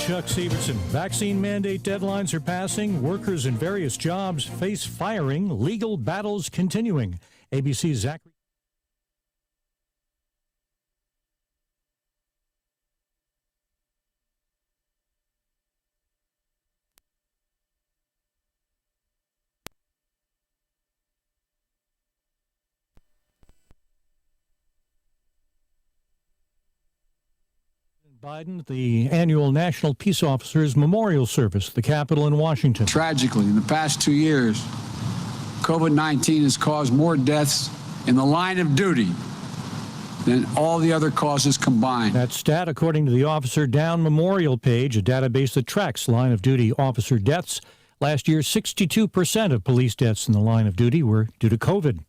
Chuck Severson. Vaccine mandate deadlines are passing. Workers in various jobs face firing. Legal battles continuing. ABC's Zachary. Biden at the annual National Peace Officers Memorial Service at the Capitol in Washington. Tragically, in the past 2 years, COVID-19 has caused more deaths in the line of duty than all the other causes combined. That stat, according to the Officer Down Memorial page, a database that tracks line of duty officer deaths. Last year, 62% of police deaths in the line of duty were due to COVID.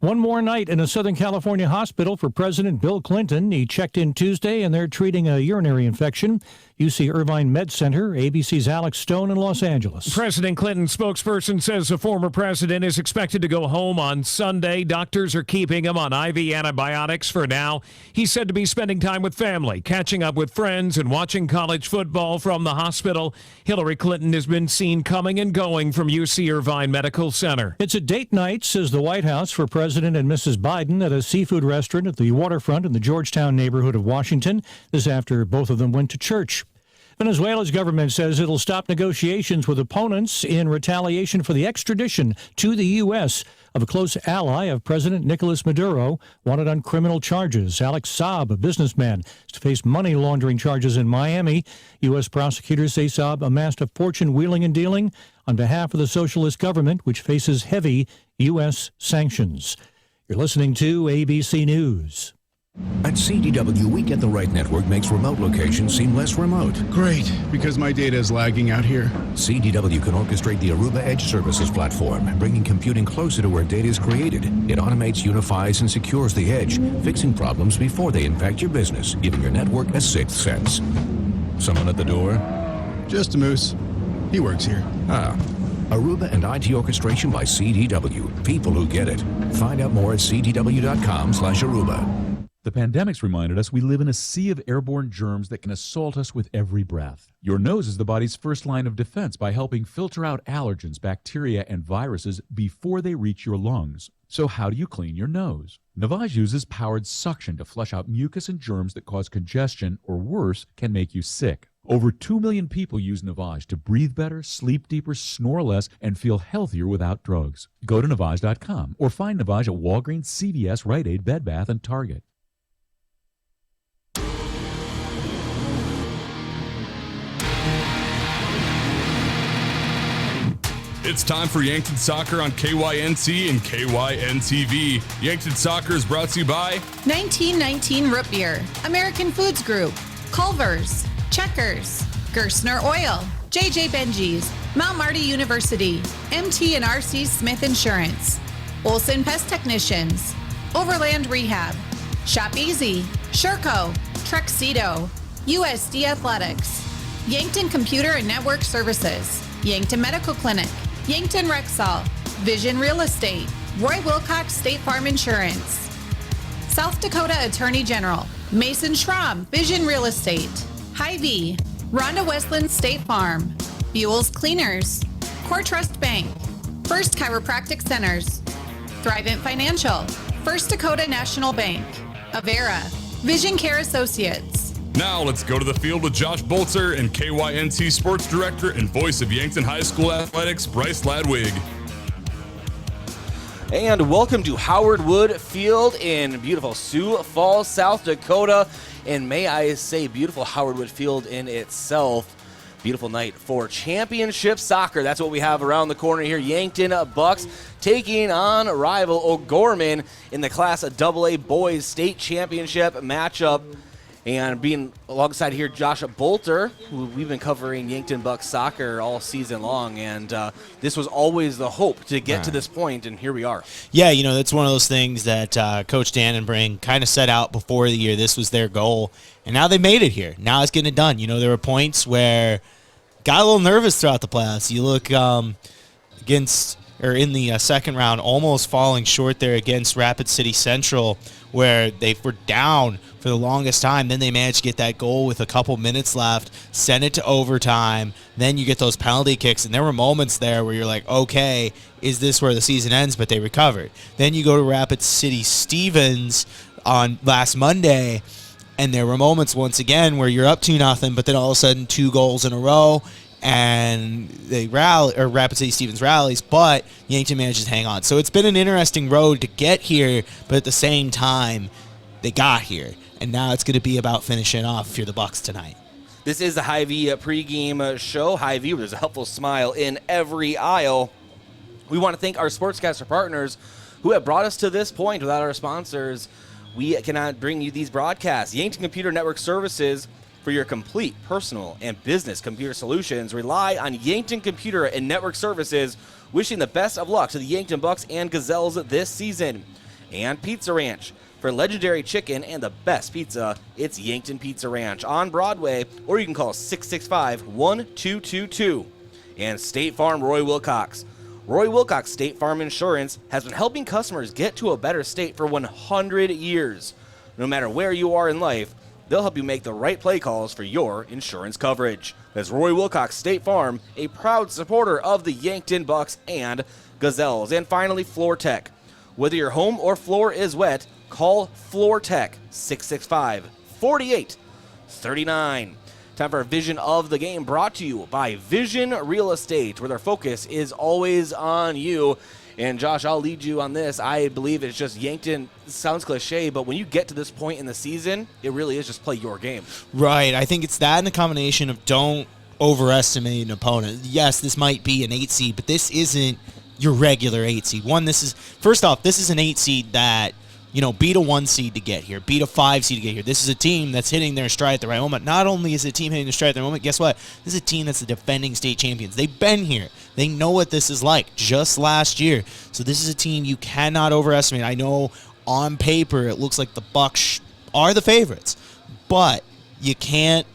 One more night in a Southern California hospital for President Bill Clinton. He checked in Tuesday, and they're treating a urinary infection. UC Irvine Med Center, ABC's Alex Stone in Los Angeles. President Clinton's spokesperson says the former president is expected to go home on Sunday. Doctors are keeping him on IV antibiotics for now. He's said to be spending time with family, catching up with friends, and watching college football from the hospital. Hillary Clinton has been seen coming and going from UC Irvine Medical Center. It's a date night, says the White House, for President and Mrs. Biden at a seafood restaurant at the waterfront in the Georgetown neighborhood of Washington. This after both of them went to church. Venezuela's government says it'll stop negotiations with opponents in retaliation for the extradition to the U.S. of a close ally of President Nicolas Maduro, wanted on criminal charges. Alex Saab, a businessman, is to face money laundering charges in Miami. U.S. prosecutors say Saab amassed a fortune wheeling and dealing on behalf of the socialist government, which faces heavy U.S. sanctions. You're listening to ABC News. At CDW, we get the right network makes remote locations seem less remote. Great, because my data is lagging out here. CDW can orchestrate the Aruba Edge Services platform, bringing computing closer to where data is created. It automates, unifies, and secures the edge, fixing problems before they impact your business, giving your network a sixth sense. Someone at the door? Just a moose. He works here. Aruba and IT orchestration by CDW. People who get it. Find out more at cdw.com/Aruba. The pandemic's reminded us we live in a sea of airborne germs that can assault us with every breath. Your nose is the body's first line of defense by helping filter out allergens, bacteria, and viruses before they reach your lungs. So how do you clean your nose? Navage uses powered suction to flush out mucus and germs that cause congestion, or worse, can make you sick. Over 2 million people use Navage to breathe better, sleep deeper, snore less, and feel healthier without drugs. Go to Navage.com or find Navage at Walgreens, CVS, Rite Aid, Bed Bath, and Target. It's time for Yankton Soccer on KYNC and KYNTV. Yankton Soccer is brought to you by 1919 Root Beer, American Foods Group, Culver's, Checkers, Gerstner Oil, JJ Benji's, Mount Marty University, MT and RC Smith Insurance, Olson Pest Technicians, Overland Rehab, Shop Easy, Sherco, Truxedo, USD Athletics, Yankton Computer and Network Services, Yankton Medical Clinic, Yankton Rexall, Vision Real Estate, Roy Wilcox State Farm Insurance, South Dakota Attorney General, Mason Schramm, Vision Real Estate, Hy-Vee, Rhonda Westland State Farm, Buell's Cleaners, Core Trust Bank, First Chiropractic Centers, Thrivent Financial, First Dakota National Bank, Avera, Vision Care Associates. Now let's go to the field with Josh Bolzer and KYNC Sports Director and voice of Yankton High School Athletics, Bryce Ladwig. And welcome to Howard Wood Field in beautiful Sioux Falls, South Dakota. And may I say, beautiful Howard Wood Field in itself. Beautiful night for championship soccer. That's what we have around the corner here. Yankton Bucks taking on rival O'Gorman in the Class AA Boys State Championship matchup. And being alongside here, Josh Bolter, who we've been covering Yankton Bucks soccer all season long, and this was always the hope to get to this point, and here we are. Yeah, you know, that's one of those things that Coach Dan and Bring kind of set out before the year. This was their goal, and now they made it here. Now it's getting it done. You know, there were points where got a little nervous throughout the playoffs. You look against in the second round, almost falling short there against Rapid City Central, where they were down for the longest time. Then they managed to get that goal with a couple minutes left, send it to overtime. Then you get those penalty kicks, and there were moments there where you're like, okay, is this where the season ends? But they recovered. Then you go to Rapid City Stevens on last Monday, and there were moments once again where you're up 2-0, but then all of a sudden 2 goals in a row, and they rally, or Rapid City Stevens rallies, but Yankton manages to hang on. So it's been an interesting road to get here, but at the same time, they got here, and now it's going to be about finishing off if you're the Bucks tonight. This is the Hy-Vee pregame show. Hy-Vee, there's a helpful smile in every aisle. We want to thank our sportscaster partners who have brought us to this point. Without our sponsors, we cannot bring you these broadcasts. Yankton Computer Network Services, for your complete personal and business computer solutions. Rely on Yankton Computer and Network Services. Wishing the best of luck to the Yankton Bucks and Gazelles this season. And Pizza Ranch. For legendary chicken and the best pizza, it's Yankton Pizza Ranch on Broadway, or you can call 665-1222. And State Farm Roy Wilcox. Roy Wilcox State Farm Insurance has been helping customers get to a better state for 100 years. No matter where you are in life, they'll help you make the right play calls for your insurance coverage. That's Roy Wilcox State Farm, a proud supporter of the Yankton Bucks and Gazelles. And finally, Floor Tech. Whether your home or floor is wet, call Floor Tech, 665-4839. Time for a Vision of the Game, brought to you by Vision Real Estate, where their focus is always on you. And Josh, I'll lead you on this. I believe it's just Yankton. Sounds cliche, but when you get to this point in the season, it really is just play your game. Right. I think it's that and a combination of don't overestimate an opponent. Yes, this might be an 8 seed, but this isn't your regular 8 seed. First off, this is an 8 seed that, beat a 1 seed to get here, beat a 5 seed to get here. This is a team that's hitting their stride at the right moment. Not only is it a team hitting their stride at the moment, guess what? This is a team that's the defending state champions. They've been here. They know what this is like just last year. So this is a team you cannot overestimate. I know on paper it looks like the Bucks are the favorites, but you can't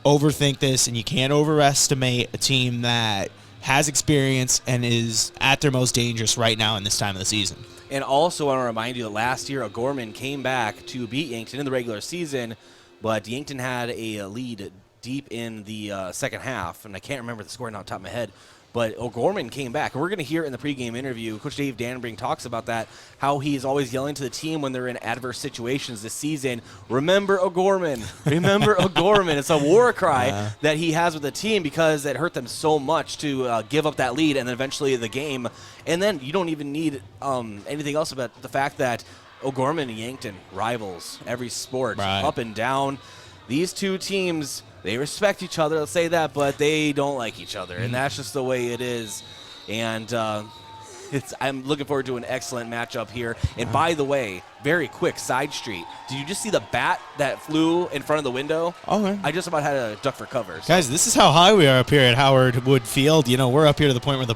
overthink this, and you can't overestimate a team that has experience and is at their most dangerous right now in this time of the season. And also, I want to remind you that last year, O'Gorman came back to beat Yankton in the regular season, but Yankton had a lead deep in the second half, and I can't remember the score now off the top of my head, but O'Gorman came back. And we're going to hear in the pregame interview, Coach Dave Danbring talks about that, how he's always yelling to the team when they're in adverse situations this season, remember O'Gorman, remember O'Gorman. It's a war cry that he has with the team because it hurt them so much to give up that lead and then eventually the game. And then you don't even need anything else about the fact that O'Gorman and Yankton, rivals, every sport, up and down. These two teams, they respect each other, let's say that, but they don't like each other, and that's just the way it is. And I'm looking forward to an excellent matchup here. And by the way, very quick side street. Did you just see the bat that flew in front of the window? Okay. I just about had a duck for cover. So. Guys, this is how high we are up here at Howard Wood Field. We're up here to the point where the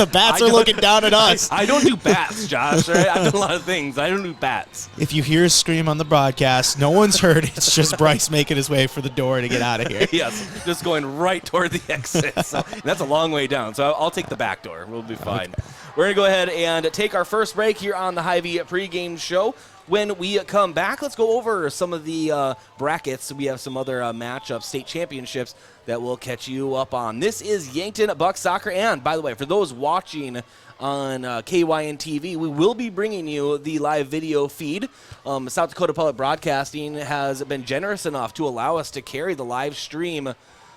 bats are looking down at us. I don't do bats, Josh. Right? I've done a lot of things. I don't do bats. If you hear a scream on the broadcast, no one's heard. It's just Bryce making his way for the door to get out of here. Yes, just going right toward the exit. So that's a long way down. So I'll take the back door. We'll be fine. Okay. We're going to go ahead and take our first break here on the Hy-Vee pregame show. When we come back, let's go over some of the brackets. We have some other matchups, state championships that we'll catch you up on. This is Yankton Bucks Soccer. And, by the way, for those watching on KYN TV, we will be bringing you the live video feed. South Dakota Public Broadcasting has been generous enough to allow us to carry the live stream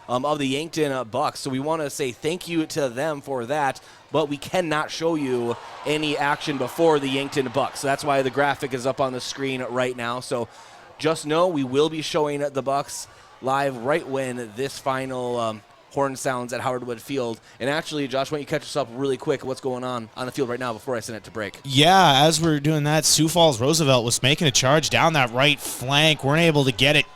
of the Yankton Bucks. So we want to say thank you to them for that. But we cannot show you any action before the Yankton Bucks. So that's why the graphic is up on the screen right now. So just know we will be showing the Bucks live right when this final horn sounds at Howard Wood Field. And actually, Josh, why don't you catch us up really quick what's going on the field right now before I send it to break? Yeah, as we're doing that, Sioux Falls Roosevelt was making a charge down that right flank. Weren't able to get it,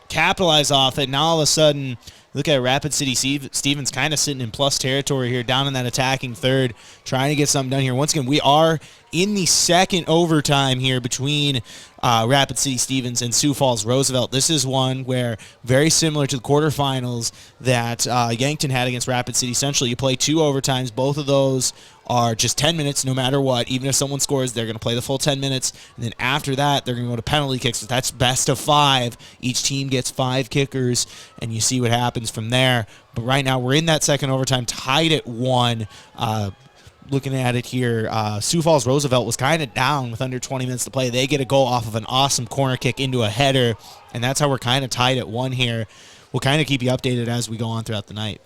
capitalize off it. Now all of a sudden, look at Rapid City Stevens kind of sitting in plus territory here down in that attacking third, trying to get something done here. Once again, we are in the second overtime here between Rapid City Stevens and Sioux Falls Roosevelt. This is one where, very similar to the quarterfinals that Yankton had against Rapid City Central, you play 2 overtimes. Both of those are just 10 minutes no matter what. Even if someone scores, they're going to play the full 10 minutes. And then after that, they're going to go to penalty kicks. So that's best of 5. Each team gets 5 kickers, and you see what happens from there. But right now, we're in that second overtime, tied at 1. Looking at it here, Sioux Falls Roosevelt was kind of down with under 20 minutes to play. They get a goal off of an awesome corner kick into a header, and that's how we're kind of tied at 1 here. We'll kind of keep you updated as we go on throughout the night.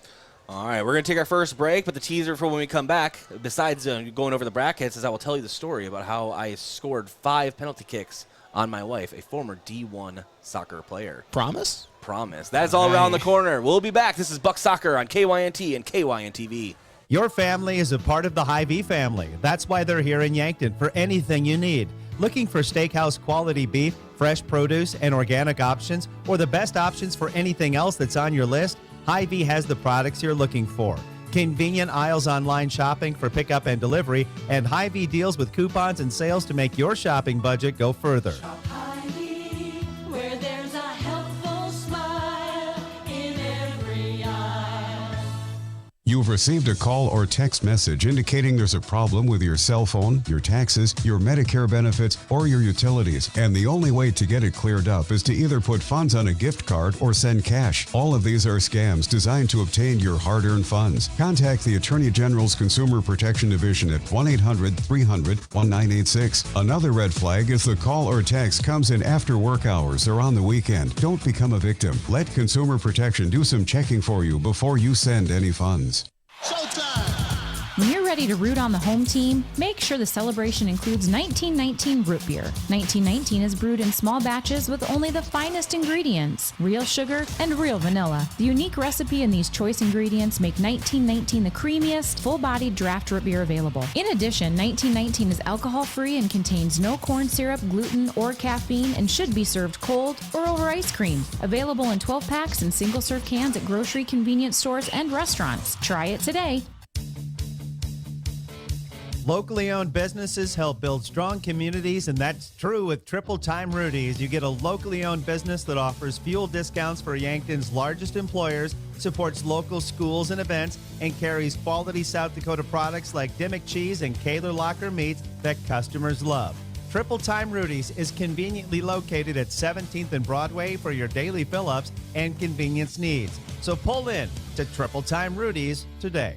All right, we're going to take our first break, but the teaser for when we come back, besides going over the brackets, is I will tell you the story about how I scored 5 penalty kicks on my wife, a former D1 soccer player. Promise? Promise. That's all around the corner. We'll be back. This is Buck Soccer on KYNT and KYNTV. Your family is a part of the Hy-Vee family. That's why they're here in Yankton for anything you need. Looking for steakhouse quality beef, fresh produce, and organic options, or the best options for anything else that's on your list? Hy-Vee has the products you're looking for. Convenient aisles online shopping for pickup and delivery, and Hy-Vee deals with coupons and sales to make your shopping budget go further. Shop Hy-Vee, where there's a helpful smile in every aisle. You've received a call or text message indicating there's a problem with your cell phone, your taxes, your Medicare benefits, or your utilities, and the only way to get it cleared up is to either put funds on a gift card or send cash. All of these are scams designed to obtain your hard-earned funds. Contact the Attorney General's Consumer Protection Division at 1-800-300-1986. Another red flag is the call or text comes in after work hours or on the weekend. Don't become a victim. Let Consumer Protection do some checking for you before you send any funds. When you're ready to root on the home team, make sure the celebration includes 1919 root beer. 1919 is brewed in small batches with only the finest ingredients, real sugar and real vanilla. The unique recipe and these choice ingredients make 1919 the creamiest, full-bodied draft root beer available. In addition, 1919 is alcohol-free and contains no corn syrup, gluten, or caffeine and should be served cold or over ice cream. Available in 12 packs and single-serve cans at grocery, convenience stores, and restaurants. Try it today. Locally owned businesses help build strong communities, and that's true with Triple Time Rudy's. You get a locally owned business that offers fuel discounts for Yankton's largest employers, supports local schools and events, and carries quality South Dakota products like Dimmock cheese and Kaler Locker meats that customers love. Triple Time Rudy's is conveniently located at 17th and Broadway for your daily fill-ups and convenience needs. So pull in to Triple Time Rudy's today.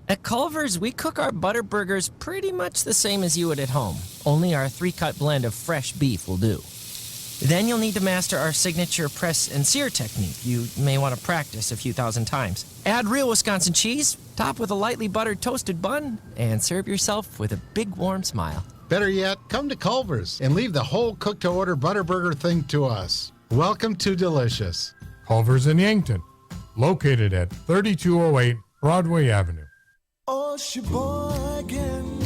At Culver's, we cook our butter burgers pretty much the same as you would at home. Only our 3-cut blend of fresh beef will do. Then you'll need to master our signature press and sear technique. You may want to practice a few thousand times. Add real Wisconsin cheese, top with a lightly buttered toasted bun, and serve yourself with a big warm smile. Better yet, come to Culver's and leave the whole cook-to-order butter burger thing to us. Welcome to Delicious. Culver's in Yankton, located at 3208 Broadway Avenue. Oh, Sheboygan,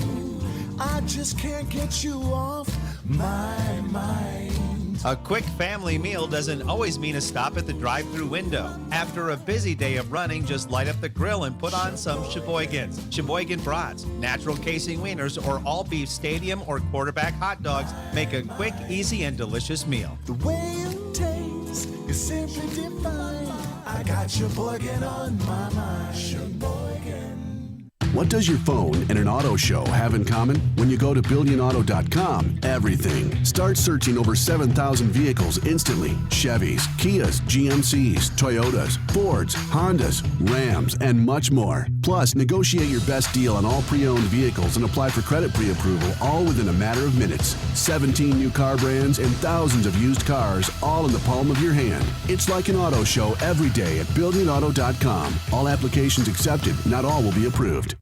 I just can't get you off my mind. A quick family meal doesn't always mean a stop at the drive-thru window. After a busy day of running, just light up the grill and put on some Sheboygans. Sheboygan brats, natural casing wieners, or all-beef stadium or quarterback hot dogs make a quick, easy, and delicious meal. The way it tastes is simply divine. I got Sheboygan on my mind. Sheboygan. What does your phone and an auto show have in common? When you go to BillionAuto.com, everything. Start searching over 7,000 vehicles instantly. Chevys, Kias, GMCs, Toyotas, Fords, Hondas, Rams, and much more. Plus, negotiate your best deal on all pre-owned vehicles and apply for credit pre-approval all within a matter of minutes. 17 new car brands and thousands of used cars all in the palm of your hand. It's like an auto show every day at BillionAuto.com. All applications accepted. Not all will be approved.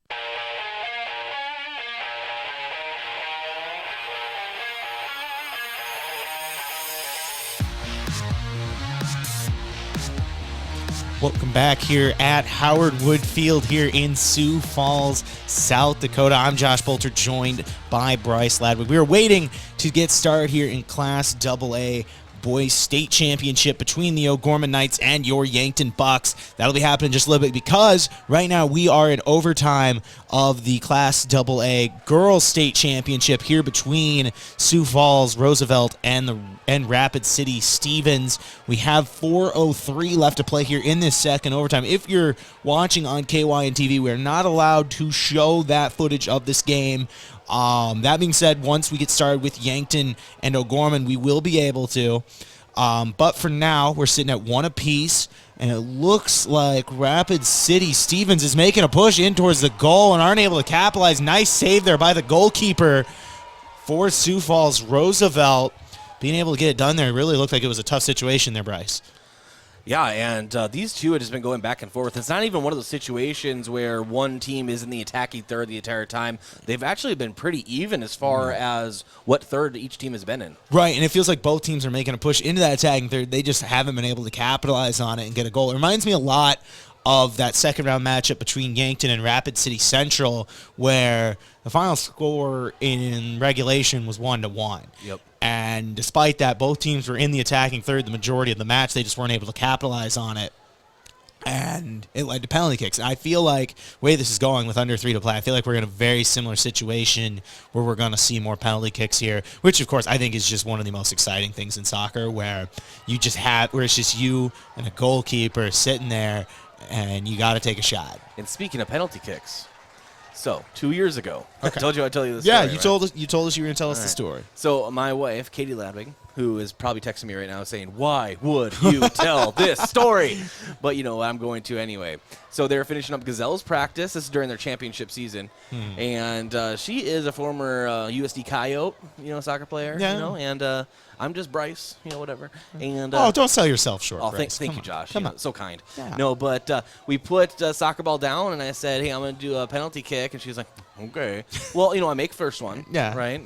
Welcome back here at Howard Wood Field here in Sioux Falls, South Dakota. I'm Josh Bolter, joined by Bryce Ladwick. We were waiting to get started here in Class AA boys state championship between the O'Gorman Knights and your Yankton Bucks. That'll be happening just a little bit because right now we are in overtime of the Class AA girls state championship here between Sioux Falls, Roosevelt, and Rapid City Stevens. We have 4:03 left to play here in this second overtime. If you're watching on KYN TV, we're not allowed to show that footage of this game. That being said, once we get started with Yankton and O'Gorman, we will be able to. But for now, we're sitting at 1 apiece, and it looks like Rapid City Stevens is making a push in towards the goal and aren't able to capitalize. Nice save there by the goalkeeper for Sioux Falls. Roosevelt being able to get it done there. It really looked like it was a tough situation there, Bryce. Yeah, and these two had just been going back and forth. It's not even one of those situations where one team is in the attacking third the entire time. They've actually been pretty even as far as what third each team has been in. Right, and it feels like both teams are making a push into that attacking third. They just haven't been able to capitalize on it and get a goal. It reminds me a lot of that second-round matchup between Yankton and Rapid City Central, where the final score in regulation was 1-1. Yep. And despite that, both teams were in the attacking third the majority of the match. They just weren't able to capitalize on it. And it led to penalty kicks. I feel like the way this is going with under 3 to play, I feel like we're in a very similar situation where we're going to see more penalty kicks here, which, of course, I think is just one of the most exciting things in soccer, where it's just you and a goalkeeper sitting there, and you got to take a shot. And speaking of penalty kicks, so 2 years ago, Okay. I told you I'd tell you this. Yeah, story, you right? told us you were going to tell us the All right. story. So my wife, Katie Ladwig, who is probably texting me right now saying, why would you tell this story? But, I'm going to anyway. So they're finishing up Gazelle's practice. This is during their championship season. And she is a former USD Coyote, soccer player. Yeah. And I'm just Bryce, whatever. And Don't sell yourself short, Oh, Bryce. thank Come you, on. Josh. Come on. So kind. Yeah. No, but we put soccer ball down, and I said, hey, I'm going to do a penalty kick. And she's like, okay. Well, I make first one. Yeah. Right?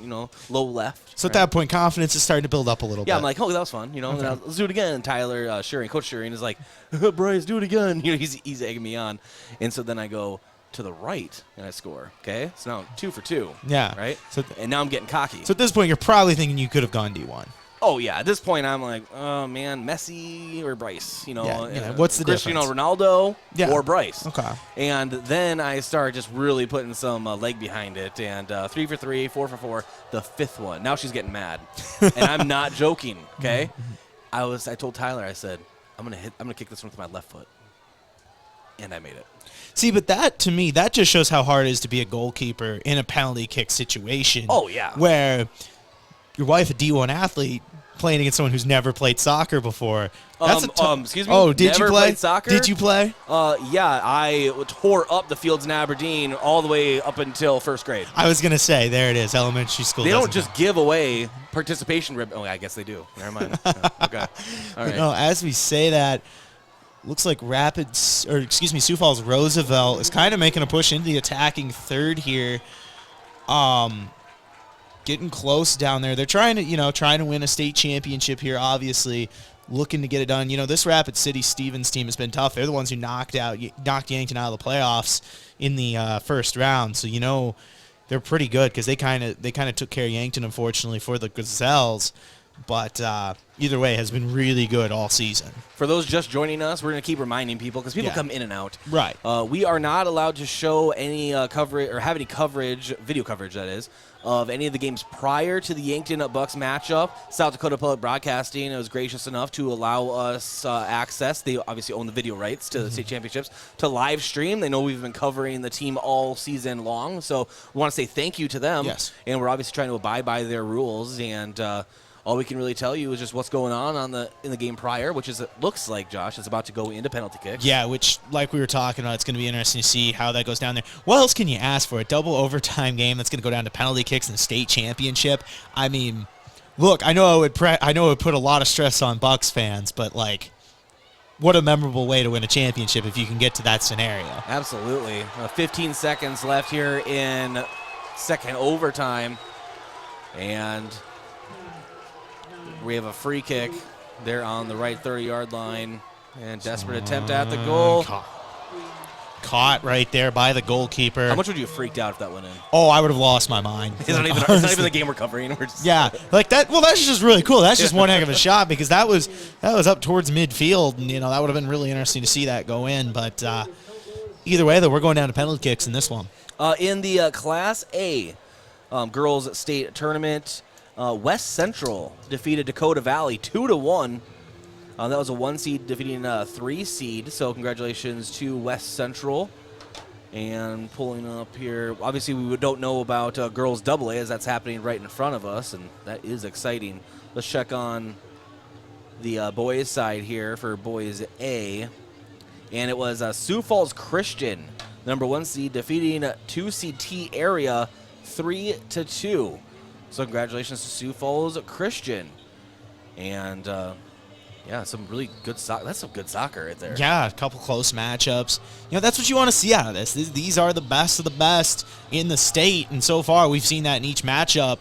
Low left. So at right? that point, confidence is starting to build up a little bit. Yeah, I'm like, oh, that was fun. And let's do it again. And Tyler Shearing, Coach Shearing, is like, Bryce, do it again. He's egging me on. And so then I go to the right and I score. Okay, so now I'm 2 for 2. Yeah. Right. So and now I'm getting cocky. So at this point, you're probably thinking you could have gone D1. Oh yeah, at this point I'm like, oh man, Messi or Bryce, What's the Cristiano difference? Ronaldo Yeah. or Bryce. Okay. And then I start just really putting some leg behind it, and 3 for 3, 4 for 4, the 5th one. Now she's getting mad, and I'm not joking. Okay, I told Tyler, I said, I'm gonna kick this one with my left foot, and I made it. See, but that, to me, that just shows how hard it is to be a goalkeeper in a penalty kick situation. Oh, yeah. Where your wife, a D1 athlete, playing against someone who's never played soccer before. That's Excuse me? Oh, did Never you play? played soccer? Did you play? Yeah, I tore up the fields in Aberdeen all the way up until 1st grade. I was going to say, there it is, elementary school. They don't doesn't just give away participation ribbon. Oh, I guess they do. Never mind. Okay. All right. No, as we say that, looks like Sioux Falls Roosevelt is kind of making a push into the attacking third here. Getting close down there. They're trying to win a state championship here, obviously, looking to get it done. This Rapid City Stevens team has been tough. They're the ones who knocked Yankton out of the playoffs in the first round. So, they're pretty good because they kind of took care of Yankton, unfortunately, for the Gazelles. But either way, has been really good all season. For those just joining us, we're going to keep reminding people because people come in and out. Right. We are not allowed to show any coverage or have any coverage, video coverage that is, of any of the games prior to the Yankton Bucks matchup. South Dakota Public Broadcasting was gracious enough to allow us access. They obviously own the video rights to the state championships to live stream. They know we've been covering the team all season long, so we want to say thank you to them. Yes. And we're obviously trying to abide by their rules, and all we can really tell you is just what's going on in the game prior, which is, it looks like, Josh, is about to go into penalty kicks. Yeah, which, like we were talking about, it's going to be interesting to see how that goes down there. What else can you ask for? A double overtime game that's going to go down to penalty kicks in the state championship? I mean, look, I know it would put a lot of stress on Bucks fans, but, what a memorable way to win a championship if you can get to that scenario. Absolutely. 15 seconds left here in second overtime, and we have a free kick there on the right 30-yard line, and desperate attempt at the goal. caught right there by the goalkeeper. How much would you have freaked out if that went in? Oh, I would have lost my mind. It's not even the game we're covering. We're just Yeah, like that. Well, that's just really cool. That's just one heck of a shot because that was up towards midfield, and that would have been really interesting to see that go in. But either way, though, we're going down to penalty kicks in this one. In the Class A girls state tournament, West Central defeated Dakota Valley 2-1. That was a 1 seed defeating a 3 seed. So congratulations to West Central. And pulling up here, obviously we don't know about girls AA as that's happening right in front of us, and that is exciting. Let's check on the boys side here for boys A. And it was Sioux Falls Christian, number 1 seed, defeating 2 seed T Area 3-2. So congratulations to Sioux Falls Christian. And yeah, some really good soccer. That's some good soccer right there. Yeah, a couple close matchups. That's what you want to see out of this. These are the best of the best in the state, and so far we've seen that in each matchup.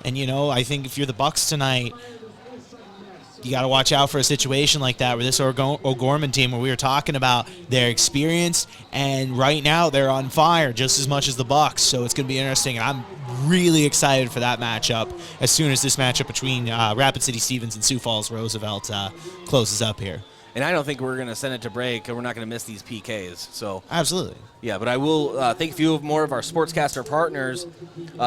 And, I think if you're the Bucks tonight, you got to watch out for a situation like that where this O'Gorman team, where we were talking about, they're experienced, and right now they're on fire just as much as the Bucks. So it's going to be interesting, and I'm really excited for that matchup as soon as this matchup between Rapid City Stevens and Sioux Falls Roosevelt closes up here. And I don't think we're going to send it to break, and we're not going to miss these PKs. So absolutely. Yeah, but I will thank a few more of our sportscaster partners.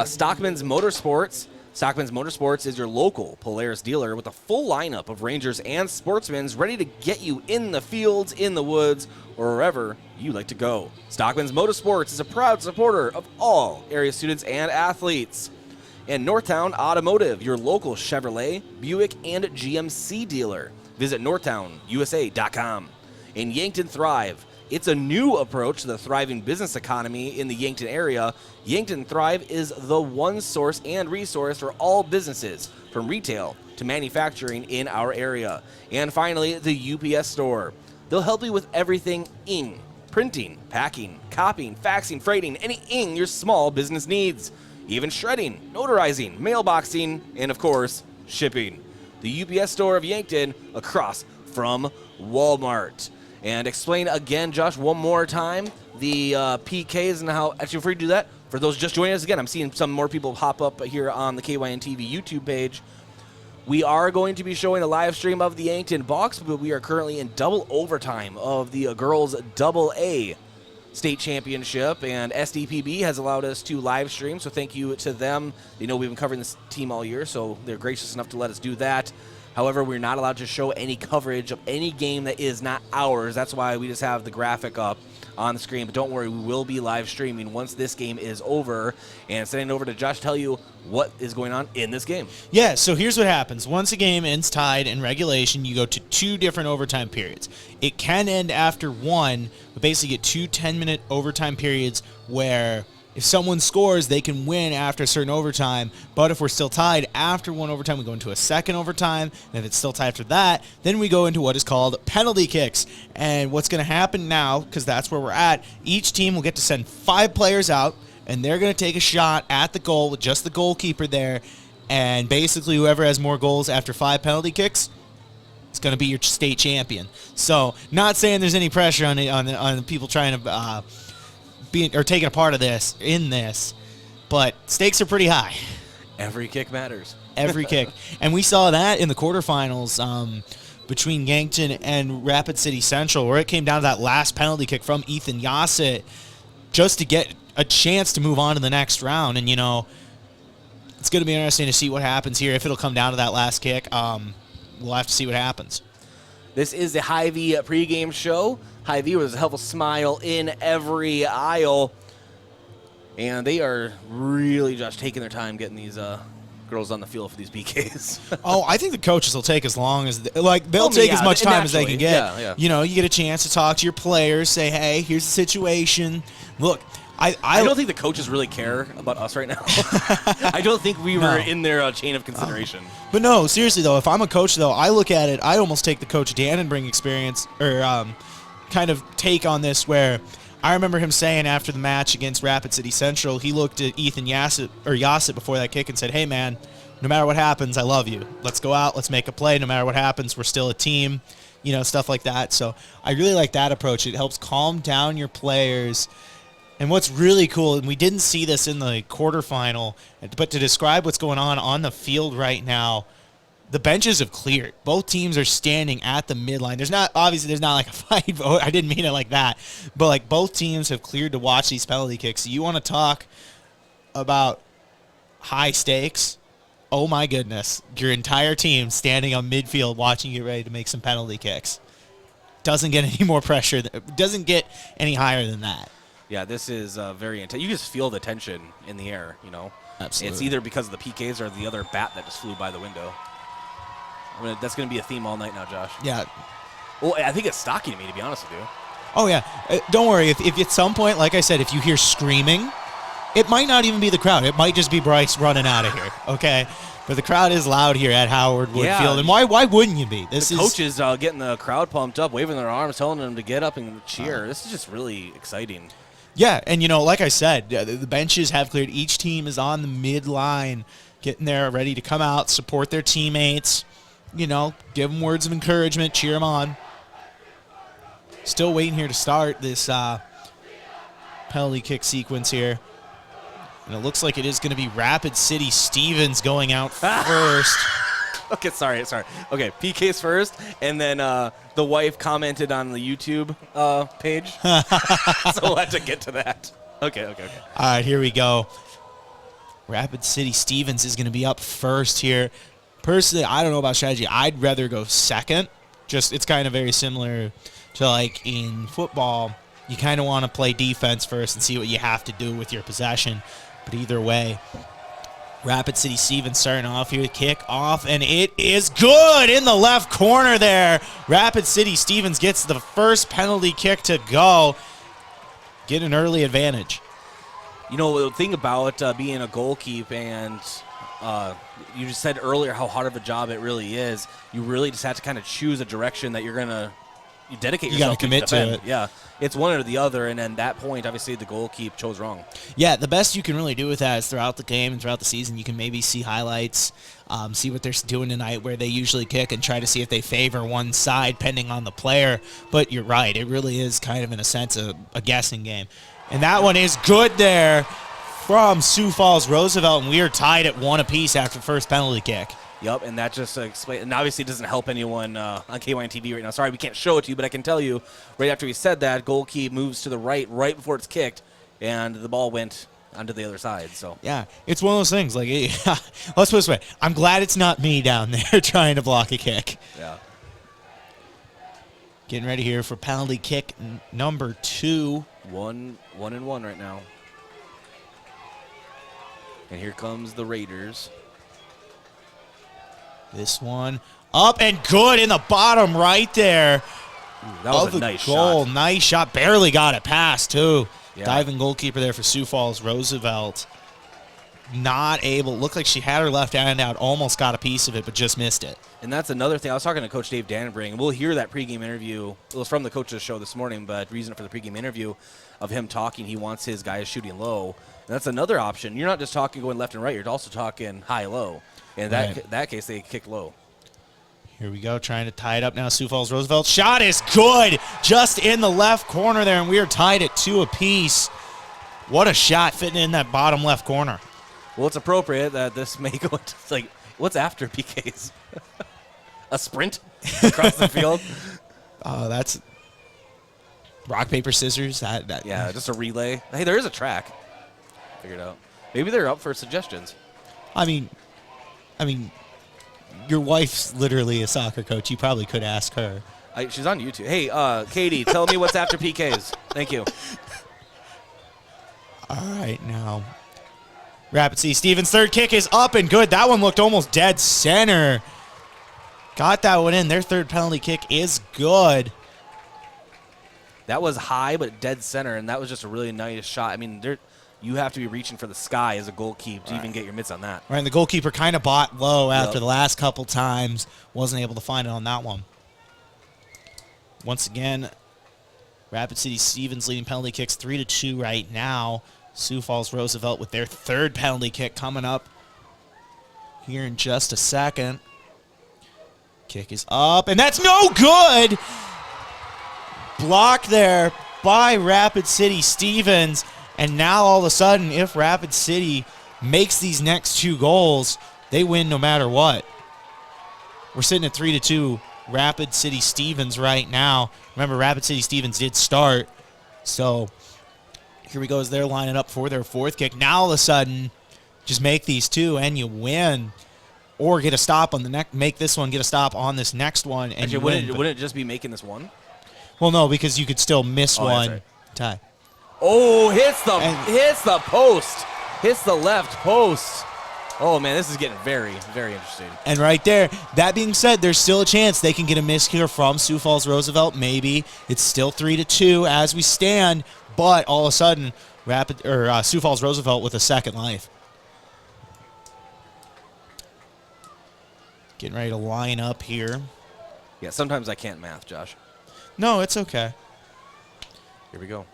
Stockman's Motorsports. Stockman's Motorsports is your local Polaris dealer with a full lineup of Rangers and Sportsmans ready to get you in the fields, in the woods, or wherever you like to go. Stockman's Motorsports is a proud supporter of all area students and athletes. And Northtown Automotive, your local Chevrolet, Buick, and GMC dealer. Visit northtownusa.com. And Yankton Thrive. It's a new approach to the thriving business economy in the Yankton area. Yankton Thrive is the one source and resource for all businesses, from retail to manufacturing in our area. And finally, the UPS store. They'll help you with everything ing, printing, packing, copying, faxing, freighting, any ing your small business needs. Even shredding, notarizing, mailboxing, and of course, shipping. The UPS store of Yankton, across from Walmart. And explain again, Josh, one more time, the PKs and how, actually, before you do that, for those just joining us again, I'm seeing some more people pop up here on the KYN TV YouTube page. We are going to be showing a live stream of the Yankton Bucks, but we are currently in double overtime of the girls AA state championship, and SDPB has allowed us to live stream, so thank you to them. They know we've been covering this team all year, so they're gracious enough to let us do that. However, we're not allowed to show any coverage of any game that is not ours. That's why we just have the graphic up on the screen. But don't worry, we will be live streaming once this game is over. And sending it over to Josh to tell you what is going on in this game. Yeah, so here's what happens. Once a game ends tied in regulation, you go to 2 different overtime periods. It can end after 1, but basically get 2 10-minute overtime periods where if someone scores, they can win after a certain overtime. But if we're still tied after 1 overtime, we go into a second overtime. And if it's still tied after that, then we go into what is called penalty kicks. And what's going to happen now, because that's where we're at, each team will get to send 5 players out, and they're going to take a shot at the goal with just the goalkeeper there. And basically, whoever has more goals after 5 penalty kicks, it's going to be your state champion. So, not saying there's any pressure on people trying to taking a part of this, but stakes are pretty high. Every kick matters. Every kick. And we saw that in the quarterfinals between Yankton and Rapid City Central, where it came down to that last penalty kick from Ethan Yassett just to get a chance to move on to the next round. And, it's going to be interesting to see what happens here. If it'll come down to that last kick, we'll have to see what happens. This is the Hy-Vee pregame show. Hy-Vee was a helpful smile in every aisle. And they are really just taking their time getting these girls on the field for these PKs. Oh, I think the coaches will take as long as they'll take as much time as they can get. Yeah. You get a chance to talk to your players, say, hey, here's the situation. Look, I don't think the coaches really care about us right now. I don't think we were in their chain of consideration. But no, seriously though, if I'm a coach though, I look at it, I almost take the Coach Dannenbring experience or kind of take on this, where I remember him saying after the match against Rapid City Central, he looked at Ethan Yassett before that kick and said, hey man, no matter what happens, I love you. Let's go out, let's make a play. No matter what happens, we're still a team. stuff like that. So I really like that approach. It helps calm down your players. And what's really cool, and we didn't see this in the quarterfinal, but to describe what's going on the field right now, the benches have cleared. Both teams are standing at the midline. There's not like a fight vote. I didn't mean it like that. But like both teams have cleared to watch these penalty kicks. So you want to talk about high stakes? Oh my goodness. Your entire team standing on midfield watching you ready to make some penalty kicks. Doesn't get any more pressure. Doesn't get any higher than that. Yeah, this is very intense. You just feel the tension in the air, Absolutely. It's either because of the PKs or the other bat that just flew by the window. That's going to be a theme all night now, Josh. Yeah. Well, I think it's stalking me, to be honest with you. Oh, yeah. Don't worry. If at some point, like I said, if you hear screaming, it might not even be the crowd. It might just be Bryce running out of here, okay? But the crowd is loud here at Howard Wood Field, and why wouldn't you be? The coaches getting the crowd pumped up, waving their arms, telling them to get up and cheer. This is just really exciting. Yeah, and, like I said, the benches have cleared. Each team is on the midline, getting there, ready to come out, support their teammates, give them words of encouragement, cheer them on. Still waiting here to start this penalty kick sequence here. And it looks like it is going to be Rapid City Stevens going out first. Okay, sorry. Okay, PK's first, and then the wife commented on the YouTube page. So we'll have to get to that. Okay. All right, here we go. Rapid City Stevens is going to be up first here. Personally, I don't know about strategy. I'd rather go second. It's kind of very similar to like in football. You kind of want to play defense first and see what you have to do with your possession. But either way, Rapid City Stevens starting off here, kick off, and it is good in the left corner there. Rapid City Stevens gets the first penalty kick to go. Get an early advantage. The thing about being a goalkeeper, and you just said earlier how hard of a job it really is, you really just have to kind of choose a direction that you're going to dedicate yourself to. You got to commit to it. Yeah, it's one or the other, and then that point, obviously, the goalkeeper chose wrong. Yeah, the best you can really do with that is throughout the game and throughout the season, you can maybe see highlights, see what they're doing tonight, where they usually kick, and try to see if they favor one side, depending on the player. But you're right, it really is kind of, in a sense, a guessing game. And that one is good there from Sioux Falls Roosevelt, and we are tied at 1 apiece after the first penalty kick. Yep, and that just explains, and obviously it doesn't help anyone on KYN TV right now. Sorry, we can't show it to you, but I can tell you, right after he said that, goalkeeper moves to the right before it's kicked, and the ball went onto the other side. So yeah, it's one of those things. Like, let's put it this way: I'm glad it's not me down there trying to block a kick. Yeah. Getting ready here for penalty kick number 2. 1-1 right now. And here comes the Raiders. This one up and good in the bottom right there. Ooh, that was a nice goal. shot. Nice shot. Barely got it past, too. Yeah. Diving goalkeeper there for Sioux Falls Roosevelt. Not able. Looked like she had her left hand out. Almost got a piece of it, but just missed it. And that's another thing. I was talking to Coach Dave Dannenbring, and we'll hear that pregame interview. It was from the coach's show this morning, but reason for the pregame interview of him talking, he wants his guys shooting low. And that's another option. You're not just talking going left and right. You're also talking high-low. In that case, they kick low. Here we go, trying to tie it up now. Sioux Falls Roosevelt. Shot is good, just in the left corner there, and we are tied at 2 apiece. What a shot fitting in that bottom left corner. Well, it's appropriate that this may go into, like, what's after PKs? A sprint across the field? That's rock, paper, scissors. Yeah, just a relay. Hey, there is a track. Figured out. Maybe they're up for suggestions. I mean, your wife's literally a soccer coach. You probably could ask her. She's on YouTube. Hey, Katie, tell me what's after PKs. Thank you. All right, now. Rapid City Stevens' third kick is up and good. That one looked almost dead center. Got that one in. Their third penalty kick is good. That was high, but dead center, and that was just a really nice shot. I mean, you have to be reaching for the sky as a goalkeeper to even get your mitts on that. Right, and the goalkeeper kind of bought low after the last couple times. Wasn't able to find it on that one. Once again, Rapid City Stevens leading penalty kicks 3-2 right now. Sioux Falls Roosevelt with their third penalty kick coming up here in just a second. Kick is up, and that's no good. Blocked there by Rapid City Stevens. And now all of a sudden, if Rapid City makes these next 2 goals, they win no matter what. We're sitting at 3-2 Rapid City Stevens right now. Remember, Rapid City Stevens did start. So here we go as they're lining up for their 4th kick. Now all of a sudden, just make these 2 and you win. Or get a stop on the next, make this one, get a stop on this next one, and Actually, you win. wouldn't it just be making this one? Well, no, because you could still miss one. Right. Tie. Oh, hits the post. Hits the left post. Oh, man, this is getting very, very interesting. And right there, that being said, there's still a chance they can get a miss here from Sioux Falls Roosevelt. Maybe it's still 3-2 as we stand, but all of a sudden, Sioux Falls Roosevelt with a second life. Getting ready to line up here. Yeah, sometimes I can't math, Josh. No, it's okay. Here we go.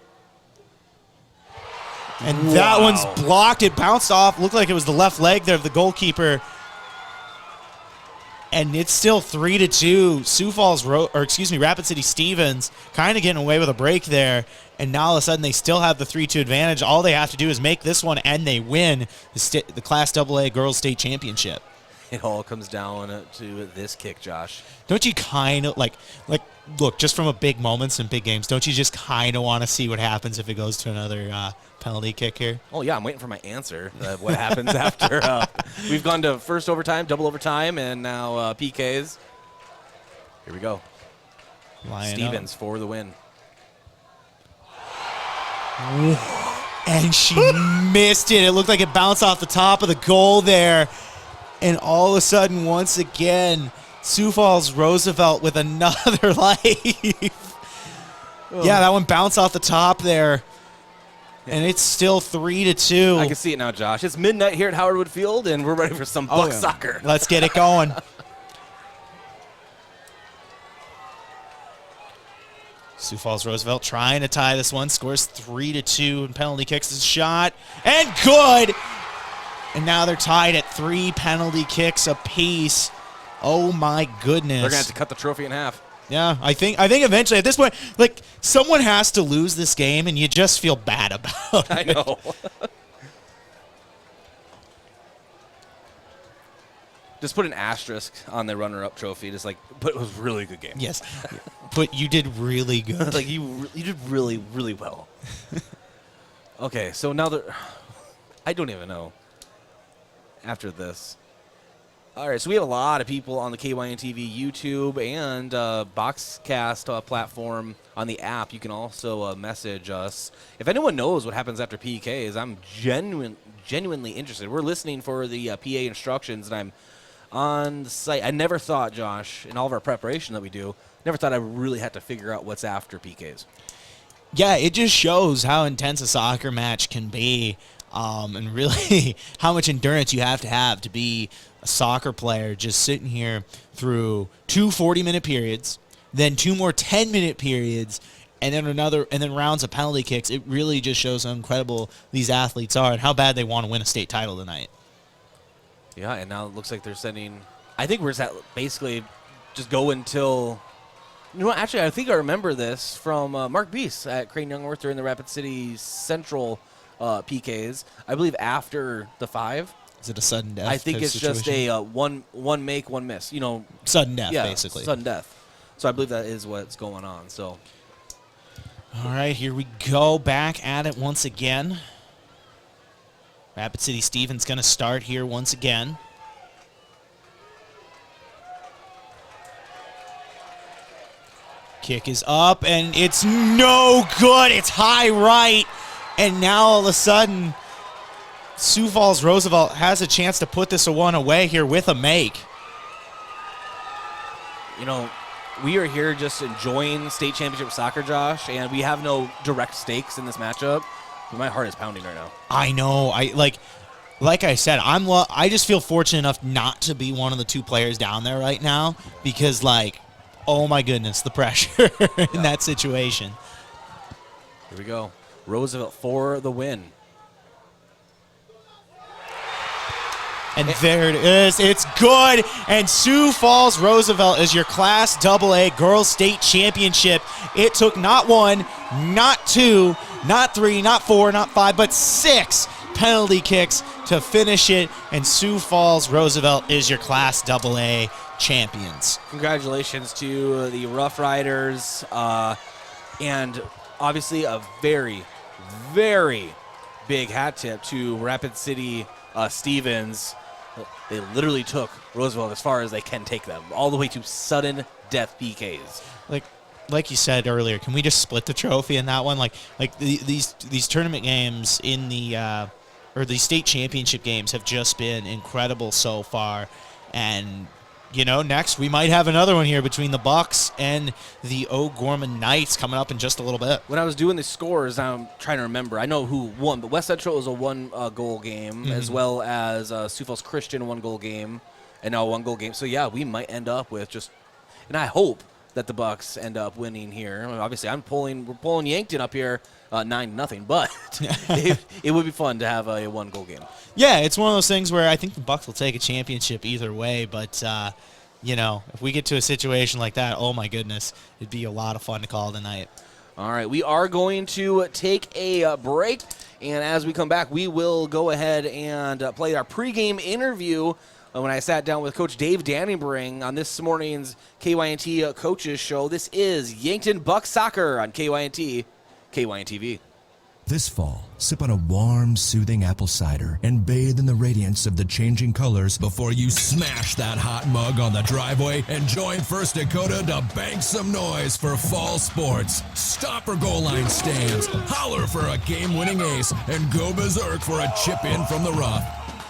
And that one's blocked. It bounced off. Looked like it was the left leg there of the goalkeeper. And it's still 3-2. Sioux Falls, Rapid City Stevens kind of getting away with a break there. And now all of a sudden they still have the 3-2 advantage. All they have to do is make this one and they win the Class AA Girls State Championship. It all comes down to this kick, Josh. Don't you kind of like look, just from a big moments and big games, don't you just kind of want to see what happens if it goes to another penalty kick here? Oh, yeah, I'm waiting for my answer. What happens after? We've gone to first overtime, double overtime, and now PKs. Here we go. Stevens for the win. And she missed it. It looked like it bounced off the top of the goal there. And all of a sudden, once again, Sioux Falls Roosevelt with another life. Oh. Yeah, that one bounced off the top there. And it's still 3-2. I can see it now, Josh. It's midnight here at Howard Wood Field, and we're ready for some Buck soccer. Let's get it going. Sioux Falls Roosevelt trying to tie this one. Scores 3-2 and penalty kicks his shot. And good! And now they're tied at 3 penalty kicks apiece. Oh my goodness. They're going to have to cut the trophy in half. Yeah, I think eventually at this point, like, someone has to lose this game and you just feel bad about it. I know. Just put an asterisk on the runner-up trophy. Just but it was a really good game. Yes. But you did really good. You did really, really well. Okay, so now I don't even know. After this. All right, so we have a lot of people on the KYN TV YouTube and Boxcast platform on the app. You can also message us. If anyone knows what happens after PKs, I'm genuinely interested. We're listening for the PA instructions, and I'm on the site. I never thought, Josh, in all of our preparation that we do, never thought I really had to figure out what's after PKs. Yeah, it just shows how intense a soccer match can be. And really how much endurance you have to be a soccer player, just sitting here through 2 40-minute periods, then 2 more 10-minute periods, and then rounds of penalty kicks. It really just shows how incredible these athletes are and how bad they want to win a state title tonight. Yeah, and now it looks like they're sending. I think we're basically just go until. You know, actually, I think I remember this from Mark Beese at Crane Youngworth during the Rapid City Central PKs. I believe after the 5. Is it a sudden death? I think it's situation? just a one make, one miss. You know, sudden death, basically. Sudden death. So I believe that is what's going on. So, all right, here we go, back at it once again. Rapid City Stevens going to start here once again. Kick is up, and it's no good. It's high right. And now all of a sudden, Sioux Falls Roosevelt has a chance to put this one away here with a make. You know, we are here just enjoying state championship soccer, Josh, and we have no direct stakes in this matchup. But my heart is pounding right now. I know. Like I said, I just feel fortunate enough not to be one of the 2 players down there right now because, oh my goodness, the pressure in that situation. Here we go. Roosevelt for the win. And there it is. It's good. And Sioux Falls Roosevelt is your Class AA Girls State Championship. It took not 1, not 2, not 3, not 4, not 5, but 6 penalty kicks to finish it. And Sioux Falls Roosevelt is your Class AA champions. Congratulations to the Rough Riders. And obviously a very, very big hat tip to Rapid City Stevens. They literally took Roosevelt as far as they can take them, all the way to sudden death PKs. Like you said earlier, can we just split the trophy in that one? These tournament games in the or these state championship games have just been incredible so far. And next we might have another one here between the Bucks and the O'Gorman Knights coming up in just a little bit. When I was doing the scores, I'm trying to remember. I know who won, but West Central was a one-goal game, as well as Sioux Falls Christian 1-goal game, and now a 1-goal game. So yeah, we might end up with and I hope that the Bucks end up winning here. I mean, obviously, we're pulling Yankton up here 9-0, but it would be fun to have a 1-goal game. Yeah, it's one of those things where I think the Bucks will take a championship either way, but if we get to a situation like that, oh my goodness, it'd be a lot of fun to call tonight. All right, we are going to take a break, and as we come back, we will go ahead and play our pregame interview. When I sat down with Coach Dave Dannybring on this morning's KYNT Coaches Show. This is Yankton Bucks Soccer on KYNT, KYNTV. This fall, sip on a warm, soothing apple cider and bathe in the radiance of the changing colors before you smash that hot mug on the driveway and join First Dakota to bank some noise for fall sports. Stop for goal line stands, holler for a game-winning ace, and go berserk for a chip in from the rough.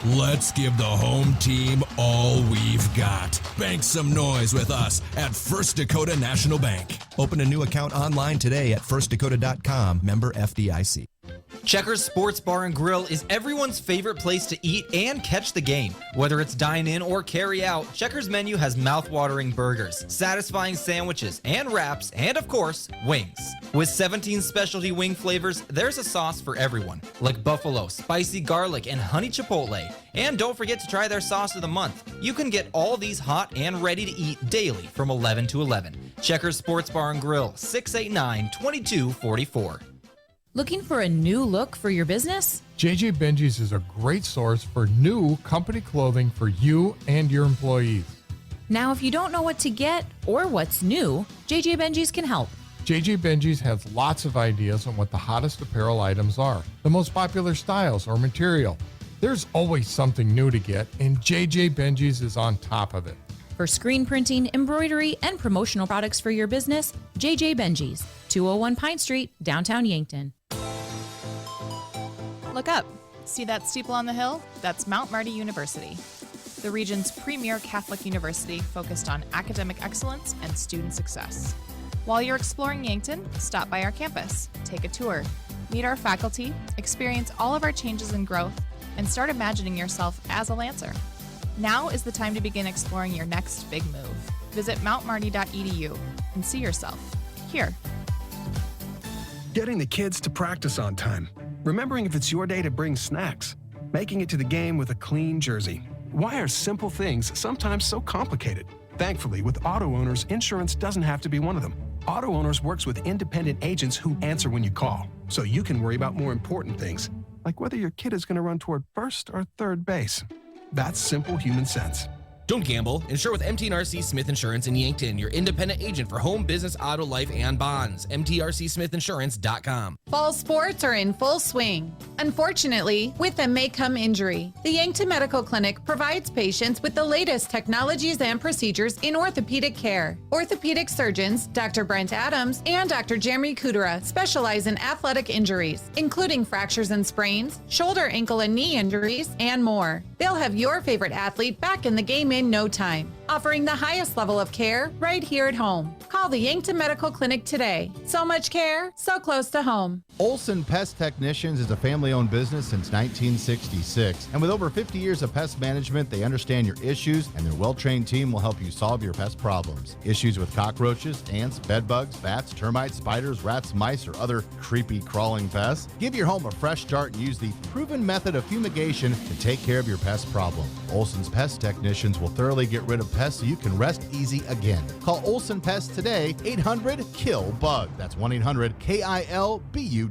Let's give the home team all we've got. Bank some noise with us at First Dakota National Bank. Open a new account online today at firstdakota.com, member FDIC. Checkers Sports Bar and Grill is everyone's favorite place to eat and catch the game. Whether it's dine-in or carry-out, Checkers menu has mouth-watering burgers, satisfying sandwiches, and wraps, and of course, wings. With 17 specialty wing flavors, there's a sauce for everyone, like buffalo, spicy garlic, and honey chipotle. And don't forget to try their sauce of the month. You can get all these hot and ready to eat daily from 11 to 11. Checkers Sports Bar and Grill, 689-2244. Looking for a new look for your business? JJ Benji's is a great source for new company clothing for you and your employees. Now, if you don't know what to get or what's new, JJ Benji's can help. JJ Benji's has lots of ideas on what the hottest apparel items are, the most popular styles or material. There's always something new to get, and JJ Benji's is on top of it. For screen printing, embroidery, and promotional products for your business, JJ Benji's, 201 Pine Street, downtown Yankton. Look up. See that steeple on the hill? That's Mount Marty University, the region's premier Catholic university focused on academic excellence and student success. While you're exploring Yankton, stop by our campus, take a tour, meet our faculty, experience all of our changes and growth, and start imagining yourself as a Lancer. Now is the time to begin exploring your next big move. Visit mountmarty.edu and see yourself here. Getting the kids to practice on time. Remembering if it's your day to bring snacks. Making it to the game with a clean jersey. Why are simple things sometimes so complicated? Thankfully, with auto owners, insurance doesn't have to be one of them. Auto Owners works with independent agents who answer when you call, so you can worry about more important things, like whether your kid is going to run toward first or third base. That's simple human sense. Don't gamble. Insure with MT&RC Smith Insurance in Yankton, your independent agent for home, business, auto, life, and bonds. MTRCSmithInsurance.com. Fall sports are in full swing. Unfortunately, with them may come injury. The Yankton Medical Clinic provides patients with the latest technologies and procedures in orthopedic care. Orthopedic surgeons, Dr. Brent Adams and Dr. Jeremy Kudera, specialize in athletic injuries, including fractures and sprains, shoulder, ankle, and knee injuries, and more. They'll have your favorite athlete back in the game in no time. offering the highest level of care right here at home. Call the Yankton Medical Clinic today. So much care, so close to home. Olson Pest Technicians is a family-owned business since 1966. And with over 50 years of pest management, they understand your issues, and their well-trained team will help you solve your pest problems. Issues with cockroaches, ants, bedbugs, bats, termites, spiders, rats, mice, or other creepy crawling pests? Give your home a fresh start and use the proven method of fumigation to take care of your pest problem. Olson's Pest Technicians will thoroughly get rid of pests so you can rest easy again. Call Olson Pest today, 800-KILL-BUG. That's 1-800-KILBUGS.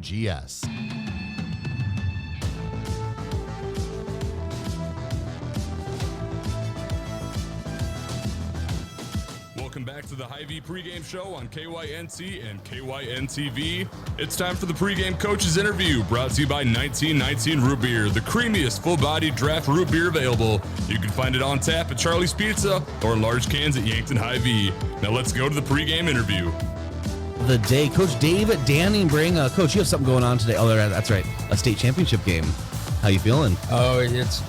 Welcome back to the Hy-Vee pregame show on KYNT and KYN-TV. It's time for the pregame coaches interview, brought to you by 1919 Root Beer, the creamiest full-bodied draft root beer available. You can find it on tap at Charlie's Pizza or in large cans at Yankton Hy-Vee. Now let's go to the pregame interview. The day, Coach Dave Danningbrink. Coach, you have something going on today. Oh, that's right, a state championship game. How you feeling? Oh, it's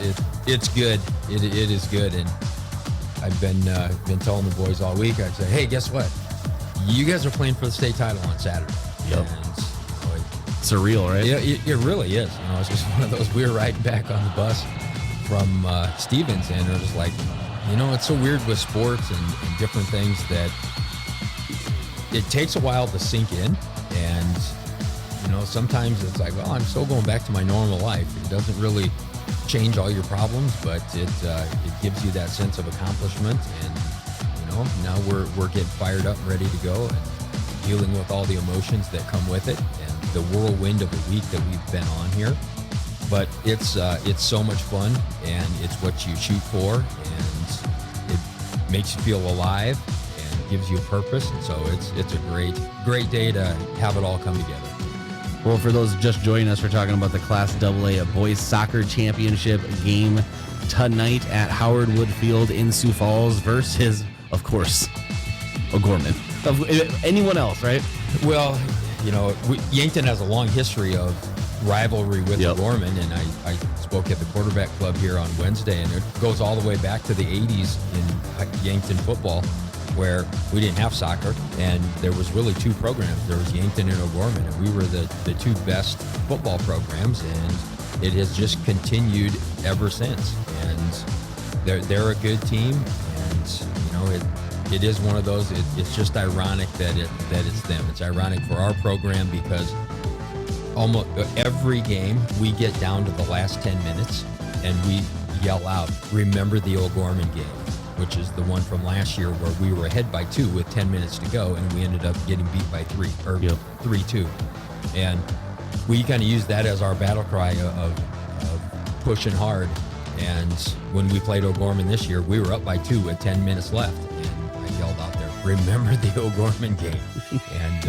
good. It is good, and I've been telling the boys all week. I'd say, hey, guess what? You guys are playing for the state title on Saturday. Yep. And, surreal, right? Yeah, it really is. It's just one of those. We were riding back on the bus from Stevens, and it was like, it's so weird with sports and different things that it takes a while to sink in, and sometimes it's like, well, I'm still going back to my normal life. It doesn't really change all your problems, but it gives you that sense of accomplishment, and now we're getting fired up and ready to go, and dealing with all the emotions that come with it, and the whirlwind of a week that we've been on here. But it's so much fun, and it's what you shoot for, and it makes you feel alive and gives you a purpose, and so it's a great day to have it all come together. Well, for those just joining us, we're talking about the Class AA Boys Soccer Championship game tonight at Howard Wood Field in Sioux Falls versus, of course, O'Gorman. Anyone else, right? Well, Yankton has a long history of rivalry with O'Gorman, and I spoke at the quarterback club here on Wednesday, and it goes all the way back to the 80s in Yankton football, where we didn't have soccer, and there was really two programs. There was Yankton and O'Gorman, and we were the two best football programs, and it has just continued ever since. And they're a good team, and it is one of those. It's just ironic that it's them. It's ironic for our program because almost every game we get down to the last 10 minutes, and we yell out, "Remember the O'Gorman game," which is the one from last year where we were ahead by 2 with 10 minutes to go, and we ended up getting beat by 3-2. And we kind of used that as our battle cry of pushing hard. And when we played O'Gorman this year, we were up by 2 with 10 minutes left, and I yelled out there, "Remember the O'Gorman game." And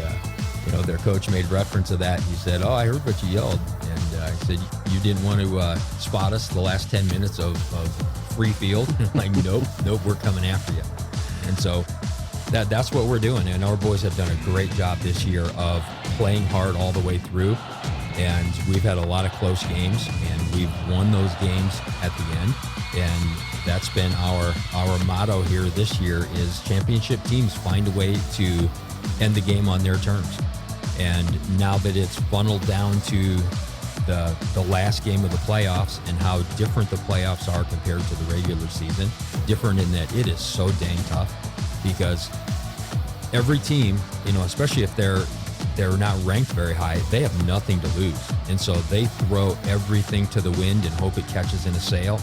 their coach made reference to that. He said, "Oh, I heard what you yelled." And I said, "You didn't want to spot us the last 10 minutes of free field?" Like, nope, we're coming after you. And so that's what we're doing. And our boys have done a great job this year of playing hard all the way through. And we've had a lot of close games, and we've won those games at the end. And that's been our motto here this year is championship teams find a way to end the game on their terms. And now that it's funneled down to the last game of the playoffs and how different the playoffs are compared to the regular season, different in that it is so dang tough because every team, especially if they're not ranked very high, they have nothing to lose. And so they throw everything to the wind and hope it catches in a sail,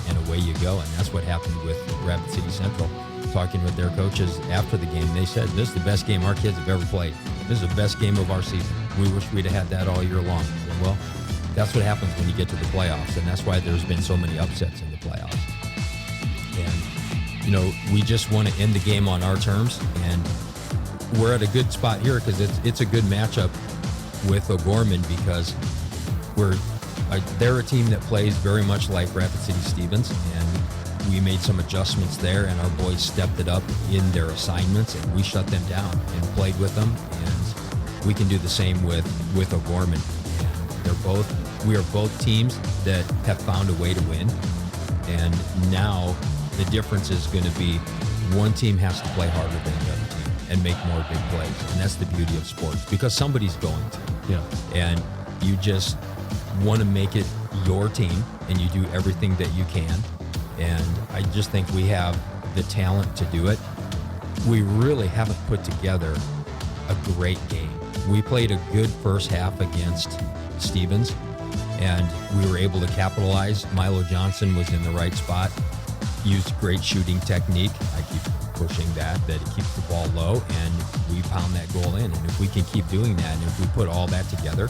and away you go. And that's what happened with Rapid City Central. Talking with their coaches after the game, they said, "This is the best game our kids have ever played. This is the best game of our season. We wish we'd have had that all year long." Well, that's what happens when you get to the playoffs, and that's why there's been so many upsets in the playoffs. And, we just want to end the game on our terms, and we're at a good spot here because it's a good matchup with O'Gorman because they're a team that plays very much like Rapid City Stevens, and we made some adjustments there, and our boys stepped it up in their assignments, and we shut them down and played with them, and we can do the same with O'Gorman. We are both teams that have found a way to win, and now The difference is going to be one team has to play harder than the other team and make more big plays. And that's the beauty of sports, because somebody's going to. Yeah. And you just want to make it your team, and you do everything that you can. And I just think we have the talent to do it. We really haven't put together a great game. We played a good first half against Stevens, and we were able to capitalize. Milo Johnson was in the right spot, used great shooting technique. I keep pushing that it keeps the ball low, and we pound that goal in. And if we can keep doing that, and if we put all that together,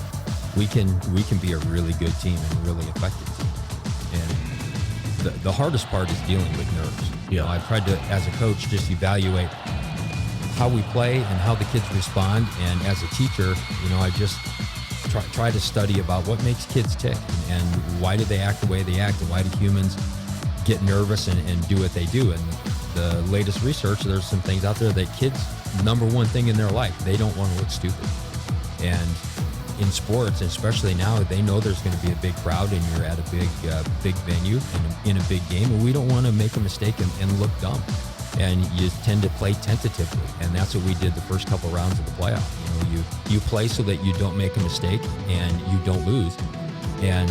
we can be a really good team and a really effective team. And the hardest part is dealing with nerves. You know, I've tried to, as a coach, just evaluate how we play and how the kids respond. And as a teacher, you know, I just try to study about what makes kids tick and why do they act the way they act, and why do humans get nervous and do what they do. And the latest research, there's some things out there that kids, number one thing in their life, they don't want to look stupid. And in sports, especially now, they know there's going to be a big crowd and you're at a big venue and in a big game, and we don't want to make a mistake and look dumb. And you tend to play tentatively, and that's what we did the first couple rounds of the playoff. You know, you play so that you don't make a mistake and you don't lose, and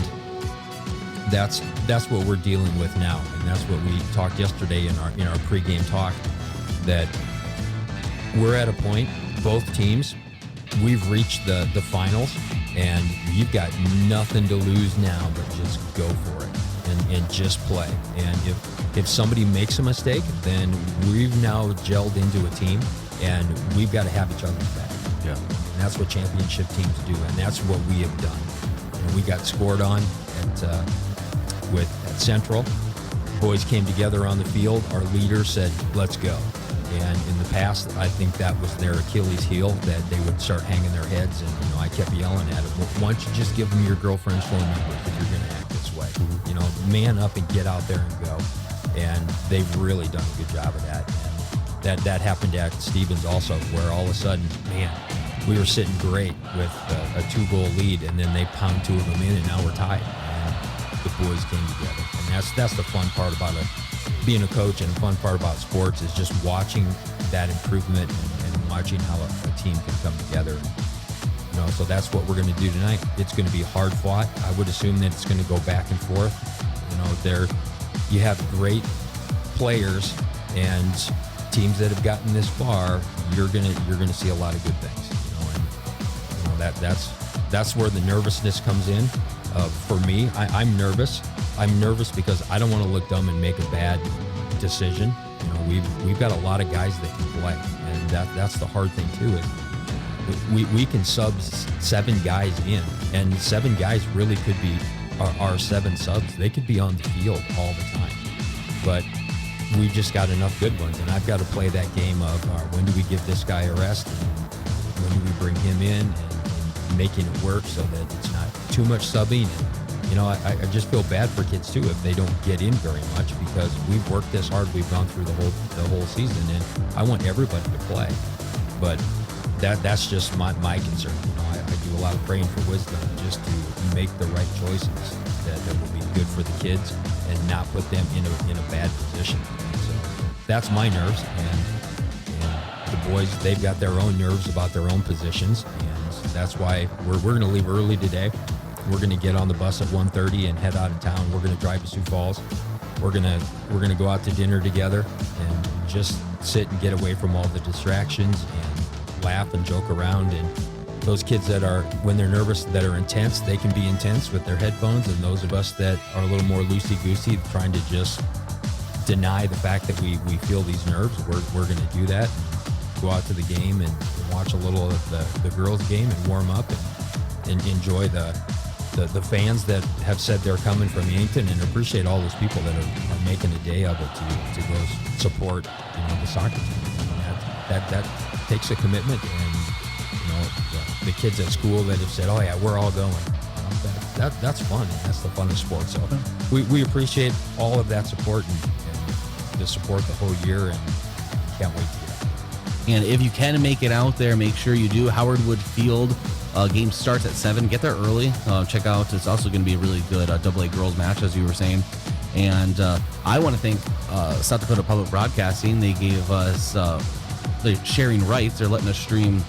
that's what we're dealing with now. And that's what we talked yesterday in our pregame talk, that we're at a point, both teams, we've reached the finals, and you've got nothing to lose now but just go for it and just play. And if somebody makes a mistake, then we've now gelled into a team, and we've got to have each other's back. Yeah. And that's what championship teams do, and that's what we have done. And we got scored on at Central. Boys came together on the field. Our leader said, "Let's go." And in the past, I think that was their Achilles heel, that they would start hanging their heads. And, you know, I kept yelling at them, "Why don't you just give them your girlfriend's phone number if you're going to act this way? You know, man up and get out there and go." And they've really done a good job of that. And that happened at Stevens also, where all of a sudden, man, we were sitting great with a 2-goal lead, and then they pound 2 of them in, and now we're tied. And the boys came together. And that's the fun part about being a coach, and the fun part about sports is just watching that improvement and watching how a team can come together. You know, so that's what we're going to do tonight. It's going to be hard fought. I would assume that it's going to go back and forth. You know, you have great players and teams that have gotten this far. You're gonna see a lot of good things. You know, and you know that's where the nervousness comes in. For me, I'm nervous. I'm nervous because I don't want to look dumb and make a bad decision. You know, we've got a lot of guys that can play, and that's the hard thing too. Is we can sub 7 guys in, and 7 guys really could be our 7 subs. They could be on the field all the time, but we just got enough good ones, and I've got to play that game of when do we give this guy a rest, and when do we bring him in, and making it work so that it's not too much subbing. And, you know, I just feel bad for kids too if they don't get in very much, because we've worked this hard. We've gone through the whole season, and I want everybody to play, but that's just my concern. You know, I do a lot of praying for wisdom just to make the right choices that will be good for the kids and not put them in a bad position. So that's my nerves, and the boys, they've got their own nerves about their own positions, and that's why we're going to leave early today. We're going to get on the bus at 1:30 and head out of town. We're going to drive to Sioux Falls. We're going to go out to dinner together and just sit and get away from all the distractions and laugh and joke around. And those kids that are, when they're nervous, that are intense, they can be intense with their headphones. And those of us that are a little more loosey-goosey, trying to just deny the fact that we feel these nerves, we're going to do that. Go out to the game and watch a little of the girls' game and warm up and enjoy the fans that have said they're coming from Yankton, and appreciate all those people that are making a day of it to go support, you know, the soccer team. And that takes a commitment, and you know, the kids at school that have said, "Oh yeah, we're all going." You know, that's fun. And that's the fun of sports. So we appreciate all of that support and the support the whole year, and can't wait to get out. And if you can make it out there, make sure you do. Howard Wood Field. Game starts at 7. Get there early. Check out. It's also going to be a really good AA girls match, as you were saying. And I want to thank South Dakota Public Broadcasting. They gave us the sharing rights. They're letting us stream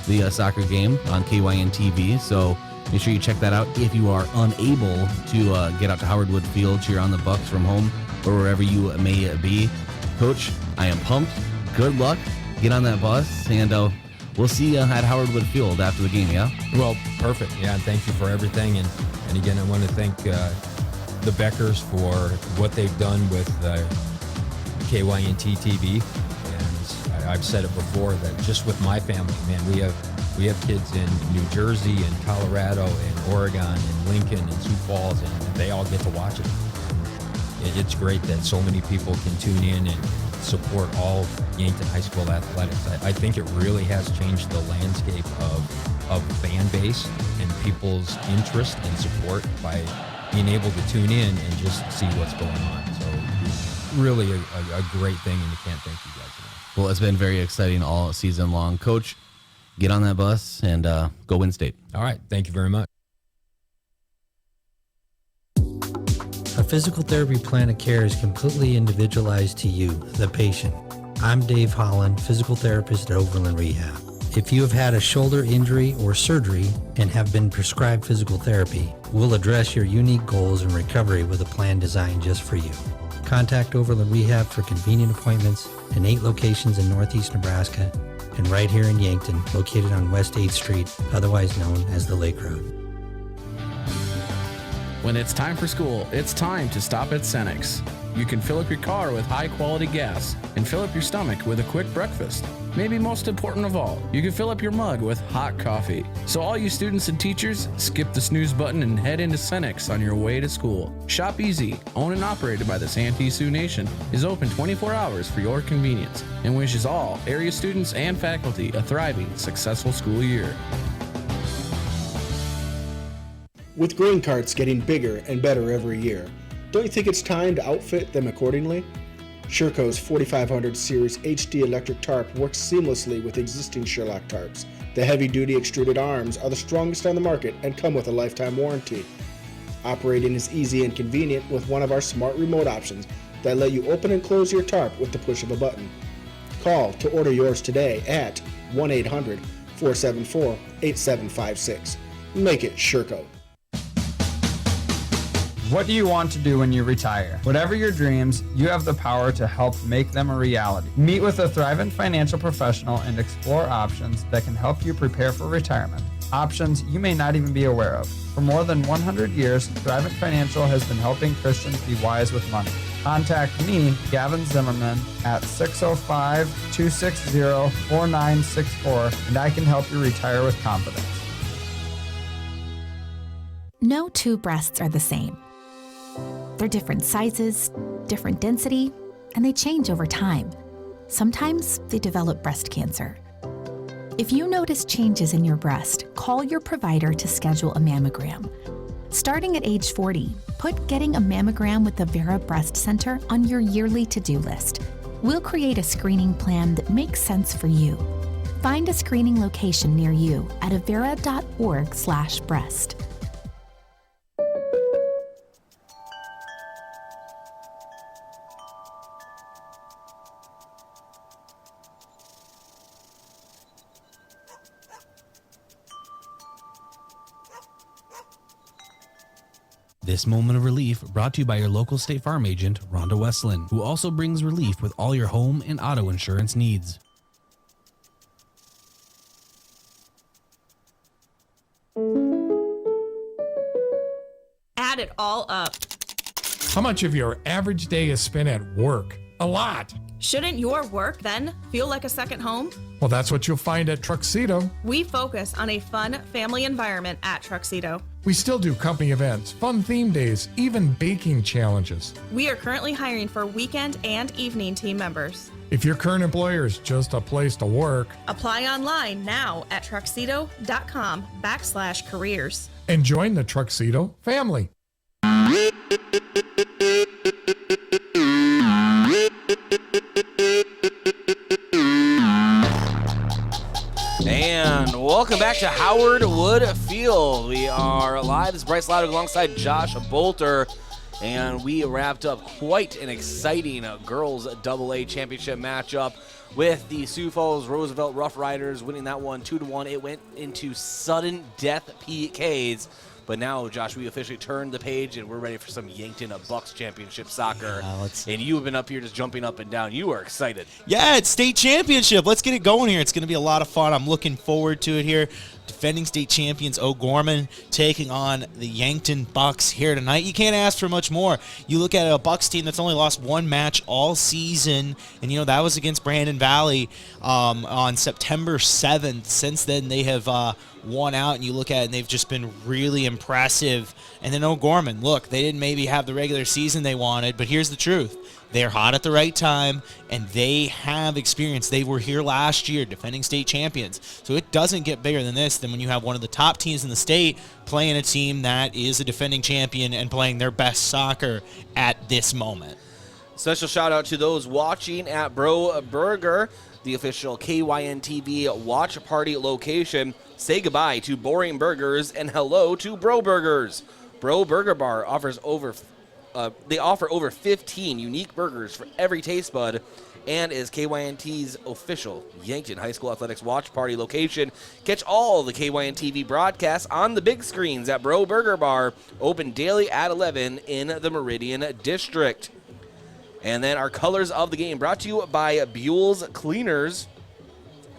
the soccer game on KYN TV. So make sure you check that out if you are unable to get out to Howard Wood Field, cheer on the Bucks from home or wherever you may be. Coach, I am pumped. Good luck. Get on that bus, and we'll see you at Howard Wood Field after the game, yeah? Well, perfect. Yeah, and thank you for everything. And again, I want to thank the Beckers for what they've done with KYNT TV. And I've said it before that just with my family, man, we have kids in New Jersey and Colorado and Oregon and Lincoln and Sioux Falls, and they all get to watch it. It's great that so many people can tune in and support all Yankton High School athletics. I think it really has changed the landscape of fan base and people's interest and support by being able to tune in and just see what's going on. So it's really a great thing, and you can't thank you guys enough. Well, it's been very exciting all season long. Coach, get on that bus and go win state. All right. Thank you very much. A physical therapy plan of care is completely individualized to you, the patient. I'm Dave Holland, physical therapist at Overland Rehab. If you have had a shoulder injury or surgery and have been prescribed physical therapy, we'll address your unique goals in recovery with a plan designed just for you. Contact Overland Rehab for convenient appointments in 8 locations in Northeast Nebraska and right here in Yankton, located on West 8th Street, otherwise known as the Lake Road. When it's time for school, it's time to stop at Cenex. You can fill up your car with high-quality gas and fill up your stomach with a quick breakfast. Maybe most important of all, you can fill up your mug with hot coffee. So all you students and teachers, skip the snooze button and head into Cenex on your way to school. Shop Easy, owned and operated by the Santee Sioux Nation, is open 24 hours for your convenience and wishes all area students and faculty a thriving, successful school year. With grain carts getting bigger and better every year, don't you think it's time to outfit them accordingly? Sherco's 4500 Series HD electric tarp works seamlessly with existing Sherlock tarps. The heavy-duty extruded arms are the strongest on the market and come with a lifetime warranty. Operating is easy and convenient with one of our smart remote options that let you open and close your tarp with the push of a button. Call to order yours today at 1-800-474-8756. Make it Sherco. What do you want to do when you retire? Whatever your dreams, you have the power to help make them a reality. Meet with a thriving financial professional and explore options that can help you prepare for retirement. Options you may not even be aware of. For more than 100 years, Thrivent Financial has been helping Christians be wise with money. Contact me, Gavin Zimmerman, at 605-260-4964, and I can help you retire with confidence. No two breasts are the same. They're different sizes, different density, and they change over time. Sometimes they develop breast cancer. If you notice changes in your breast, call your provider to schedule a mammogram. Starting at age 40, put getting a mammogram with the Vera Breast Center on your yearly to-do list. We'll create a screening plan that makes sense for you. Find a screening location near you at avera.org/breast. This moment of relief brought to you by your local State Farm agent, Rhonda Westland, who also brings relief with all your home and auto insurance needs. Add it all up. How much of your average day is spent at work? A lot. Shouldn't your work then feel like a second home? Well, that's what you'll find at Truxedo. We focus on a fun family environment at Truxedo. We still do company events, fun theme days, even baking challenges. We are currently hiring for weekend and evening team members. If your current employer is just a place to work, apply online now at truxedo.com/careers. And join the Truxedo family. And welcome back to Howard Wood Field. We are live. This is Bryce Louder alongside Josh Bolter. And we wrapped up quite an exciting girls AA championship matchup with the Sioux Falls Roosevelt Rough Riders winning that one 2-1. It went into sudden death PKs. But now, Josh, we officially turned the page, and we're ready for some Yankton Bucks Championship soccer. And you have been up here just jumping up and down. You are excited. Yeah, it's state championship. Let's get it going here. It's going to be a lot of fun. I'm looking forward to it here. Defending state champions O'Gorman taking on the Yankton Bucks here tonight. You can't ask for much more. You look at a Bucks team that's only lost one match all season, and that was against Brandon Valley on September 7th. Since then, they have won out, and you look at it, and they've just been really impressive. And then O'Gorman, look, they didn't maybe have the regular season they wanted, but here's the truth. They're hot at the right time, and they have experience. They were here last year defending state champions. So it doesn't get bigger than this than when you have one of the top teams in the state playing a team that is a defending champion and playing their best soccer at this moment. Special shout out to those watching at Bro Burger, the official KYN TV watch party location. Say goodbye to boring burgers and hello to Bro Burgers. Bro Burger Bar offers over 15 unique burgers for every taste bud and is KYNT's official Yankton High School Athletics watch party location. Catch all the KYN TV broadcasts on the big screens at Bro Burger Bar, open daily at 11 in the Meridian District. And then our colors of the game brought to you by Buell's Cleaners.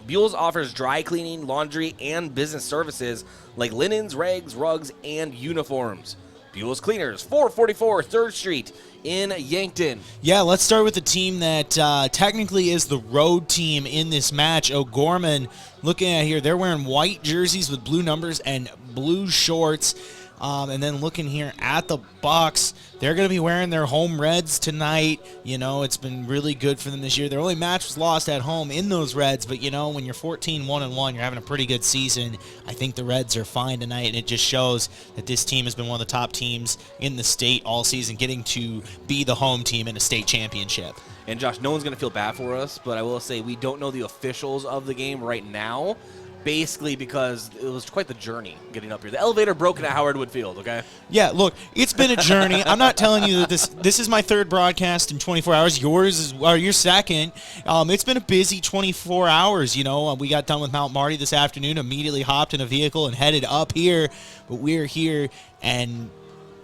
Buell's offers dry cleaning, laundry, and business services like linens, rags, rugs, and uniforms. Buell's Cleaners, 444 3rd Street in Yankton. Yeah, let's start with the team that technically is the road team in this match. O'Gorman, looking at here, they're wearing white jerseys with blue numbers and blue shorts. And then looking here at the Bucks, they're going to be wearing their home reds tonight. It's been really good for them this year. Their only match was lost at home in those reds, but when you're 14-1-1, you're having a pretty good season. I think the Reds are fine tonight, and it just shows that this team has been one of the top teams in the state all season, getting to be the home team in a state championship. And Josh, no one's going to feel bad for us, but I will say we don't know the officials of the game right now. Basically because it was quite the journey getting up here. The elevator broke at Howard Wood Field, okay? Yeah, look, it's been a journey. I'm not telling you that this is my third broadcast in 24 hours. Yours is your second. It's been a busy 24 hours, We got done with Mount Marty this afternoon, immediately hopped in a vehicle and headed up here. But we're here, and,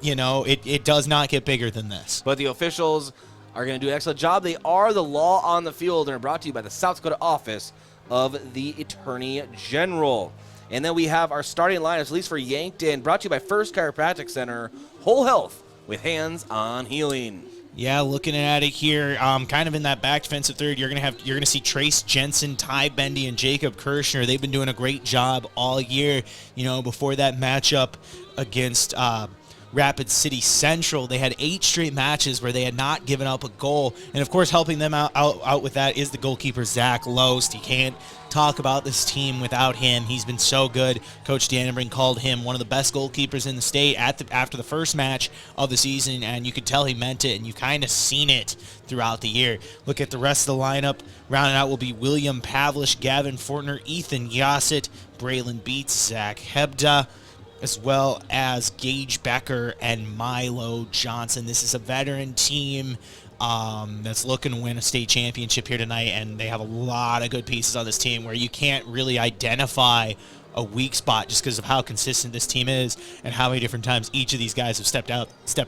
it does not get bigger than this. But the officials are going to do an excellent job. They are the law on the field and are brought to you by the South Dakota Office of the Attorney General. And then we have our starting lineups, at least for Yankton, brought to you by First Chiropractic Center, Whole Health with hands-on healing. Yeah, looking at it here, kind of in that back defensive third, you're gonna see Trace Jensen, Ty Bendy, and Jacob Kirshner. They've been doing a great job all year. Before that matchup against Rapid City Central, they had 8 straight matches where they had not given up a goal. And, of course, helping them out with that is the goalkeeper, Zach Loest. You can't talk about this team without him. He's been so good. Coach Dannenbrink called him one of the best goalkeepers in the state after the first match of the season, and you could tell he meant it, and you kind of seen it throughout the year. Look at the rest of the lineup. Rounding out will be William Pavlish, Gavin Fortner, Ethan Yassett, Braylon Beats, Zach Hebda, as well as Gage Becker and Milo Johnson. This is a veteran team that's looking to win a state championship here tonight, and they have a lot of good pieces on this team where you can't really identify a weak spot just because of how consistent this team is and how many different times each of these guys have stepped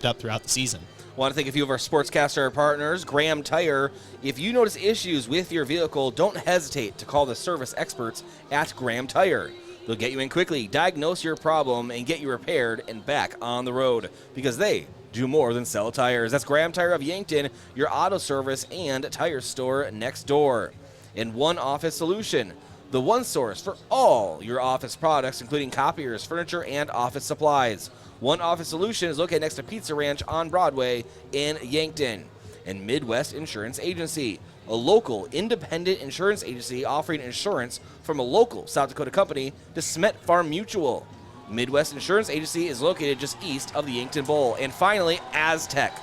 up throughout the season. I want to thank a few of our Sportscaster partners. Graham Tire. If you notice issues with your vehicle, don't hesitate to call the service experts at Graham Tire. They'll get you in quickly, diagnose your problem, and get you repaired and back on the road because they do more than sell tires. That's Graham Tire of Yankton, your auto service and tire store next door. In One Office Solution, the one source for all your office products, including copiers, furniture, and office supplies. One Office Solution is located next to Pizza Ranch on Broadway in Yankton. And Midwest Insurance Agency, a local independent insurance agency offering insurance from a local South Dakota company, DeSmet Farm Mutual. Midwest Insurance Agency is located just east of the Yankton Bowl. And finally, Aztec.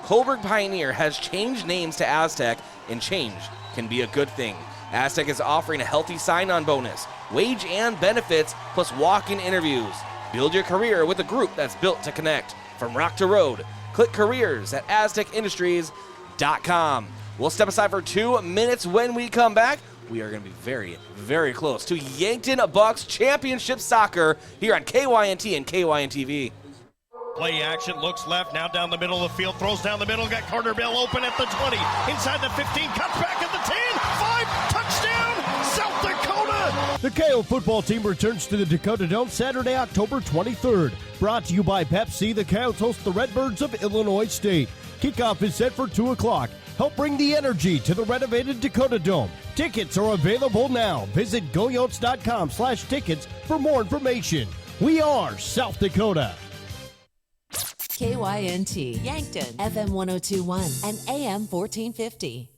Colberg Pioneer has changed names to Aztec, and change can be a good thing. Aztec is offering a healthy sign-on bonus, wage and benefits, plus walk-in interviews. Build your career with a group that's built to connect. From rock to road, Click careers at aztecindustries.com. We'll step aside for 2 minutes. When we come back, we are going to be very, very close to Yankton Bucks Championship Soccer here on KYNT and KYNTV. Play action, looks left, now down the middle of the field, throws down the middle, got Carter Bell open at the 20, inside the 15, cuts back at the 10, 5, touchdown, South Dakota! The KO football team returns to the Dakota Dome Saturday, October 23rd. Brought to you by Pepsi, the Coyotes host the Redbirds of Illinois State. Kickoff is set for 2 o'clock. Help bring the energy to the renovated Dakota Dome. Tickets are available now. Visit goyotes.com/tickets for more information. We are South Dakota. KYNT, Yankton, FM 1021 and AM 1450.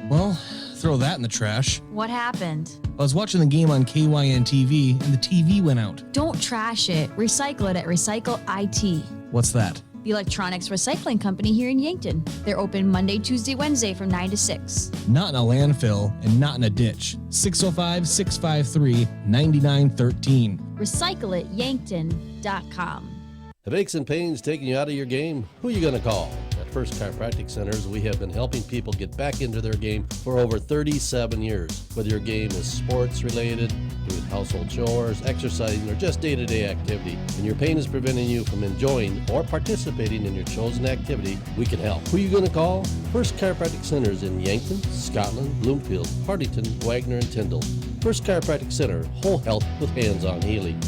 Well, throw that in the trash. What happened? I was watching the game on KYN TV and the TV went out. Don't trash it. Recycle it at Recycle IT. What's that? The electronics recycling company here in Yankton. They're open Monday, Tuesday, Wednesday from 9 to 6. Not in a landfill and not in a ditch. 605-653-9913. Recycle it, Yankton.com. Have aches and pains taking you out of your game? Who are you going to call? At First Chiropractic Centers, we have been helping people get back into their game for over 37 years. Whether your game is sports related, doing household chores, exercising, or just day-to-day activity, and your pain is preventing you from enjoying or participating in your chosen activity, we can help. Who are you going to call? First Chiropractic Centers in Yankton, Scotland, Bloomfield, Hartington, Wagner, and Tyndall. First Chiropractic Center, whole health with hands-on healing.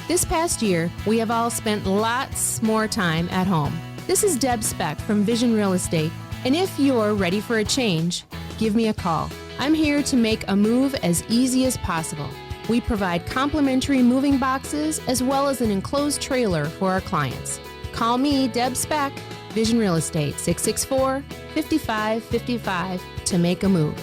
This past year, we have all spent lots more time at home. This is Deb Speck from Vision Real Estate, and if you're ready for a change, give me a call. I'm here to make a move as easy as possible. We provide complimentary moving boxes as well as an enclosed trailer for our clients. Call me, Deb Speck, Vision Real Estate, 664-5555 to make a move.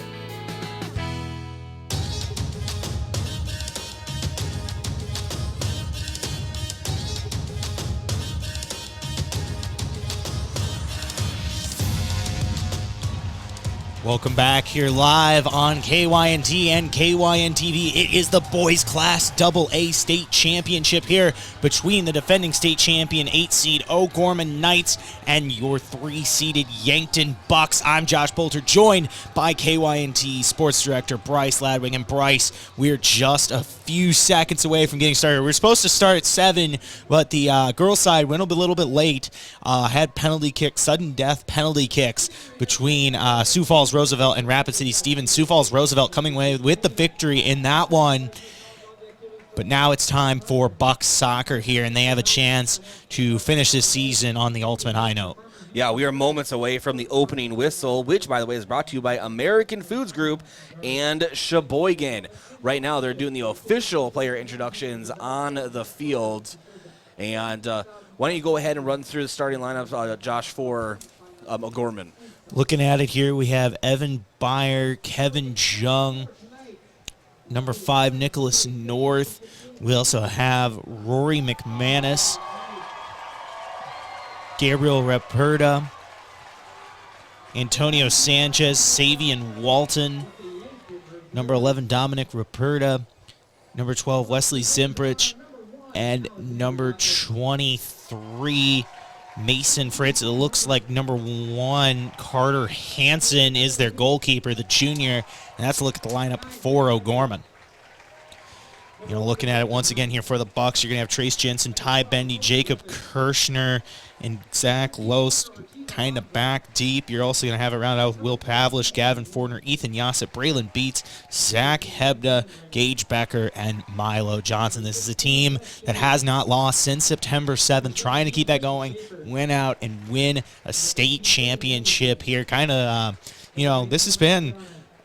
Welcome back here live on KYNT and KYNTV. It is the Boys Class AA State Championship here between the defending state champion 8-seed O'Gorman Knights and your 3-seeded Yankton Bucks. I'm Josh Bolter, joined by KYNT Sports Director Bryce Ladwig. And Bryce, we're just a few seconds away from getting started. We're supposed to start at 7, but the girls' side went a little bit late. Had penalty kicks, sudden death penalty kicks between Sioux Falls Roosevelt and Rapid City Stevens. Sioux Falls Roosevelt coming away with the victory in that one. But now it's time for Bucks soccer here, and they have a chance to finish this season on the ultimate high note. Yeah, we are moments away from the opening whistle, which, by the way, is brought to you by American Foods Group and Sheboygan. Right now, they're doing the official player introductions on the field. And why don't you go ahead and run through the starting lineup, Josh, for O'Gorman. Looking at it here, we have Evan Byer, Kevin Jung, number 5, Nicholas North. We also have Rory McManus, Gabriel Raperta, Antonio Sanchez, Savian Walton, number 11, Dominic Raperta, number 12, Wesley Zimbrich, and number 23, Mason Fritz. It looks like number 1, Carter Hansen, is their goalkeeper, the junior. And that's a look at the lineup for O'Gorman. You know, looking at it once again here for the Bucks, you're going to have Trace Jensen, Ty Bendy, Jacob Kirshner, and Zach Lost kind of back deep. You're also going to have it rounded out with Will Pavlish, Gavin Fortner, Ethan Yassett, Braylon Beats, Zach Hebda, Gage Becker, and Milo Johnson. This is a team that has not lost since September 7th, trying to keep that going, win out, and win a state championship here. Kind of, this has been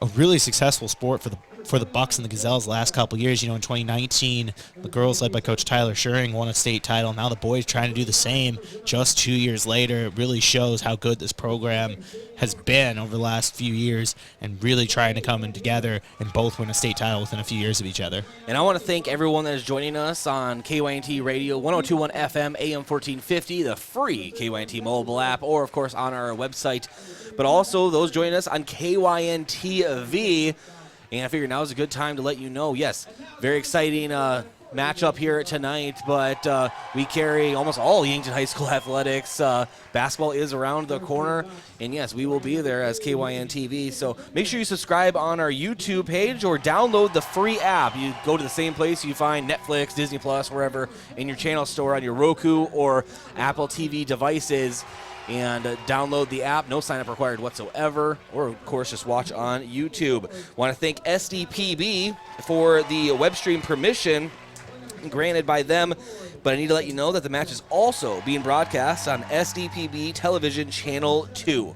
a really successful sport for the Bucks and the Gazelles the last couple years. You know, in 2019, the girls led by Coach Tyler Schuring won a state title. Now the boys trying to do the same just 2 years later. It really shows how good this program has been over the last few years and really trying to come in together and both win a state title within a few years of each other. And I want to thank everyone that is joining us on KYNT Radio, 102.1 FM, AM 1450, the free KYNT mobile app, or, of course, on our website. But also those joining us on KYNT-TV. And I figure now is a good time to let you know, yes, very exciting matchup here tonight, but we carry almost all Yankton High School athletics. Basketball is around the corner, and yes, we will be there as KYN TV. So make sure you subscribe on our YouTube page or download the free app. You go to the same place you find Netflix, Disney Plus, wherever in your channel store on your Roku or Apple TV devices, and download the app. No sign-up required whatsoever, or, of course, just watch on YouTube. Want to thank SDPB for the web stream permission granted by them, but I need to let you know that the match is also being broadcast on SDPB Television Channel 2.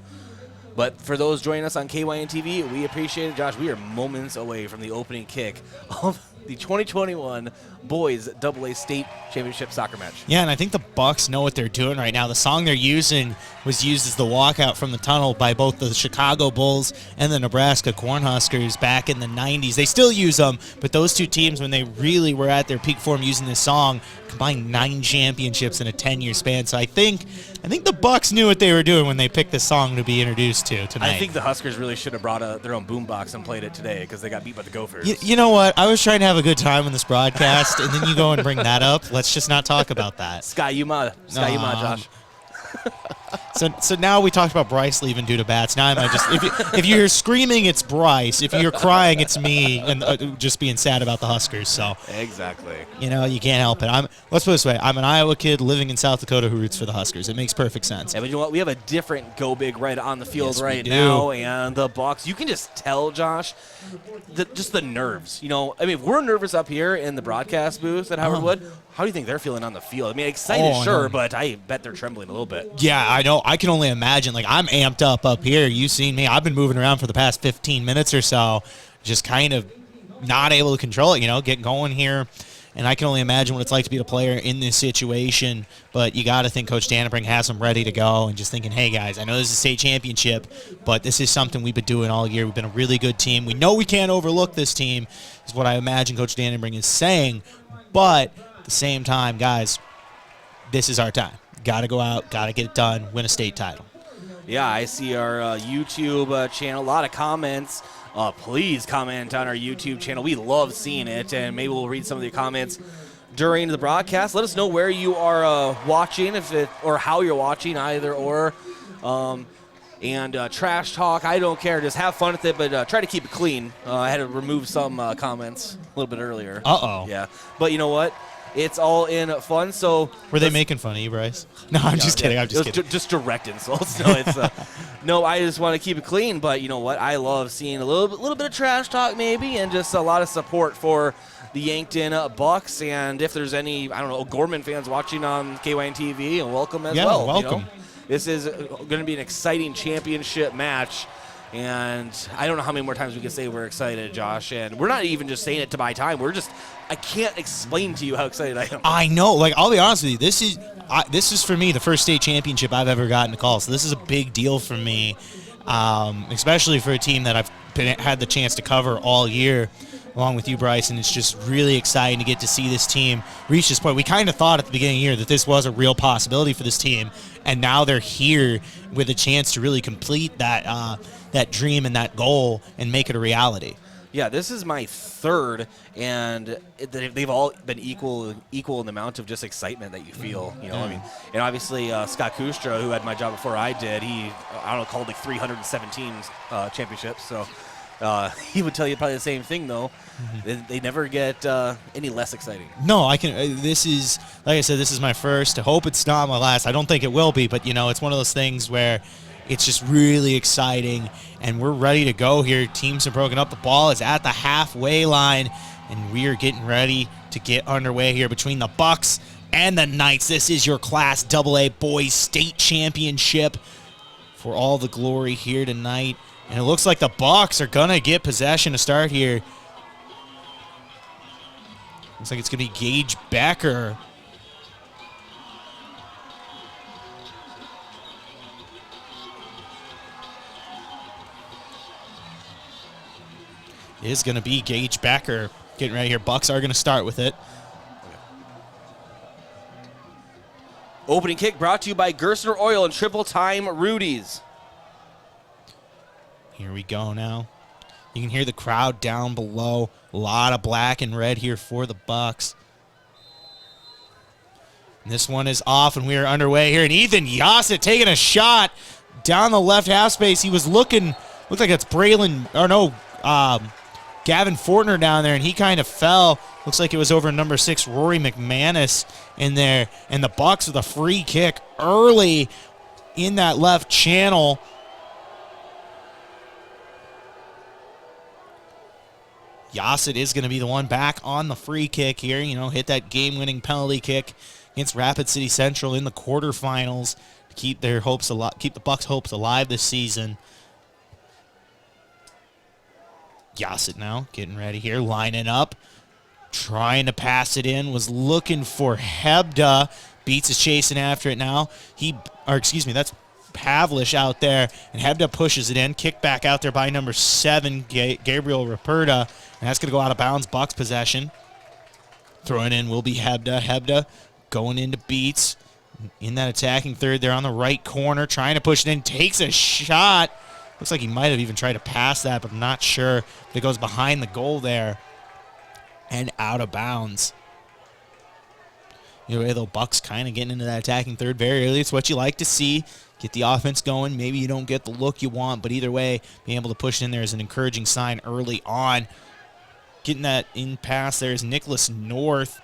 But for those joining us on KYN TV, we appreciate it. Josh, we are moments away from the opening kick of the 2021 Boys AA State Championship soccer match. Yeah, and I think the Bucks know what they're doing right now. The song they're using was used as the walkout from the tunnel by both the Chicago Bulls and the Nebraska Cornhuskers back in the 90s. They still use them, but those two teams, when they really were at their peak form using this song, combined 9 championships in a 10-year span. So I think the Bucks knew what they were doing when they picked this song to be introduced to tonight. I think the Huskers really should have brought their own boombox and played it today because they got beat by the Gophers. You know what? I was trying to have a good time on this broadcast, and then you go and bring that up. Let's just not talk about that. Sky Yuma, Josh. So now we talked about Bryce leaving due to bats. Now I might just if you're screaming, it's Bryce. If you're crying, it's me, and just being sad about the Huskers. So exactly, you can help it. Let's put it this way: I'm an Iowa kid living in South Dakota who roots for the Huskers. It makes perfect sense. Yeah, but you know what? We have a different Go Big Red on the field now, and the Bucks. You can just tell, Josh, just the nerves. If we're nervous up here in the broadcast booth at Howard Wood, how do you think they're feeling on the field? I mean, excited, sure, but I bet they're trembling a little bit. Yeah, I know. I can only imagine. Like, I'm amped up here. You've seen me. I've been moving around for the past 15 minutes or so, just kind of not able to control it, get going here. And I can only imagine what it's like to be a player in this situation. But you got to think Coach Dannenbrink has them ready to go and just thinking, hey, guys, I know this is a state championship, but this is something we've been doing all year. We've been a really good team. We know we can't overlook this team, is what I imagine Coach Dannenbrink is saying. But at the same time, guys, this is our time. Got to go out, got to get it done, win a state title. Yeah, I see our YouTube channel, a lot of comments. Please comment on our YouTube channel. We love seeing it, and maybe we'll read some of the comments during the broadcast. Let us know where you are watching, or how you're watching, either or. And trash talk, I don't care. Just have fun with it, but try to keep it clean. I had to remove some comments a little bit earlier. Uh-oh. Yeah, but you know what? It's all in fun. So were they making fun of you, Bryce? No, I'm just kidding. I'm just kidding. Just direct insults. No, it's no. I just want to keep it clean. But you know what? I love seeing a little bit of trash talk, maybe, and just a lot of support for the Yankton Bucks. And if there's any, Gorman fans watching on KYN TV, and welcome as well. Welcome. This is going to be an exciting championship match. And I don't know how many more times we can say we're excited, Josh. And we're not even just saying it to buy time. I can't explain to you how excited I am. I know. Like, I'll be honest with you. This is for me the first state championship I've ever gotten to call. So this is a big deal for me, especially for a team that I've had the chance to cover all year, along with you, Bryce. And it's just really exciting to get to see this team reach this point. We kind of thought at the beginning of the year that this was a real possibility for this team, and now they're here with a chance to really complete that dream and that goal and make it a reality. Yeah, this is my third, and they've all been equal in the amount of just excitement that you feel. And obviously Scott Kustra, who had my job before I did, he called like 317 championships. So he would tell you probably the same thing, though. Mm-hmm. They never get any less exciting. No, I can. This is, like I said, this is my first. I hope it's not my last. I don't think it will be, but it's one of those things where it's just really exciting, and we're ready to go here. Teams have broken up. The ball is at the halfway line, and we are getting ready to get underway here between the Bucks and the Knights. This is your Class AA Boys State Championship for all the glory here tonight. And it looks like the Bucks are going to get possession to start here. Looks like it's going to be Gage Becker. It is going to be Gage Becker getting ready here. Bucks are going to start with it. Opening kick brought to you by Gerstner Oil and Triple Time Rudy's. Here we go now. You can hear the crowd down below. A lot of black and red here for the Bucks. And this one is off, and we are underway here. And Ethan Yassett taking a shot down the left half space. He was looked like it's Gavin Fortner down there, and he kind of fell. Looks like it was over number 6, Rory McManus in there. And the Bucks with a free kick early in that left channel. Yassett is going to be the one back on the free kick here. Hit that game-winning penalty kick against Rapid City Central in the quarterfinals to keep their hopes alive, keep the Bucks' hopes alive this season. Yassett now getting ready here, lining up, trying to pass it in, was looking for Hebda. Beats is chasing after it now. That's Pavlish out there, and Hebda pushes it in. Kick back out there by number 7, Gabriel Ruperta, and that's going to go out of bounds. Bucks possession. Throwing in will be Hebda. Hebda going into Beats in that attacking third there on the right corner, trying to push it in, takes a shot. Looks like he might have even tried to pass that, but I'm not sure. But it goes behind the goal there and out of bounds. Either way, though, Bucks kind of getting into that attacking third very early. It's what you like to see. Get the offense going. Maybe you don't get the look you want, but either way, being able to push it in there is an encouraging sign early on. Getting that in pass there is Nicholas North.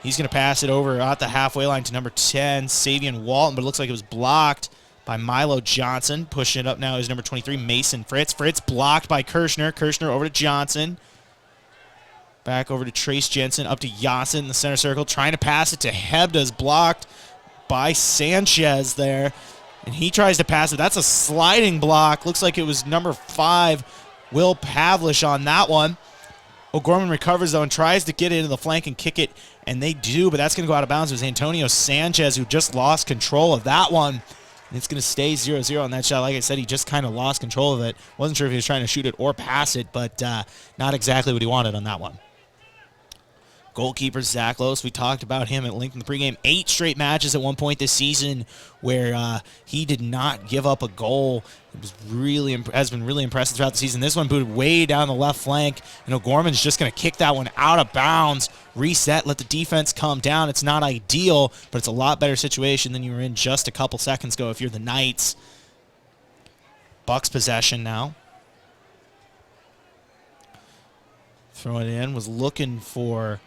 He's going to pass it over at the halfway line to number 10, Savian Walton, but it looks like it was blocked by Milo Johnson. Pushing it up now is number 23, Mason Fritz. Fritz blocked by Kirshner. Kirshner over to Johnson. Back over to Trace Jensen, up to Yassett in the center circle, trying to pass it to Hebda's, blocked by Sanchez there. And he tries to pass it. That's a sliding block. Looks like it was number 5, Will Pavlish on that one. O'Gorman recovers, though, and tries to get into the flank and kick it, and they do, but that's going to go out of bounds. It was Antonio Sanchez who just lost control of that one. And it's going to stay 0-0 on that shot. Like I said, he just kind of lost control of it. Wasn't sure if he was trying to shoot it or pass it, but not exactly what he wanted on that one. Goalkeeper Zach Lewis, we talked about him at length in the pregame. 8 straight matches at one point this season where he did not give up a goal. It was has been really impressive throughout the season. This one booted way down the left flank, and O'Gorman's just going to kick that one out of bounds. Reset, let the defense calm down. It's not ideal, but it's a lot better situation than you were in just a couple seconds ago if you're the Knights. Bucks possession now. Throwing it in, was looking for,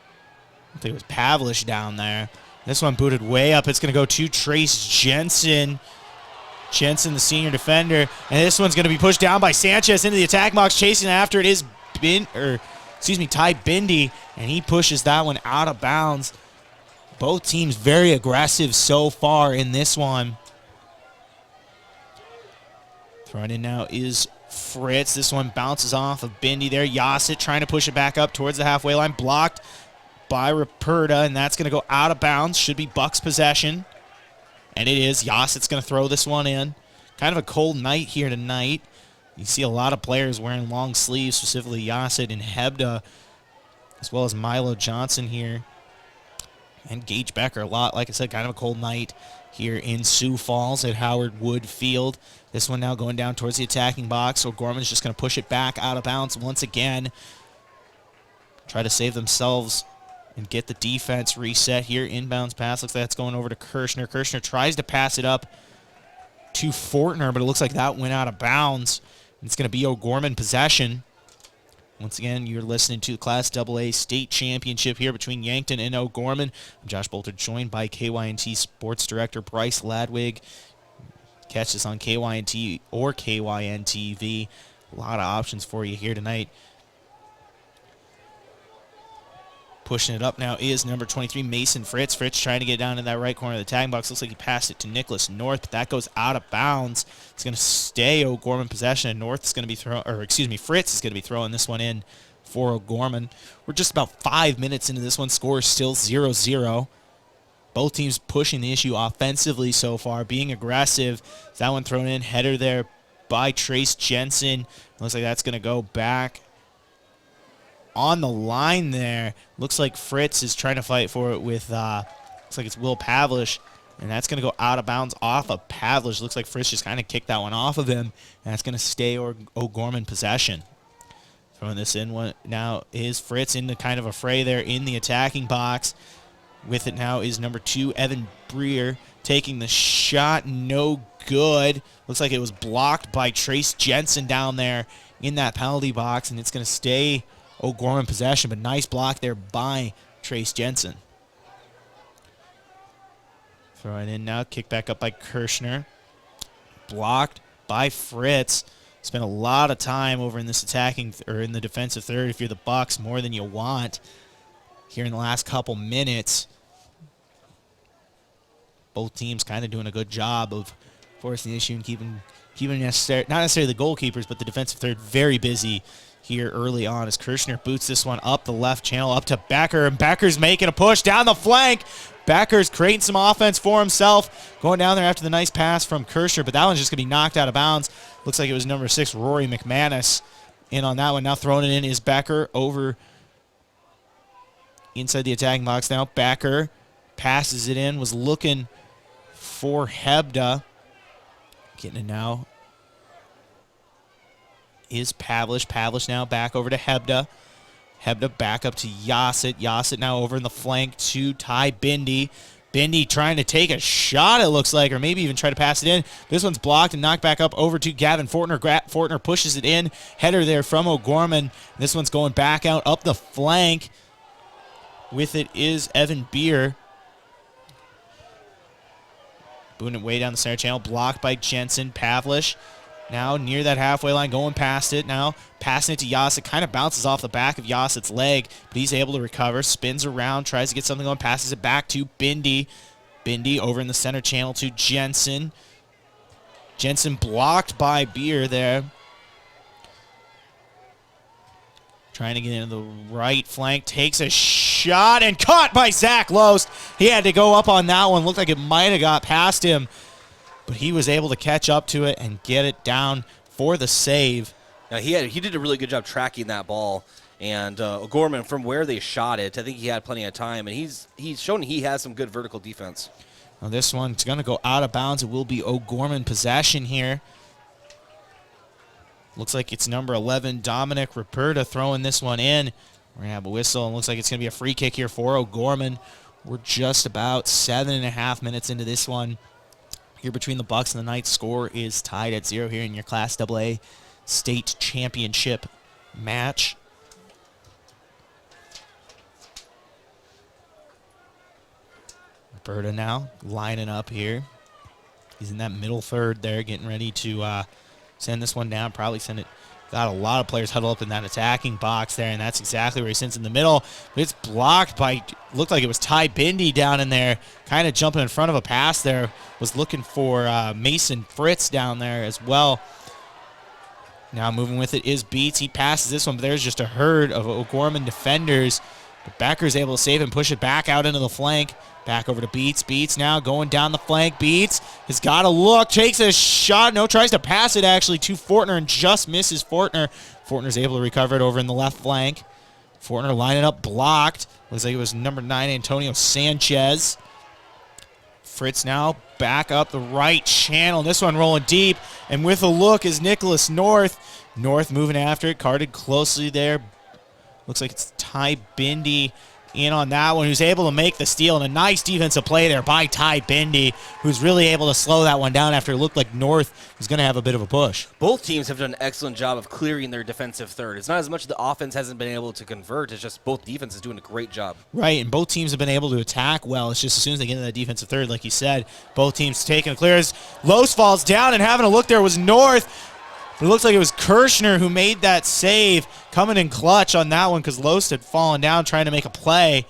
I think it was Pavlish down there. This one booted way up. It's going to go to Trace Jensen. Jensen, the senior defender. And this one's going to be pushed down by Sanchez into the attack box. Chasing after it is Ty Bindi. And he pushes that one out of bounds. Both teams very aggressive so far in this one. Throwing in now is Fritz. This one bounces off of Bindi there. Yassett trying to push it back up towards the halfway line. Blocked by Ruperta, and that's going to go out of bounds. Should be Bucks possession. And it is. Yassett's going to throw this one in. Kind of a cold night here tonight. You see a lot of players wearing long sleeves, specifically Yassett and Hebda, as well as Milo Johnson here. And Gage Becker a lot. Like I said, kind of a cold night here in Sioux Falls at Howard Wood Field. This one now going down towards the attacking box. O'Gorman's just going to push it back out of bounds once again. Try to save themselves and get the defense reset here. Inbounds pass. Looks like that's going over to Kirshner. Kirshner tries to pass it up to Fortner, but it looks like that went out of bounds. It's going to be O'Gorman possession. Once again, you're listening to the Class AA State Championship here between Yankton and O'Gorman. I'm Josh Bolter, joined by KYNT Sports Director Bryce Ladwig. Catch this on KYNT or KYNTV. A lot of options for you here tonight. Pushing it up now is number 23, Mason Fritz. Fritz trying to get down in that right corner of the tagging box. Looks like he passed it to Nicholas North, but that goes out of bounds. It's going to stay O'Gorman possession, and Fritz is going to be throwing this one in for O'Gorman. We're just about 5 minutes into this one. Score is still 0-0. Both teams pushing the issue offensively so far, being aggressive. That one thrown in, header there by Trace Jensen. Looks like that's going to go back on the line there. Looks like Fritz is trying to fight for it with, looks like it's Will Pavlish, and that's going to go out of bounds off of Pavlish. Looks like Fritz just kind of kicked that one off of him, and that's going to stay O'Gorman possession. Throwing this in now is Fritz into kind of a fray there in the attacking box. With it now is number 2, Evan Breer, taking the shot. No good. Looks like it was blocked by Trace Jensen down there in that penalty box, and it's going to stay O'Gorman possession, but nice block there by Trace Jensen. Throw it in now. Kick back up by Kirshner. Blocked by Fritz. Spent a lot of time over in this attacking or in the defensive third if you're the Bucks, more than you want here in the last couple minutes. Both teams kind of doing a good job of forcing the issue and keeping not necessarily the goalkeepers, but the defensive third very busy here early on as Kirshner boots this one up the left channel up to Becker, and Becker's making a push down the flank. Becker's creating some offense for himself, going down there after the nice pass from Kirshner, but that one's just going to be knocked out of bounds. Looks like it was number 6, Rory McManus, in on that one. Now throwing it in is Becker over inside the attacking box now. Becker passes it in, was looking for Hebda. Getting it now is Pavlish. Pavlish now back over to Hebda. Hebda back up to Yasit. Yasit now over in the flank to Ty Bindi. Bindi trying to take a shot, it looks like, or maybe even try to pass it in. This one's blocked and knocked back up over to Gavin Fortner. Fortner pushes it in. Header there from O'Gorman. This one's going back out up the flank. With it is Evan Beer. Booting it way down the center channel. Blocked by Jensen. Pavlish now near that halfway line, going past it. Now passing it to Yasit. Kind of bounces off the back of Yasit's leg, but he's able to recover. Spins around, tries to get something going, passes it back to Bindi. Bindi over in the center channel to Jensen. Jensen blocked by Beer there. Trying to get into the right flank. Takes a shot and caught by Zach Loest. He had to go up on that one. Looked like it might have got past him, but he was able to catch up to it and get it down for the save. Now he did a really good job tracking that ball. And O'Gorman, from where they shot it, I think he had plenty of time, and he's shown he has some good vertical defense. Now this one's going to go out of bounds. It will be O'Gorman possession here. Looks like it's number 11, Dominic Ruperta, throwing this one in. We're going to have a whistle, and looks like it's going to be a free kick here for O'Gorman. We're just about 7.5 minutes into this one. Here between the Bucks and the Knights, score is tied at 0 here in your Class AA state championship match. Ruperta now lining up here. He's in that middle third there, getting ready to send this one down. Probably send it. Got a lot of players huddled up in that attacking box there, and that's exactly where he sends in the middle. But it's blocked by, looked like it was Ty Bindi down in there, kind of jumping in front of a pass there. Was looking for Mason Fritz down there as well. Now moving with it is Beats. He passes this one, but there's just a herd of O'Gorman defenders. But Becker's able to save and push it back out into the flank. Back over to Beats. Beats now going down the flank. Beats has got a look. Takes a shot. No, tries to pass it actually to Fortner and just misses Fortner. Fortner's able to recover it over in the left flank. Fortner lining up blocked. Looks like it was number 9, Antonio Sanchez. Fritz now back up the right channel. This one rolling deep. And with a look is Nicholas North. North moving after it. Carded closely there. Looks like it's Ty Bindi in on that one, who's able to make the steal, and a nice defensive play there by Ty Bindi, who's really able to slow that one down after it looked like North was going to have a bit of a push. Both teams have done an excellent job of clearing their defensive third. It's not as much the offense hasn't been able to convert, it's just both defenses doing a great job. Right, and both teams have been able to attack well. It's just as soon as they get into that defensive third, like you said, both teams taking a clear. As Loest falls down and having a look there was North. It looks like it was Kirshner who made that save, coming in clutch on that one because Loest had fallen down trying to make a play.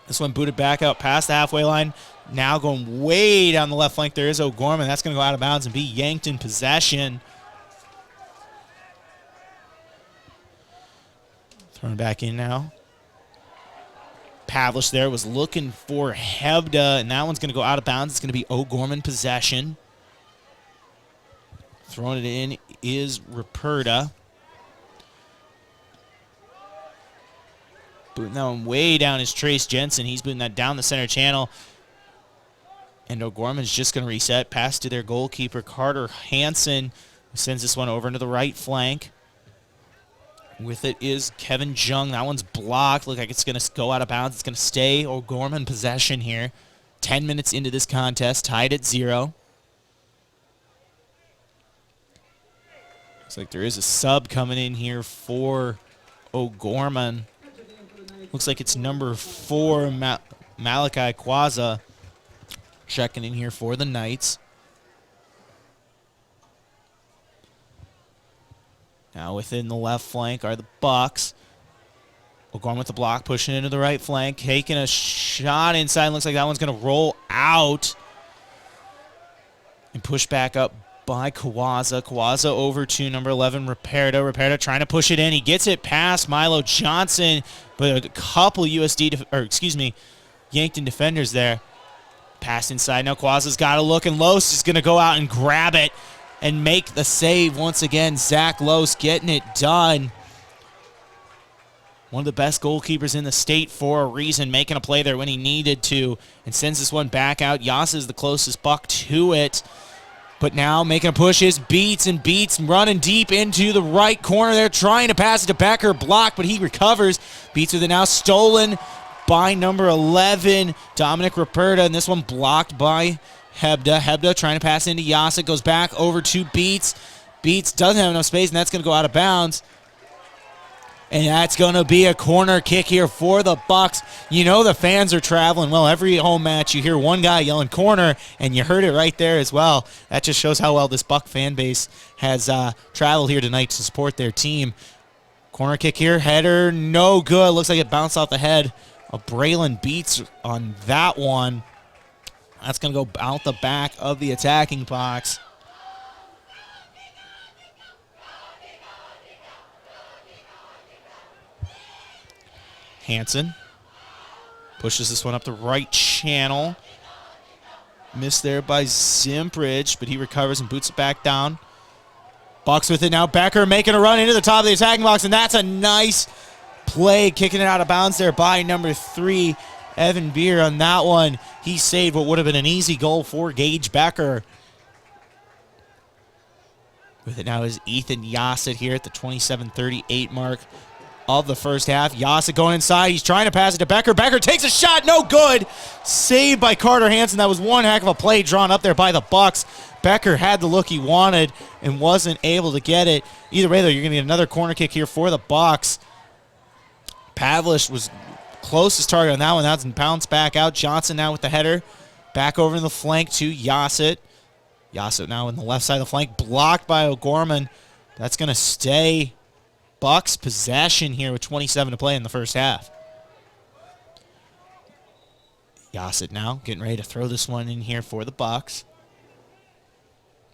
This one booted back out past the halfway line. Now going way down the left flank, there is O'Gorman. That's going to go out of bounds and be Yankton possession. Thrown back in now. Pavlish there was looking for Hebda, and that one's going to go out of bounds. It's going to be O'Gorman possession. Throwing it in is Ruperta. Booting that one way down is Trace Jensen. He's booting that down the center channel. And O'Gorman's just going to reset. Pass to their goalkeeper, Carter Hansen, who sends this one over into the right flank. With it is Kevin Jung. That one's blocked. Look like it's going to go out of bounds. It's going to stay O'Gorman possession here. 10 minutes into this contest, tied at 0. Looks like there is a sub coming in here for O'Gorman. Looks like it's number 4, Malachi Kwaza, checking in here for the Knights. Now within the left flank are the Bucks. O'Gorman with the block, pushing into the right flank, taking a shot inside. Looks like that one's going to roll out and push back up by Kawaza. Kawaza over to number 11, Raperda. Raperda trying to push it in. He gets it past Milo Johnson, but a couple Yankton defenders there. Pass inside. Now Kawaza's got to look, and Los is going to go out and grab it and make the save once again. Zach Los getting it done. One of the best goalkeepers in the state for a reason, making a play there when he needed to, and sends this one back out. Yas is the closest puck to it. But now making a push is Beats, running deep into the right corner there, trying to pass it to Becker, blocked, but he recovers. Beats with it now, stolen by number 11, Dominic Raperda, and this one blocked by Hebda. Hebda trying to pass into Yas. It goes back over to Beats. Beats doesn't have enough space, and that's going to go out of bounds. And that's going to be a corner kick here for the Bucks. You know the fans are traveling. Well, every home match you hear one guy yelling corner, and you heard it right there as well. That just shows how well this Buck fan base has traveled here tonight to support their team. Corner kick here, header, no good. Looks like it bounced off the head of Braylon Beats on that one. That's going to go out the back of the attacking box. Hansen pushes this one up the right channel. Missed there by Zimbridge, but he recovers and boots it back down. Bucks with it now. Becker making a run into the top of the attacking box, and that's a nice play, kicking it out of bounds there by number 3, Evan Beer on that one. He saved what would have been an easy goal for Gage Becker. With it now is Ethan Yassett here at the 27:38 mark of the first half. Yassett going inside. He's trying to pass it to Becker. Becker takes a shot. No good. Saved by Carter Hansen. That was one heck of a play drawn up there by the Bucks. Becker had the look he wanted and wasn't able to get it. Either way, though, you're going to get another corner kick here for the Bucks. Pavlish was closest target on that one. That's bounced back out. Johnson now with the header. Back over in the flank to Yassett. Yassett now in the left side of the flank. Blocked by O'Gorman. That's going to stay Bucks possession here with 27 to play in the first half. Yassett now getting ready to throw this one in here for the Bucks.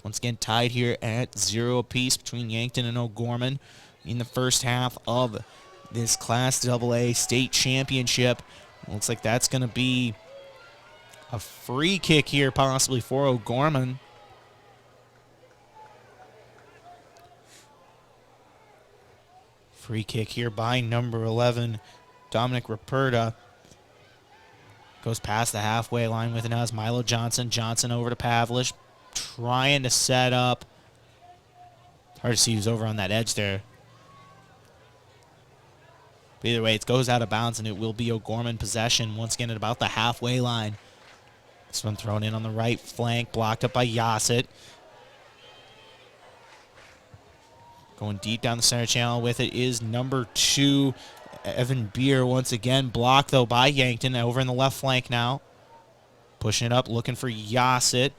Once again tied here at 0 apiece between Yankton and O'Gorman in the first half of this Class AA state championship. Looks like that's going to be a free kick here possibly for O'Gorman. Free kick here by number 11, Dominic Raperda. Goes past the halfway line with it now is Milo Johnson. Johnson over to Pavlish, trying to set up. It's hard to see who's over on that edge there. But either way, it goes out of bounds, and it will be O'Gorman possession once again at about the halfway line. This one thrown in on the right flank, blocked up by Yassett. Going deep down the center channel with it is number 2, Evan Beer. Once again, blocked, though, by Yankton. Over in the left flank now. Pushing it up, looking for Yassett.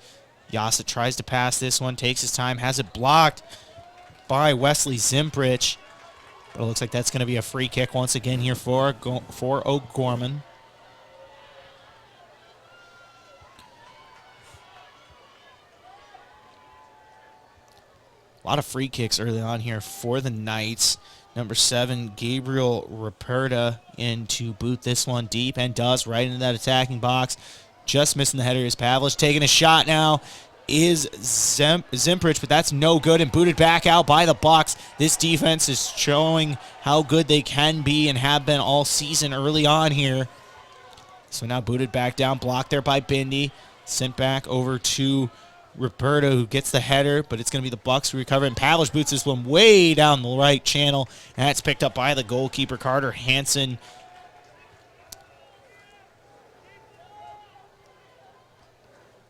Yassett tries to pass this one, takes his time, has it blocked by Wesley Zimprich. But it looks like that's going to be a free kick once again here for O'Gorman. A lot of free kicks early on here for the Knights. Number 7, Gabriel Raperda in to boot this one deep, and does right into that attacking box. Just missing the header is Pavlish. Taking a shot now is Zimprich, but that's no good, and booted back out by the Bucks. This defense is showing how good they can be and have been all season early on here. So now booted back down, blocked there by Bindi. Sent back over to Roberto who gets the header, but it's going to be the Bucks who recover, and Pavlich boots this one way down the right channel, and that's picked up by the goalkeeper, Carter Hansen.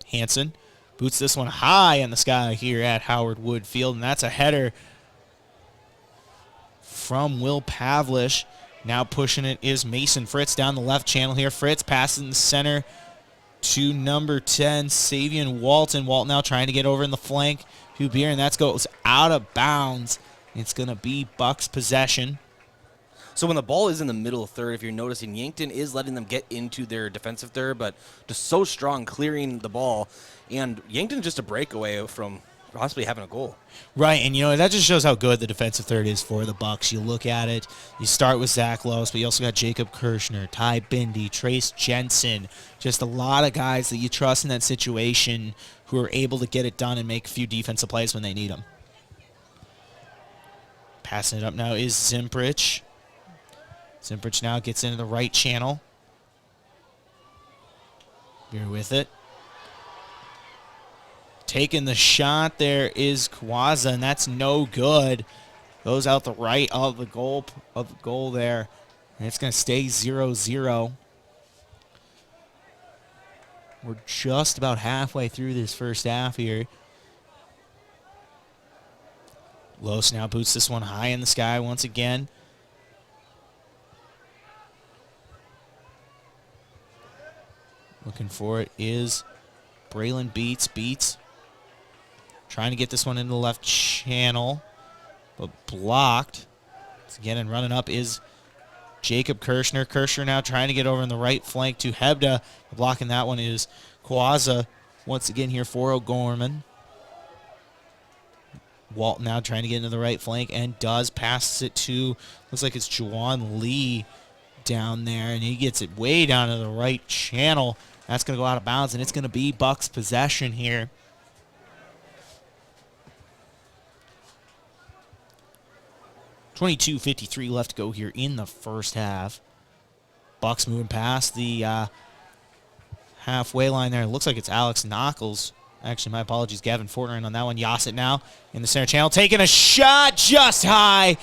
Hansen boots this one high in the sky here at Howard Wood Field, and that's a header from Will Pavlich. Now pushing it is Mason Fritz down the left channel here. Fritz passes in the center to number 10, Savian Walton. Walton now trying to get over in the flank. Hubier, and that goes out of bounds. It's going to be Bucks possession. So when the ball is in the middle third, if you're noticing, Yankton is letting them get into their defensive third, but just so strong clearing the ball. And Yankton just a breakaway from possibly having a goal. Right, and that just shows how good the defensive third is for the Bucks. You look at it, you start with Zach Lowe's, but you also got Jacob Kirshner, Ty Bindi, Trace Jensen, just a lot of guys that you trust in that situation who are able to get it done and make a few defensive plays when they need them. Passing it up now is Zimprich. Zimprich now gets into the right channel. Bear with it. Taking the shot there is Kawaza, and that's no good. Goes out the right of the goal there. And it's going to stay 0-0. We're just about halfway through this first half here. Los now boots this one high in the sky once again. Looking for it is Braylon Beats. Trying to get this one into the left channel, but blocked. Once again, and running up is Jacob Kirshner. Kirshner now trying to get over in the right flank to Hebda. Blocking that one is Kawaza. Once again here for O'Gorman. Walton now trying to get into the right flank and does. Passes it to, looks like it's Juwan Lee down there, and he gets it way down to the right channel. That's going to go out of bounds, and it's going to be Bucks possession here. 22:53 left to go here in the first half. Bucks moving past the halfway line there. It looks like it's Alex Knuckles. Actually, my apologies, Gavin Fortner on that one. Yassett now in the center channel, taking a shot just high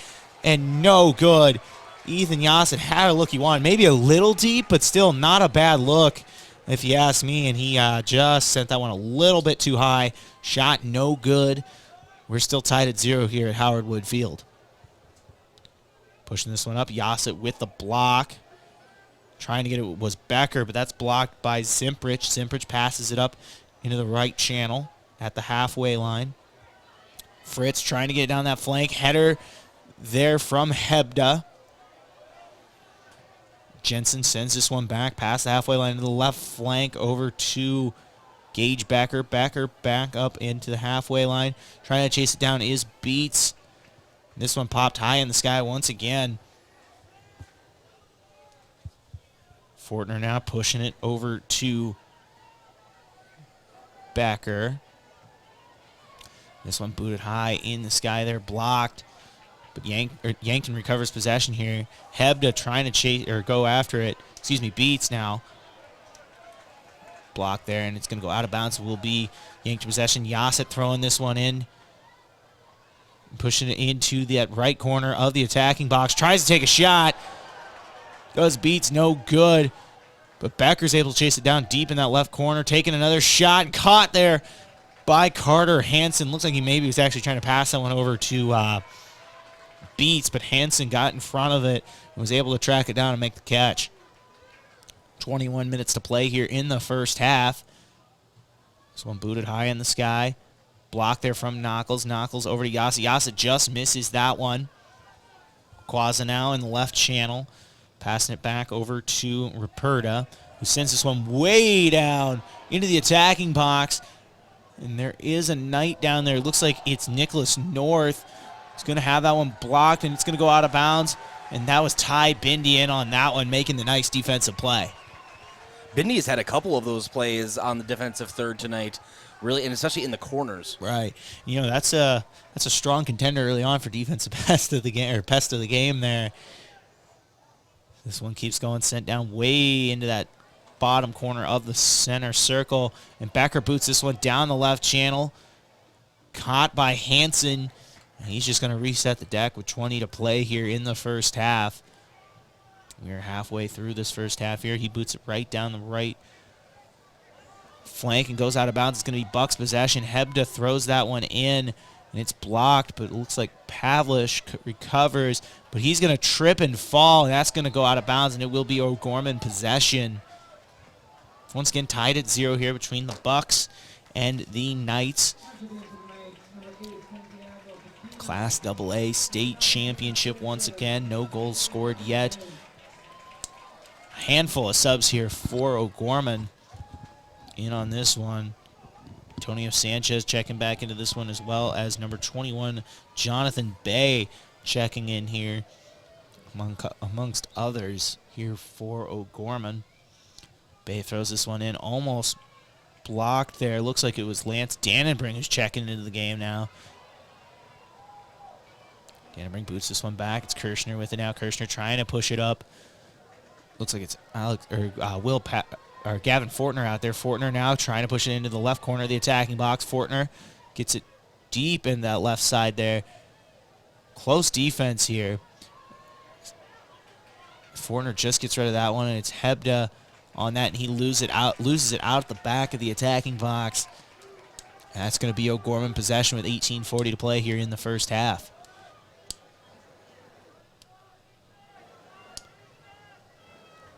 and no good. Ethan Yassett had a look he wanted. Maybe a little deep, but still not a bad look, if you ask me. And he just sent that one a little bit too high. Shot no good. We're still tied at 0 here at Howard Wood Field. Pushing this one up, Yassett with the block. Trying to get it was Becker, but that's blocked by Zimprich. Zimprich passes it up into the right channel at the halfway line. Fritz trying to get down that flank. Header there from Hebda. Jensen sends this one back past the halfway line to the left flank over to Gage Becker. Becker back up into the halfway line. Trying to chase it down is Beats. This one popped high in the sky once again. Fortner now pushing it over to Becker. This one booted high in the sky there, blocked. But Yankton recovers possession here. Hebda trying to chase or go after it. Beats now. Blocked there, and it's going to go out of bounds. It will be Yankton possession. Yassett throwing this one in. Pushing it into that right corner of the attacking box. Tries to take a shot. Does Beats, no good. But Becker's able to chase it down deep in that left corner. Taking another shot. Caught there by Carter Hansen. Looks like he maybe was actually trying to pass that one over to Beats. But Hansen got in front of it and was able to track it down and make the catch. 21 minutes to play here in the first half. This one booted high in the sky. Block there from Knuckles. Knuckles over to Yassett. Yassett just misses that one. Quaza now in the left channel. Passing it back over to Ruperta, who sends this one way down into the attacking box. And there is a Knight down there. It looks like it's Nicholas North. He's going to have that one blocked, and it's going to go out of bounds. And that was Ty Bindi in on that one, making the nice defensive play. Bindi has had a couple of those plays on the defensive third tonight, really, and especially in the corners. Right. That's a strong contender early on for defensive pest of the game there. This one keeps going, sent down way into that bottom corner of the center circle. And Becker boots this one down the left channel. Caught by Hansen. And he's just going to reset the deck with 20 to play here in the first half. We're halfway through this first half here. He boots it right down the right flank and goes out of bounds. It's going to be Bucks possession. Hebda throws that one in, and it's blocked, but it looks like Pavlish recovers, but he's going to trip and fall, and that's going to go out of bounds, and it will be O'Gorman possession. Once again, tied at 0 here between the Bucks and the Knights. Class AA state championship once again. No goals scored yet. A handful of subs here for O'Gorman in on this one. Antonio Sanchez checking back into this one, as well as number 21, Jonathan Bay, checking in here amongst others here for O'Gorman. Bay throws this one in, almost blocked there. Looks like it was Lance Dannenbring who's checking into the game now. Dannenbring boots this one back. It's Kirshner with it now. Kirshner trying to push it up. Looks like it's Gavin Fortner out there. Fortner now trying to push it into the left corner of the attacking box. Fortner gets it deep in that left side there. Close defense here. Fortner just gets rid of that one, and it's Hebda on that, and he loses it out at the back of the attacking box. And that's going to be O'Gorman possession with 18:40 to play here in the first half.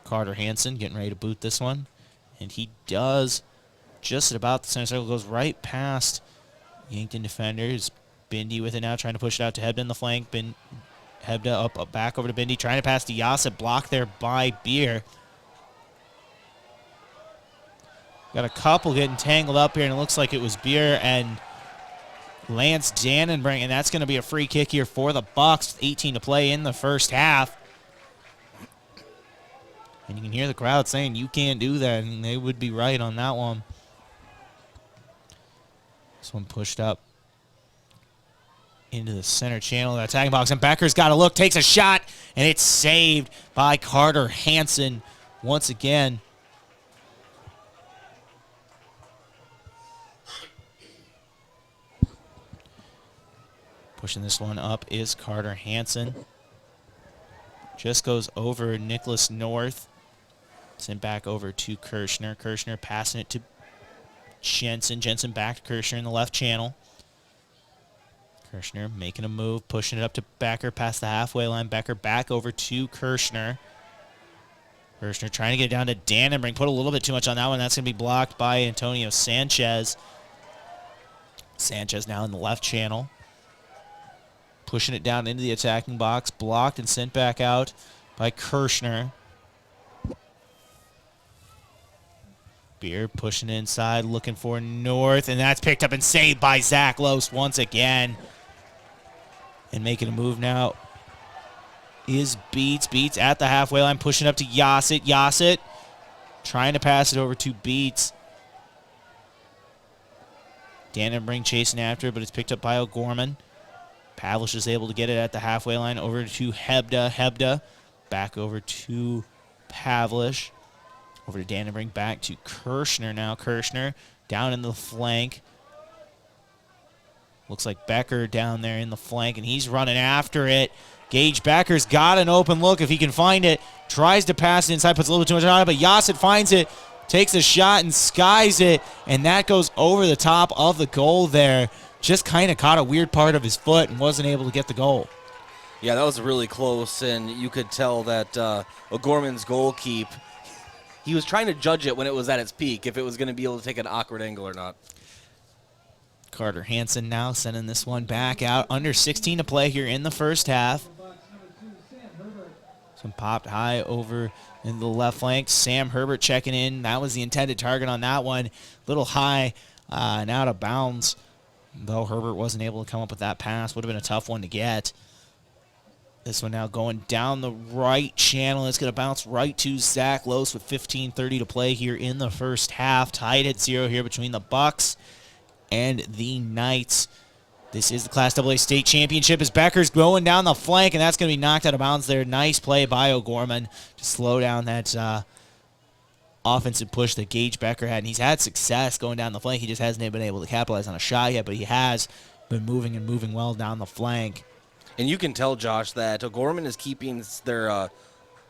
Carter Hansen getting ready to boot this one. And he does just at about the center circle. Goes right past Yankton defenders. Bindi with it now, trying to push it out to Hebda in the flank. Hebda up back over to Bindi, trying to pass to Yasset. Blocked there by Beer. Got a couple getting tangled up here, and it looks like it was Beer and Lance Dannenbring, and that's going to be a free kick here for the Bucks with 18 to play in the first half. And you can hear the crowd saying, you can't do that, and they would be right on that one. This one pushed up into the center channel of the attacking box, and Becker's got a look, takes a shot, and it's saved by Carter Hansen once again. Pushing this one up is Carter Hansen. Just goes over Nicholas North. Sent back over to Kirshner. Kirshner passing it to Jensen. Jensen back to Kirshner in the left channel. Kirshner making a move, pushing it up to Becker past the halfway line. Becker back over to Kirshner. Kirshner trying to get it down to Dannenbring. Put a little bit too much on that one. That's going to be blocked by Antonio Sanchez. Sanchez now in the left channel. Pushing it down into the attacking box. Blocked and sent back out by Kirshner. Beer pushing inside, looking for North, and that's picked up and saved by Zach Loos once again. And making a move now is Beats. Beats at the halfway line, pushing up to Yasset. Yasset trying to pass it over to Beats. Dannenbring chasing after it, but it's picked up by O'Gorman. Pavlish is able to get it at the halfway line over to Hebda. Hebda back over to Pavlish. Over to Dannenbring, back to Kirshner now. Kirshner down in the flank. Looks like Becker down there in the flank, and he's running after it. Gage Becker's got an open look if he can find it. Tries to pass it inside, puts a little bit too much on it, but Yasset finds it, takes a shot and skies it, and that goes over the top of the goal there. Just kind of caught a weird part of his foot and wasn't able to get the goal. Yeah, that was really close, and you could tell that O'Gorman's goalkeep, he was trying to judge it when it was at its peak, if it was going to be able to take an awkward angle or not. Carter Hansen now sending this one back out. Under 16 to play here in the first half. Some popped high over in the left flank. Sam Herbert checking in. That was the intended target on that one. Little high and out of bounds. Though Herbert wasn't able to come up with that pass. Would have been a tough one to get. This one now going down the right channel. It's going to bounce right to Zach Loos with 15:30 to play here in the first half. Tied at 0 here between the Bucks and the Knights. This is the Class AA State Championship as Becker's going down the flank, and that's going to be knocked out of bounds there. Nice play by O'Gorman to slow down that offensive push that Gage Becker had, and he's had success going down the flank. He just hasn't been able to capitalize on a shot yet, but he has been moving well down the flank. And you can tell, Josh, that O'Gorman is keeping their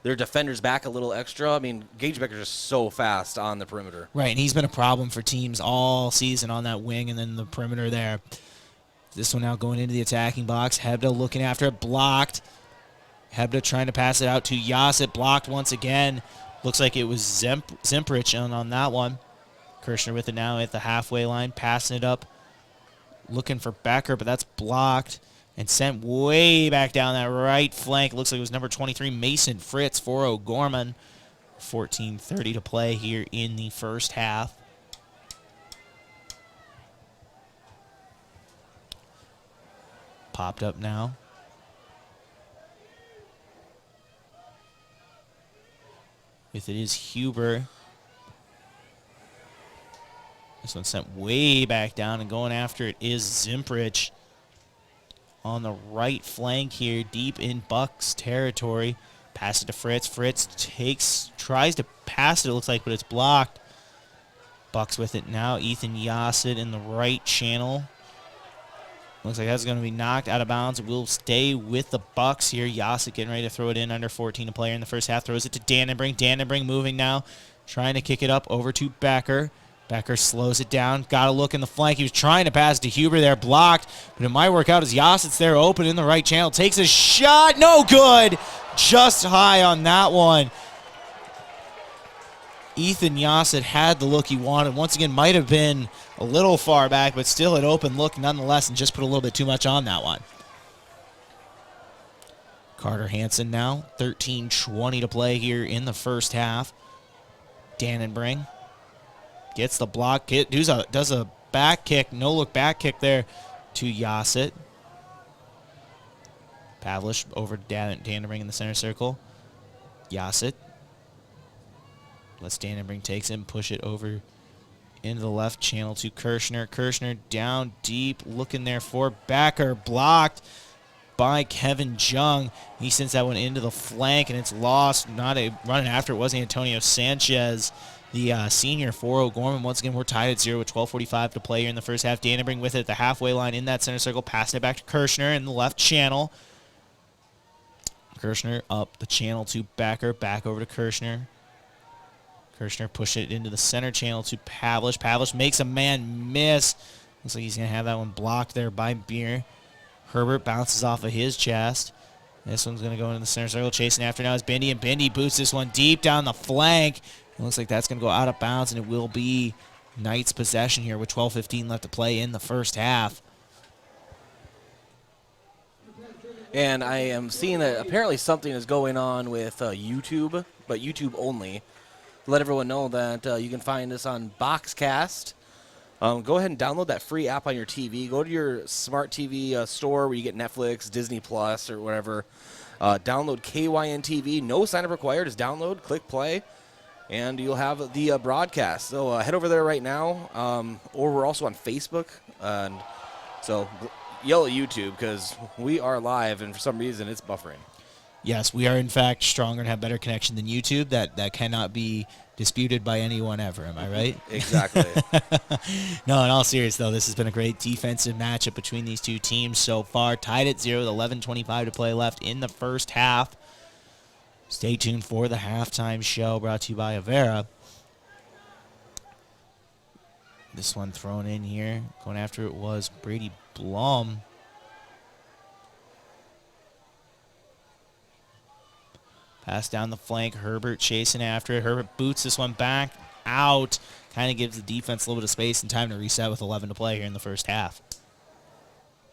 defenders back a little extra. I mean, Gage Becker's just so fast on the perimeter. Right, and he's been a problem for teams all season on that wing and then the perimeter there. This one now going into the attacking box. Hebda looking after it, blocked. Hebda trying to pass it out to Yasit, blocked once again. Looks like it was Zemprich on that one. Kirshner with it now at the halfway line, passing it up, looking for Becker, but that's blocked and sent way back down that right flank. Looks like it was number 23, Mason Fritz for O'Gorman. 14:30 to play here in the first half. Popped up now. If it is Huber. This one sent way back down, and going after it is Zemprich on the right flank here, deep in Bucks territory. Pass it to Fritz. Fritz tries to pass it, looks like, but it's blocked. Bucks with it now. Ethan Yasit in the right channel. Looks like that's going to be knocked out of bounds. It will stay with the Bucks here. Yasit getting ready to throw it in, under 14 to play in the first half. Throws it to Dannenbring. Dannenbring moving now, trying to kick it up over to Becker. Becker slows it down. Got to look in the flank. He was trying to pass to Huber there, blocked. But it might work out as Yasit's there open in the right channel. Takes a shot. No good. Just high on that one. Ethan Yasit had the look he wanted. Once again, might have been a little far back, but still an open look nonetheless, and just put a little bit too much on that one. Carter Hansen now, 13:20 to play here in the first half. Dannenbring gets the block. Does a back kick, no-look back kick there to Yasit. Pavlish over to Dannenbring in the center circle. Yasit lets Dannenbring takes him, push it over into the left channel to Kirshner. Kirshner down deep, looking there for Becker. Blocked by Kevin Jung. He sends that one into the flank, and it's lost. Not a running after it was Antonio Sanchez, the senior for O'Gorman. Once again, we're tied at 0 with 12:45 to play here in the first half. Dannenbring with it at the halfway line in that center circle, passing it back to Kirshner in the left channel. Kirshner up the channel to Becker, back over to Kirshner. Kirshner push it into the center channel to Pavlish. Pavlish makes a man miss. Looks like he's going to have that one blocked there by Beer. Herbert bounces off of his chest. This one's going to go into the center circle. Chasing after now is Bendy, and Bendy boots this one deep down the flank. It looks like that's going to go out of bounds, and it will be Knights' possession here with 12:15 left to play in the first half. And I am seeing that apparently something is going on with YouTube, but YouTube only. Let everyone know that you can find us on Boxcast. Go ahead and download that free app on your TV. Go to your smart TV store where you get Netflix, Disney Plus, or whatever. Download KYN TV. No sign-up required. Just download, click play, and you'll have the broadcast. So head over there right now. Or we're also on Facebook. And so yell at YouTube because we are live, and for some reason it's buffering. Yes, we are in fact stronger and have better connection than YouTube. That cannot be disputed by anyone ever. Am I right? Exactly. No, in all seriousness, though, this has been a great defensive matchup between these two teams so far. Tied at 0 with 11:25 to play left in the first half. Stay tuned for the halftime show brought to you by Avera. This one thrown in here. Going after it was Brady Blum. Pass down the flank. Herbert chasing after it. Herbert boots this one back out. Kind of gives the defense a little bit of space and time to reset with 11 to play here in the first half.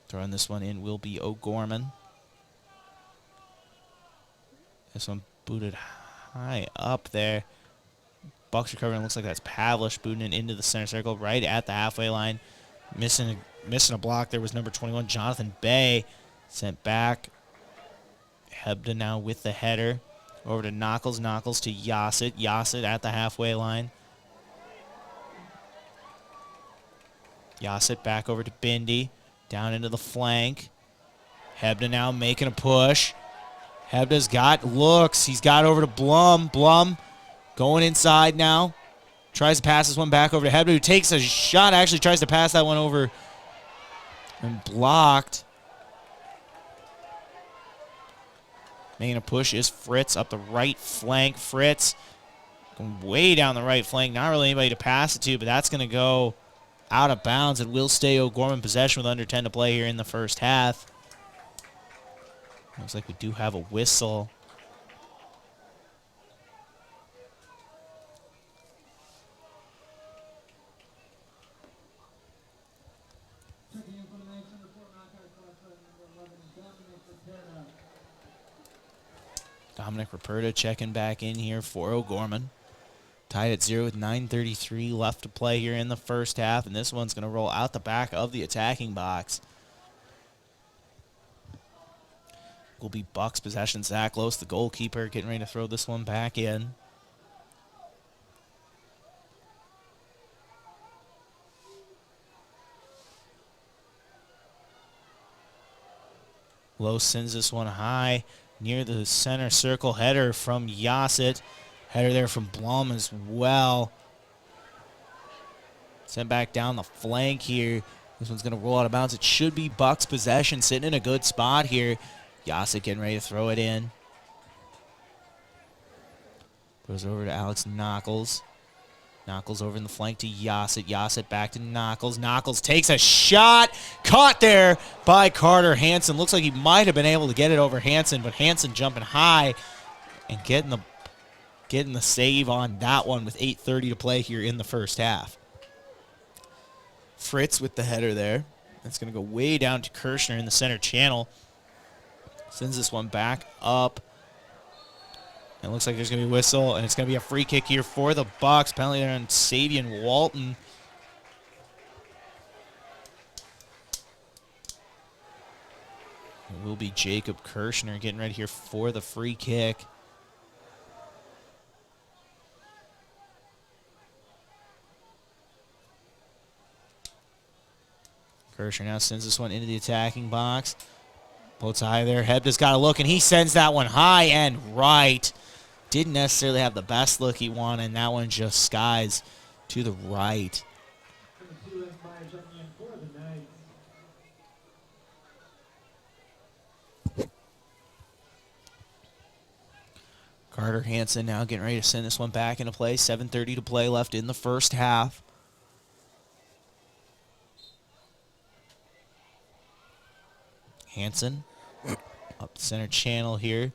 Throwing this one in will be O'Gorman. This one booted high up there. Bucks recovering. Looks like that's Pavlish booting it into the center circle right at the halfway line. Missing a block. There was number 21, Jonathan Bay. Sent back. Hebda now with the header. Over to Knuckles. Knuckles to Yasit. Yasit at the halfway line. Yasit back over to Bindi. Down into the flank. Hebda now making a push. Hebda's got looks. He's got over to Blum. Blum Going inside now. Tries to pass this one back over to Hebda, who takes a shot. Actually tries to pass that one over and blocked. Making a push is Fritz up the right flank. Fritz going way down the right flank. Not really anybody to pass it to, but that's going to go out of bounds. It will stay O'Gorman possession with under 10 to play here in the first half. Looks like we do have a whistle. Dominic Raperta checking back in here for O'Gorman. Tied at 0 with 9:33 left to play here in the first half, and this one's going to roll out the back of the attacking box. Will be Bucks possession. Zach Lose, the goalkeeper, getting ready to throw this one back in. Lose sends this one high near the center circle. Header from Yasset. Header there from Blum as well. Sent back down the flank here. This one's going to roll out of bounds. It should be Bucks possession, sitting in a good spot here. Yasset getting ready to throw it in. Goes over to Alex Knuckles. Knuckles over in the flank to Yasset. Yasset back to Knuckles. Knuckles takes a shot. Caught there by Carter Hansen. Looks like he might have been able to get it over Hansen, but Hansen jumping high and getting the save on that one with 8:30 to play here in the first half. Fritz with the header there. That's going to go way down to Kirshner in the center channel. Sends this one back up. It looks like there's going to be a whistle, and it's going to be a free kick here for the Bucks. Penalty there on Savian Walton. It will be Jacob Kirshner getting ready here for the free kick. Kirshner now sends this one into the attacking box. Floats high there. Hebda's got a look, and he sends that one high and right. Didn't necessarily have the best look he wanted, and that one just skies to the right. Carter Hansen now getting ready to send this one back into play. 7:30 to play left in the first half. Hansen up the center channel here.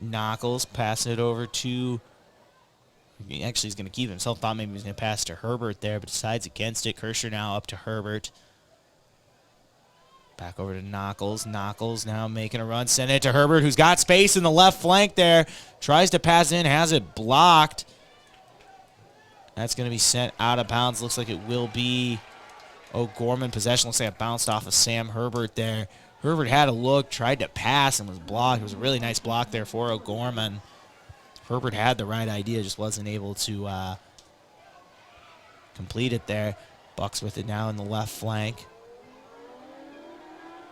Knuckles passing it over to, actually he's going to keep himself. Thought maybe he was going to pass to Herbert there, but decides against it. Kirshner now up to Herbert. Back over to Knuckles. Knuckles now making a run. Send it to Herbert, who's got space in the left flank there. Tries to pass in, has it blocked. That's going to be sent out of bounds. Looks like it will be O'Gorman possession. Looks like it bounced off of Sam Herbert there. Herbert had a look, tried to pass, and was blocked. It was a really nice block there for O'Gorman. Herbert had the right idea, just wasn't able to complete it there. Bucks with it now in the left flank.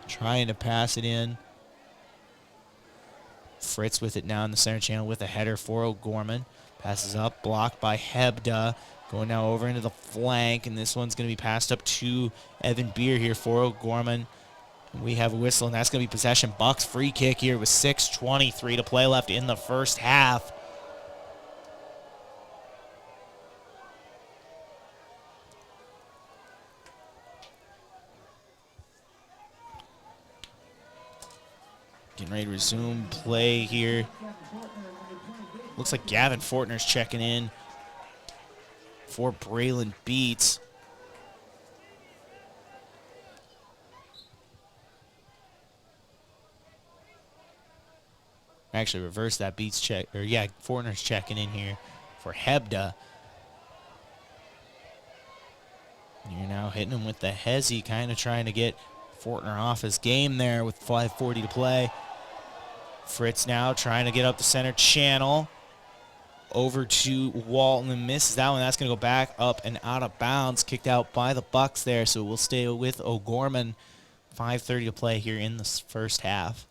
Trying to pass it in. Fritz with it now in the center channel with a header for O'Gorman. Passes up, blocked by Hebda. Going now over into the flank, and this one's going to be passed up to Evan Beer here for O'Gorman. We have a whistle, and that's going to be possession. Bucks free kick here with 6:23 to play left in the first half. Getting ready to resume play here. Looks like Gavin Fortner's checking in for Braylon Beats. Actually, reverse that. Beats check, or yeah, Fortner's checking in here for Hebda. You're now hitting him with the hezzy, kind of trying to get Fortner off his game there with 5:40 to play. Fritz now trying to get up the center channel. Over to Walton and misses that one. That's going to go back up and out of bounds. Kicked out by the Bucks there, so we'll stay with O'Gorman. 5:30 to play here in the first half.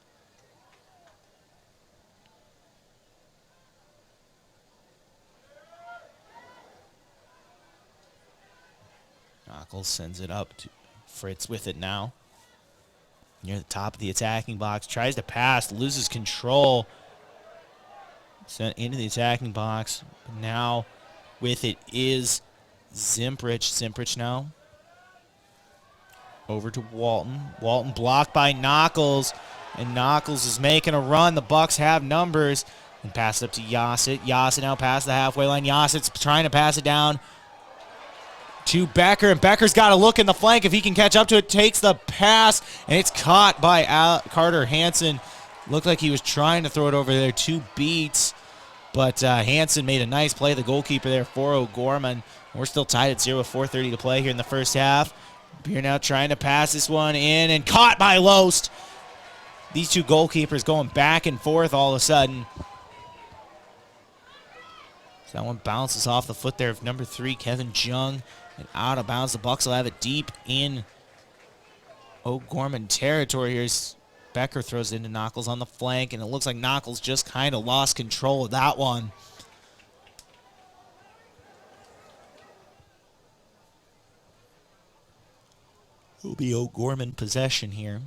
Knuckles sends it up to Fritz with it now. Near the top of the attacking box. Tries to pass. Loses control. Sent into the attacking box. But now with it is Zimprich. Zimprich now. Over to Walton. Walton blocked by Knuckles. And Knuckles is making a run. The Bucks have numbers. And pass it up to Yassett. Yassett now past the halfway line. Yassett's trying to pass it down to Becker, and Becker's got to look in the flank if he can catch up to it. Takes the pass, and it's caught by Carter Hansen. Looked like he was trying to throw it over there. 2 beats, but Hansen made a nice play. The goalkeeper there for O'Gorman. We're still tied at 0 with 4:30 to play here in the first half. Beer now trying to pass this one in, and caught by Loest. These 2 goalkeepers going back and forth all of a sudden. So that one bounces off the foot there of number 3, Kevin Jung. And out of bounds. The Bucks will have it deep in O'Gorman territory here. Becker throws it into Knuckles on the flank, and it looks like Knuckles just kind of lost control of that one. It'll be O'Gorman possession here.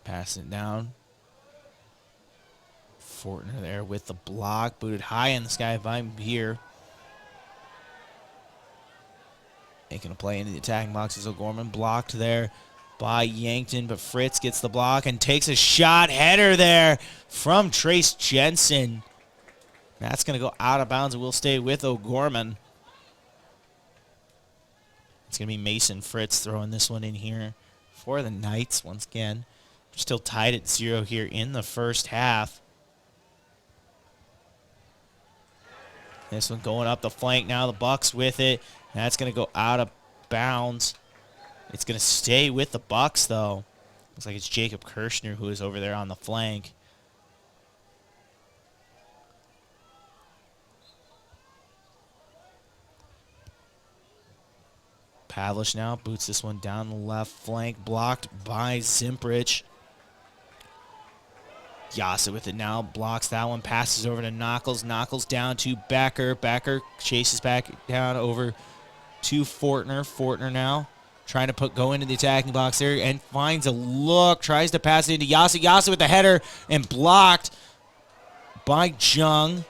Pass it down. Fortner there with the block. Booted high in the sky by Beer. Making a play into the attacking box is O'Gorman. Blocked there by Yankton, but Fritz gets the block and takes a shot. Header there from Trace Jensen. That's going to go out of bounds and will stay with O'Gorman. It's going to be Mason Fritz throwing this one in here for the Knights once again. We're still tied at 0 here in the first half. This one going up the flank now. The Bucks with it. That's going to go out of bounds. It's going to stay with the Bucks, though. Looks like it's Jacob Kirshner who is over there on the flank. Pavlich now boots this one down the left flank. Blocked by Zimprich. Yassett with it now, blocks that one, passes over to Knuckles. Knuckles down to Becker. Becker chases back down over to Fortner. Fortner now trying to go into the attacking box there and finds a look. Tries to pass it into Yassett. Yassett with the header and blocked by Jung.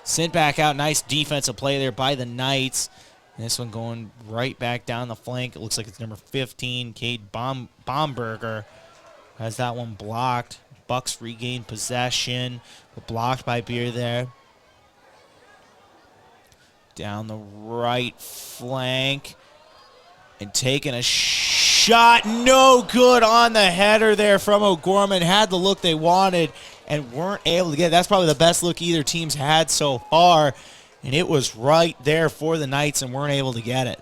Sent back out. Nice defensive play there by the Knights. And this one going right back down the flank. It looks like it's number 15, Cade Bomberger. Has that one blocked. Bucks regain possession. But blocked by Beer there. Down the right flank. And taking a shot. No good on the header there from O'Gorman. Had the look they wanted and weren't able to get it. That's probably the best look either team's had so far. And it was right there for the Knights and weren't able to get it.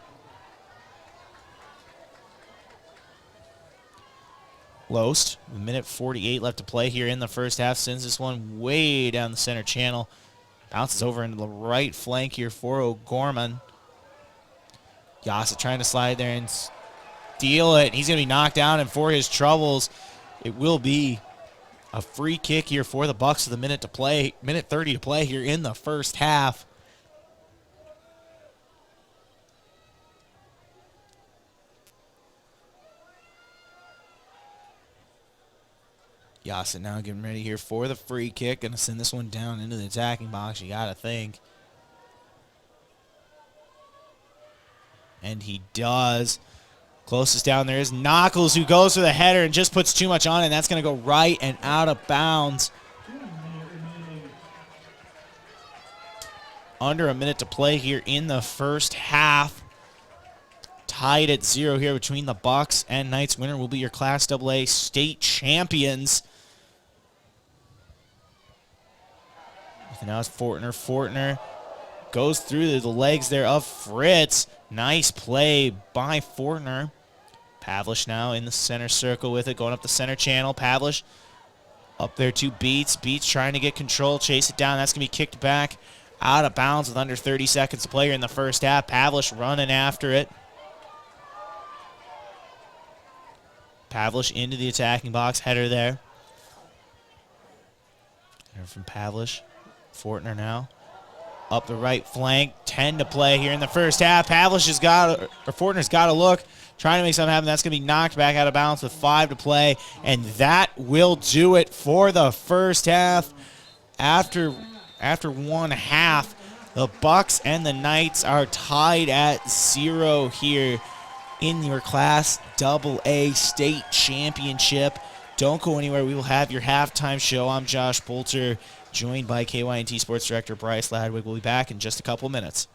Loest, with minute 48 left to play here in the first half, sends this one way down the center channel. Bounces over into the right flank here for O'Gorman. Yassett trying to slide there and steal it. He's going to be knocked down, and for his troubles, it will be a free kick here for the Bucks with a minute to play, minute 30 to play here in the first half. Yassett now getting ready here for the free kick. Going to send this one down into the attacking box, you got to think. And he does. Closest down there is Knuckles, who goes for the header and just puts too much on it. And that's going to go right and out of bounds. Under a minute to play here in the first half. Tied at 0 here between the Bucks and Knights. Winner will be your Class AA state champions. And now it's Fortner. Fortner goes through the legs there of Fritz. Nice play by Fortner. Pavlich now in the center circle with it, going up the center channel. Pavlich up there to Beats. Beats trying to get control, chase it down. That's going to be kicked back out of bounds with under 30 seconds to play here in the first half. Pavlich running after it. Pavlich into the attacking box. Header there. from Pavlish. Fortner now. Up the right flank. 10 to play here in the first half. Fortner's got to look. Trying to make something happen. That's going to be knocked back out of bounds with 5 to play. And that will do it for the first half. After one half, the Bucks and the Knights are tied at 0 here in your Class AA State Championship. Don't go anywhere. We will have your halftime show. I'm Josh Bolter, joined by KYNT Sports Director Bryce Ladwig. We'll be back in just a couple minutes.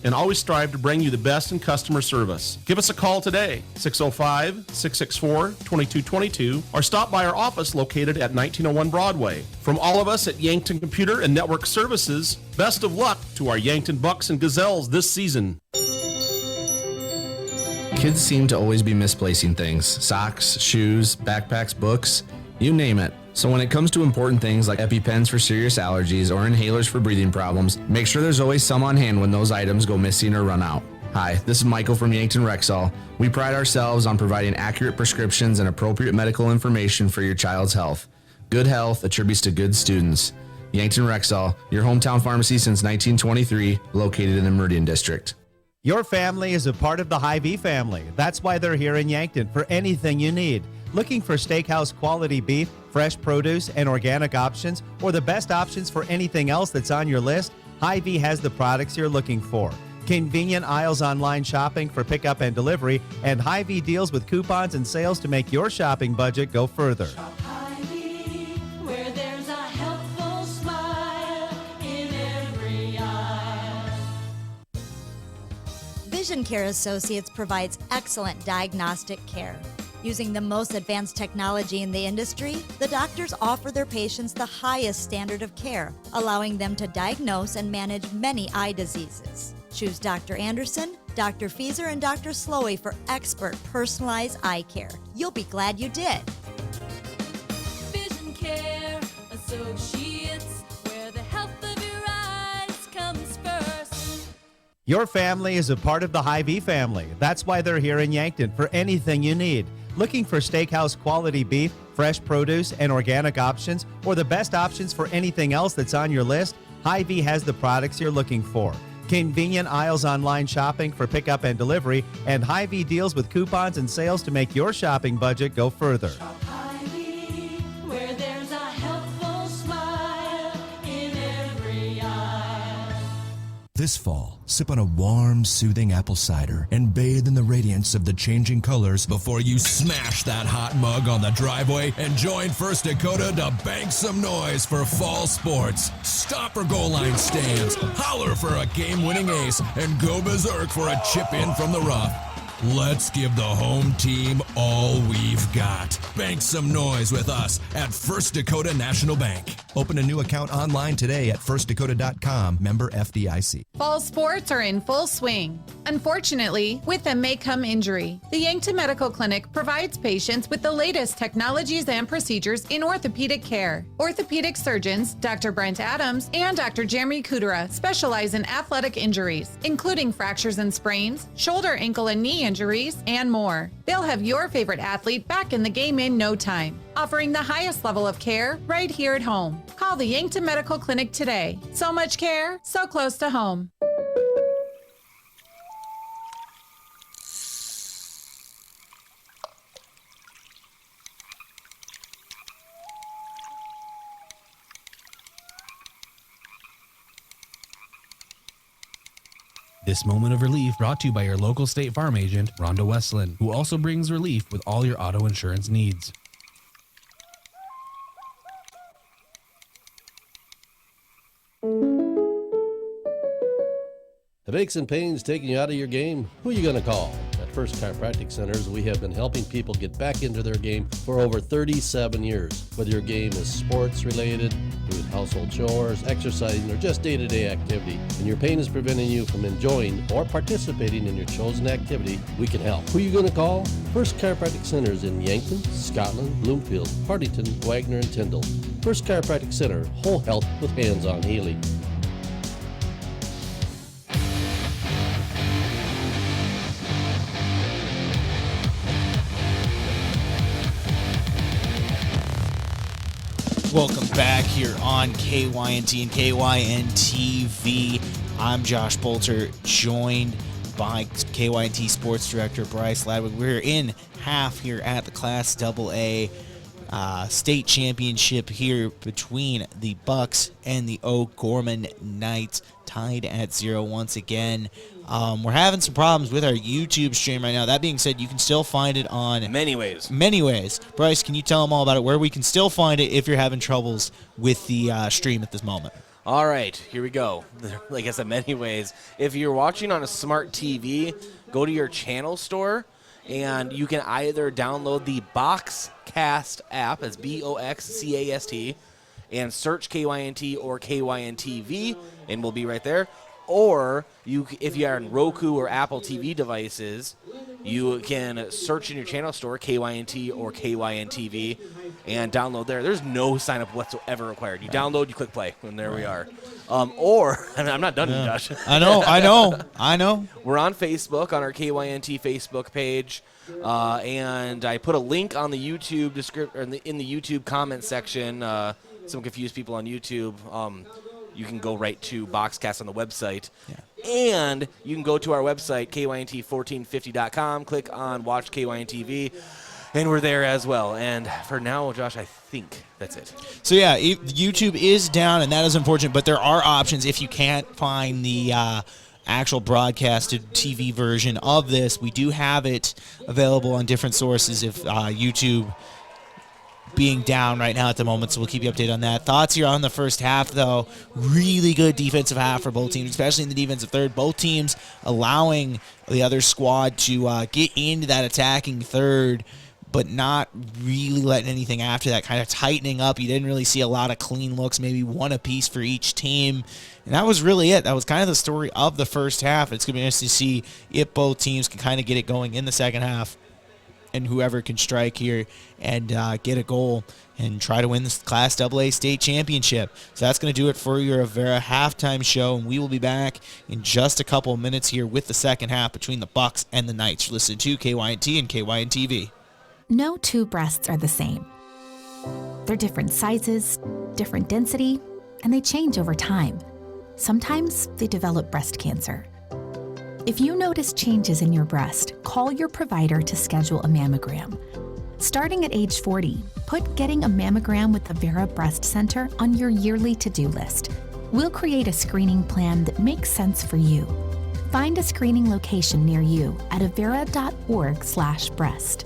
And always strive to bring you the best in customer service. Give us a call today, 605-664-2222, or stop by our office located at 1901 Broadway. From all of us at Yankton Computer and Network Services, best of luck to our Yankton Bucks and Gazelles this season. Kids seem to always be misplacing things. Socks, shoes, backpacks, books, you name it. So when it comes to important things like EpiPens for serious allergies or inhalers for breathing problems, make sure there's always some on hand when those items go missing or run out. Hi, this is Michael from Yankton Rexall. We pride ourselves on providing accurate prescriptions and appropriate medical information for your child's health. Good health attributes to good students. Yankton Rexall, your hometown pharmacy since 1923, located in the Meridian District. Your family is a part of the Hy-Vee family. That's why they're here in Yankton for anything you need. Looking for steakhouse quality beef, fresh produce, and organic options, or the best options for anything else that's on your list? Hy-Vee has the products you're looking for. Convenient aisles online shopping for pickup and delivery, and Hy-Vee deals with coupons and sales to make your shopping budget go further. Hy-Vee, where there's a helpful smile in every aisle. Vision Care Associates provides excellent diagnostic care. Using the most advanced technology in the industry, the doctors offer their patients the highest standard of care, allowing them to diagnose and manage many eye diseases. Choose Dr. Anderson, Dr. Fieser, and Dr. Slowey for expert personalized eye care. You'll be glad you did. Vision Care Associates, where the health of your eyes comes first. Your family is a part of the Hy-Vee family. That's why they're here in Yankton for anything you need. Looking for steakhouse quality beef, fresh produce, and organic options, or the best options for anything else that's on your list? Hy-Vee has the products you're looking for. Convenient aisles online shopping for pickup and delivery, and Hy-Vee deals with coupons and sales to make your shopping budget go further. Hy-Vee, where there's a helpful smile in every aisle. This fall, sip on a warm, soothing apple cider and bathe in the radiance of the changing colors before you smash that hot mug on the driveway and join First Dakota to bank some noise for fall sports. Stop for goal line stands, holler for a game-winning ace, and go berserk for a chip in from the rough. Let's give the home team all we've got. Bank some noise with us at First Dakota National Bank. Open a new account online today at firstdakota.com, member FDIC. Fall sports are in full swing. Unfortunately, with them may come injury. The Yankton Medical Clinic provides patients with the latest technologies and procedures in orthopedic care. Orthopedic surgeons, Dr. Brent Adams and Dr. Jeremy Kudera, specialize in athletic injuries, including fractures and sprains, shoulder, ankle, and knee injuries, and more. They'll have your favorite athlete back in the game in no time, offering the highest level of care right here at home. Call the Yankton Medical Clinic today. So much care, so close to home. This moment of relief brought to you by your local State Farm agent, Rhonda Westland, who also brings relief with all your auto insurance needs. If aches and pains taking you out of your game, who are you going to call? At First Chiropractic Centers, we have been helping people get back into their game for over 37 years. Whether your game is sports related, doing household chores, exercising, or just day-to-day activity, and your pain is preventing you from enjoying or participating in your chosen activity, we can help. Who are you going to call? First Chiropractic Centers in Yankton, Scotland, Bloomfield, Hartington, Wagner, and Tyndall. First Chiropractic Center, whole health with hands-on healing. Welcome back here on KYNT and KYNTV. I'm Josh Bolter, joined by KYNT Sports Director Bryce Ladwig. We're in half here at the Class AA state championship here between the Bucks and the O'Gorman Knights, tied at 0 once again. We're having some problems with our YouTube stream right now. That being said, you can still find it on many ways. Bryce, can you tell them all about it, where we can still find it if you're having troubles with the stream at this moment? All right, here we go. Like I said, many ways. If you're watching on a smart TV, go to your channel store, and you can either download the Boxcast app, as Boxcast, and search KYNT or KYNTV, and we'll be right there. Or if you are on Roku or Apple TV devices, you can search in your channel store, KYNT or KYNTV, and download there. There's no sign up whatsoever required. You download, you click play, and there we are. Or, I'm not done, Josh. I know. We're on Facebook, on our KYNT Facebook page, and I put a link on the YouTube in the YouTube comment section. Some confused people on YouTube. You can go right to Boxcast on the website. Yeah. And you can go to our website, KYNT1450.com, click on Watch KYNTV, and we're there as well. And for now, Josh, I think that's it. So, yeah, YouTube is down, and that is unfortunate, but there are options if you can't find the actual broadcasted TV version of this. We do have it available on different sources if YouTube being down right now at the moment, so we'll keep you updated on that. Thoughts here on the first half, though. Really good defensive half for both teams, especially in the defensive third. Both teams allowing the other squad to get into that attacking third, but not really letting anything after that, kind of tightening up. You didn't really see a lot of clean looks, maybe one apiece for each team. And that was really it. That was kind of the story of the first half. It's going to be interesting to see if both teams can kind of get it going in the second half, and whoever can strike here and get a goal and try to win this Class AA state championship. So that's going to do it for your Avera halftime show, and we will be back in just a couple of minutes here with the second half between the Bucks and the Knights. Listen to KYNT and KYNTV. No two breasts are the same. They're different sizes, different density, and they change over time. Sometimes they develop breast cancer. If you notice changes in your breast, call your provider to schedule a mammogram. Starting at age 40, put getting a mammogram with Avera Breast Center on your yearly to-do list. We'll create a screening plan that makes sense for you. Find a screening location near you at avera.org/breast.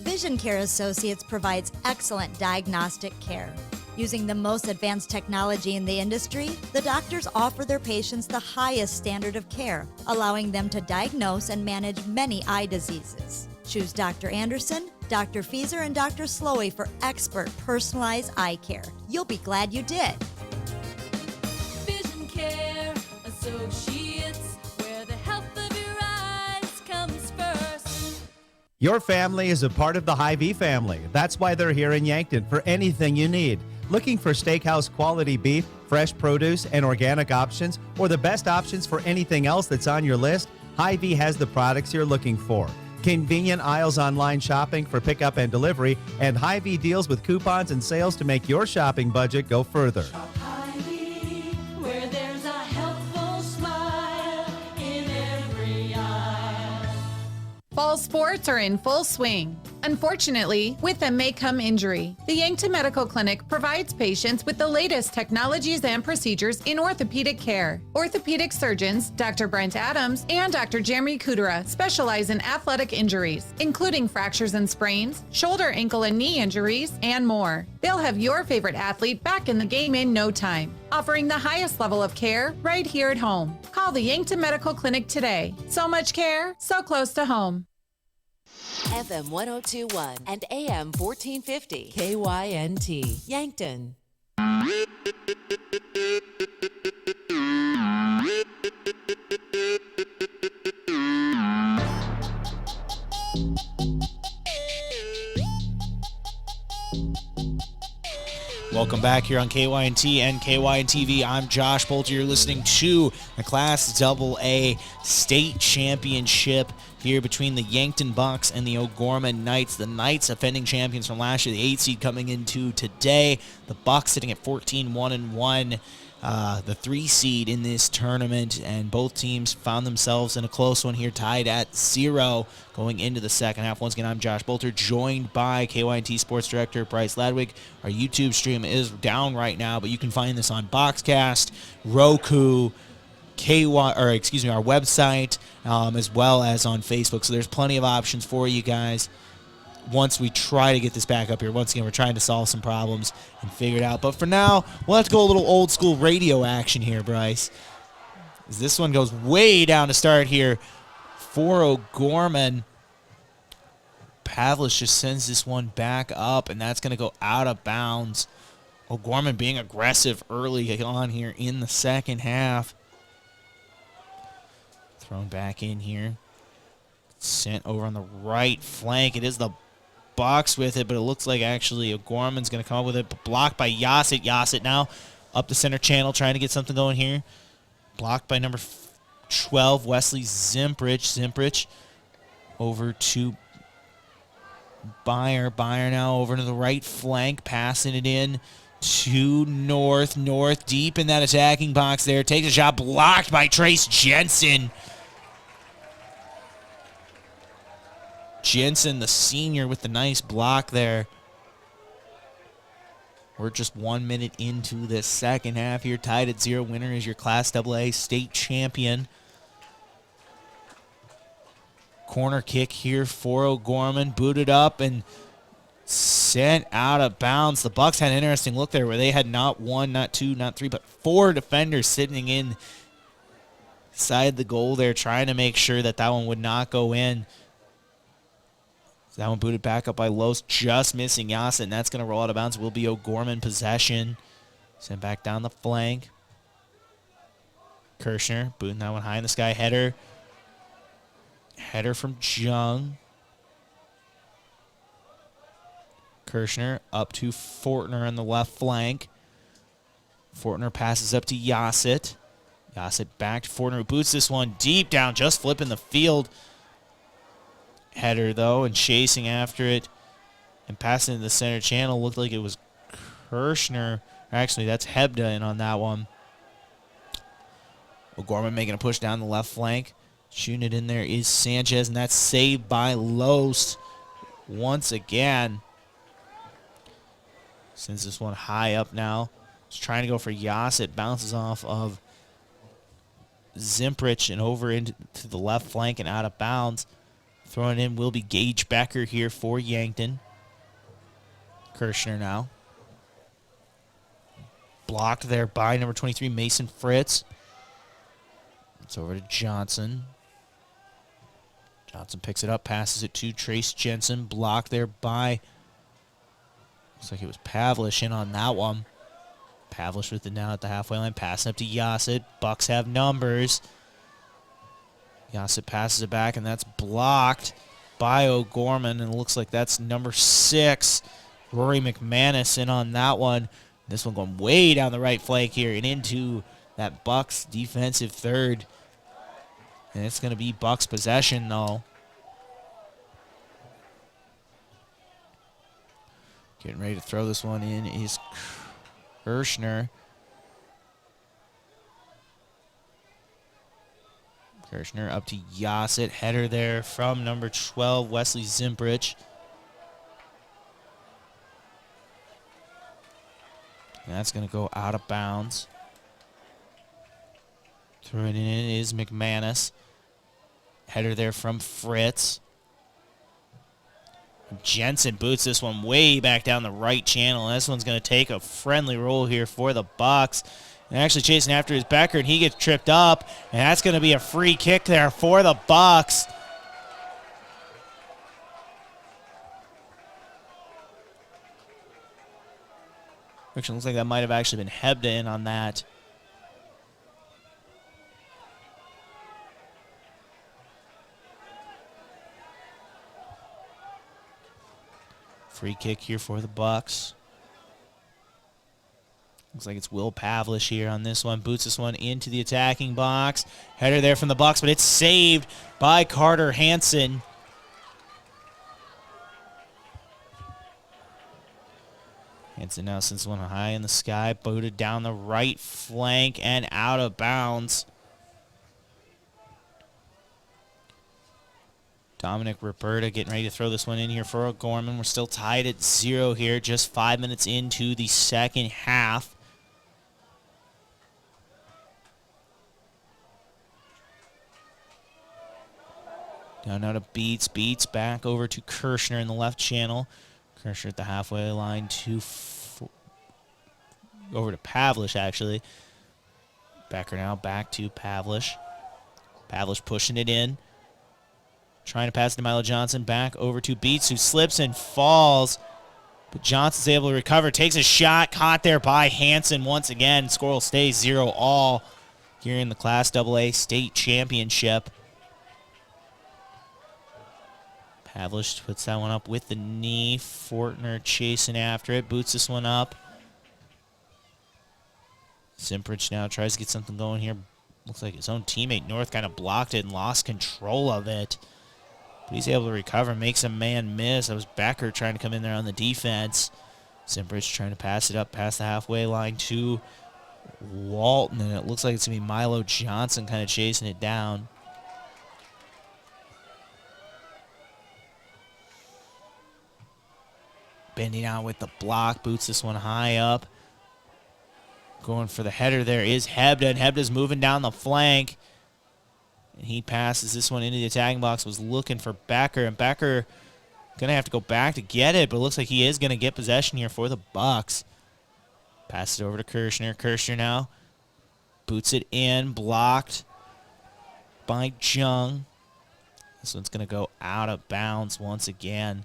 Vision Care Associates provides excellent diagnostic care. Using the most advanced technology in the industry, the doctors offer their patients the highest standard of care, allowing them to diagnose and manage many eye diseases. Choose Dr. Anderson, Dr. Fieser, and Dr. Slowey for expert personalized eye care. You'll be glad you did. Vision Care Associates, where the health of your eyes comes first. Your family is a part of the Hy-Vee family. That's why they're here in Yankton for anything you need. Looking for steakhouse quality beef, fresh produce, and organic options, or the best options for anything else that's on your list? Hy-Vee has the products you're looking for. Convenient aisles online shopping for pickup and delivery, and Hy-Vee deals with coupons and sales to make your shopping budget go further. Hy-Vee, where there's a helpful smile in every eye. Fall sports are in full swing. Unfortunately, with them may come injury. The Yankton Medical Clinic provides patients with the latest technologies and procedures in orthopedic care. Orthopedic surgeons, Dr. Brent Adams and Dr. Jeremy Kudera, specialize in athletic injuries, including fractures and sprains, shoulder, ankle, and knee injuries, and more. They'll have your favorite athlete back in the game in no time, offering the highest level of care right here at home. Call the Yankton Medical Clinic today. So much care, so close to home. FM 1021 and AM 1450. KYNT, Yankton. Welcome back here on KYNT and KYNTV. I'm Josh Bolter. You're listening to the Class AA State Championship here between the Yankton Bucks and the O'Gorman Knights. The Knights, offending champions from last year, the 8 seed coming into today. The Bucks sitting at 14-1-1. The 3 seed in this tournament, and both teams found themselves in a close one here, tied at 0 going into the second half. Once again, I'm Josh Bolter, joined by KYNT Sports Director Bryce Ladwig. Our YouTube stream is down right now, but you can find this on Boxcast, Roku, our website, as well as on Facebook. So there's plenty of options for you guys. Once we try to get this back up here, once again, we're trying to solve some problems and figure it out. But for now, we'll have to go a little old school radio action here, Bryce. As this one goes way down to start here for O'Gorman. Pavlich just sends this one back up, and that's going to go out of bounds. O'Gorman being aggressive early on here in the second half. Thrown back in here. Sent over on the right flank. It is the Bucks with it, but it looks like actually O'Gorman's going to come up with it. Blocked by Yassett. Yassett now up the center channel trying to get something going here. Blocked by number 12, Wesley Zimprich. Zimprich over to Byer. Byer now over to the right flank, passing it in to North. North deep in that attacking box there. Takes a shot, blocked by Trace Jensen. Jensen, the senior, with the nice block there. We're just 1 minute into this second half here. Tied at 0. Winner is your Class AA state champion. Corner kick here for O'Gorman. Booted up and sent out of bounds. The Bucks had an interesting look there where they had not 1, not 2, not 3, but 4 defenders sitting inside the goal there, trying to make sure that one would not go in. That one booted back up by Los, just missing Yassett, and that's going to roll out of bounds. Will be O'Gorman possession. Sent back down the flank. Kirshner booting that one high in the sky. Header. Header from Jung. Kirshner up to Fortner on the left flank. Fortner passes up to Yassett. Yassett back to Fortner, who boots this one deep down, just flipping the field. Header, though, and chasing after it and passing in the center channel. Looked like it was Kirshner. Actually, that's Hebda in on that one. O'Gorman making a push down the left flank. Shooting it in there is Sanchez, and that's saved by Los once again. Sends this one high up now. He's trying to go for Yassett. Bounces off of Zimprich and over into the left flank and out of bounds. Throwing in will be Gage Becker here for Yankton. Kirshner now. Blocked there by number 23, Mason Fritz. It's over to Johnson. Johnson picks it up, passes it to Trace Jensen. Blocked there by, looks like it was Pavlich in on that one. Pavlich with it now at the halfway line, passing up to Yassett. Bucks have numbers. Yassett passes it back, and that's blocked by O'Gorman, and it looks like that's number 6, Rory McManus, in on that one. This one going way down the right flank here and into that Bucks defensive third. And it's going to be Bucks possession, though. Getting ready to throw this one in is Kirshner. Kirshner up to Yassett. Header there from number 12, Wesley Zimprich. And that's going to go out of bounds. Throwing it in is McManus. Header there from Fritz. Jensen boots this one way back down the right channel. And this one's going to take a friendly roll here for the Bucks. And actually chasing after his Becker, and he gets tripped up. And that's going to be a free kick there for the Bucks. Correction, looks like that might have actually been Hebda in on that. Free kick here for the Bucks. Looks like it's Will Pavlish here on this one. Boots this one into the attacking box. Header there from the Bucks, but it's saved by Carter Hansen. Hansen now sends one high in the sky, booted down the right flank and out of bounds. Dominic Roberta getting ready to throw this one in here for O'Gorman. We're still tied at 0 here, just 5 minutes into the second half. Down now to Beats. Beats back over to Kirshner in the left channel. Kirshner at the halfway line over to Pavlish, actually. Becker now back to Pavlish. Pavlish pushing it in. Trying to pass to Milo Johnson. Back over to Beats, who slips and falls. But Johnson's able to recover. Takes a shot. Caught there by Hansen once again. Score will stay 0-all here in the Class AA State Championship. Pavlish puts that one up with the knee. Fortner chasing after it. Boots this one up. Simprich now tries to get something going here. Looks like his own teammate North kind of blocked it and lost control of it. But he's able to recover, makes a man miss. That was Becker trying to come in there on the defense. Simprich trying to pass it up past the halfway line to Walton. And it looks like it's going to be Milo Johnson kind of chasing it down. Bending out with the block. Boots this one high up. Going for the header there is Hebda, and Hebda's moving down the flank. And he passes this one into the attacking box, was looking for Becker, and Becker going to have to go back to get it, but it looks like he is going to get possession here for the Bucks. Passes it over to Kirshner. Kirshner now boots it in, blocked by Jung. This one's going to go out of bounds once again.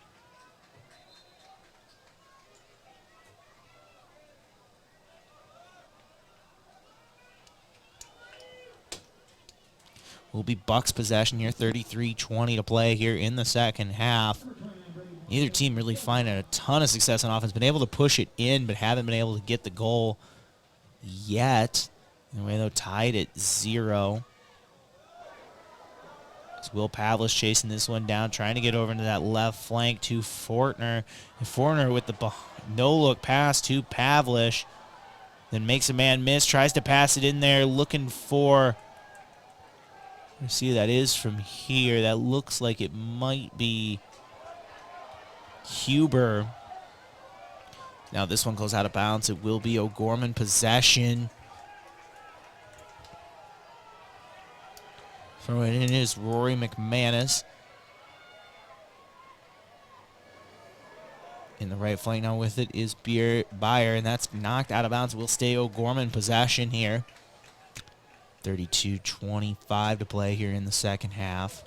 Will be Bucks possession here, 33-20 to play here in the second half. Neither team really finding a ton of success on offense. Been able to push it in, but haven't been able to get the goal yet. Anyway, though, tied at 0. It's Will Pavlish chasing this one down, trying to get over into that left flank to Fortner. And Fortner with the no-look pass to Pavlish. Then makes a man miss, tries to pass it in there, looking for... Let's see who that is from here. That looks like it might be Huber. Now this one goes out of bounds. It will be O'Gorman possession. Throwing it in is Rory McManus. In the right flank now with it is Beyer, and that's knocked out of bounds. Will stay O'Gorman possession here. 32-25 to play here in the second half.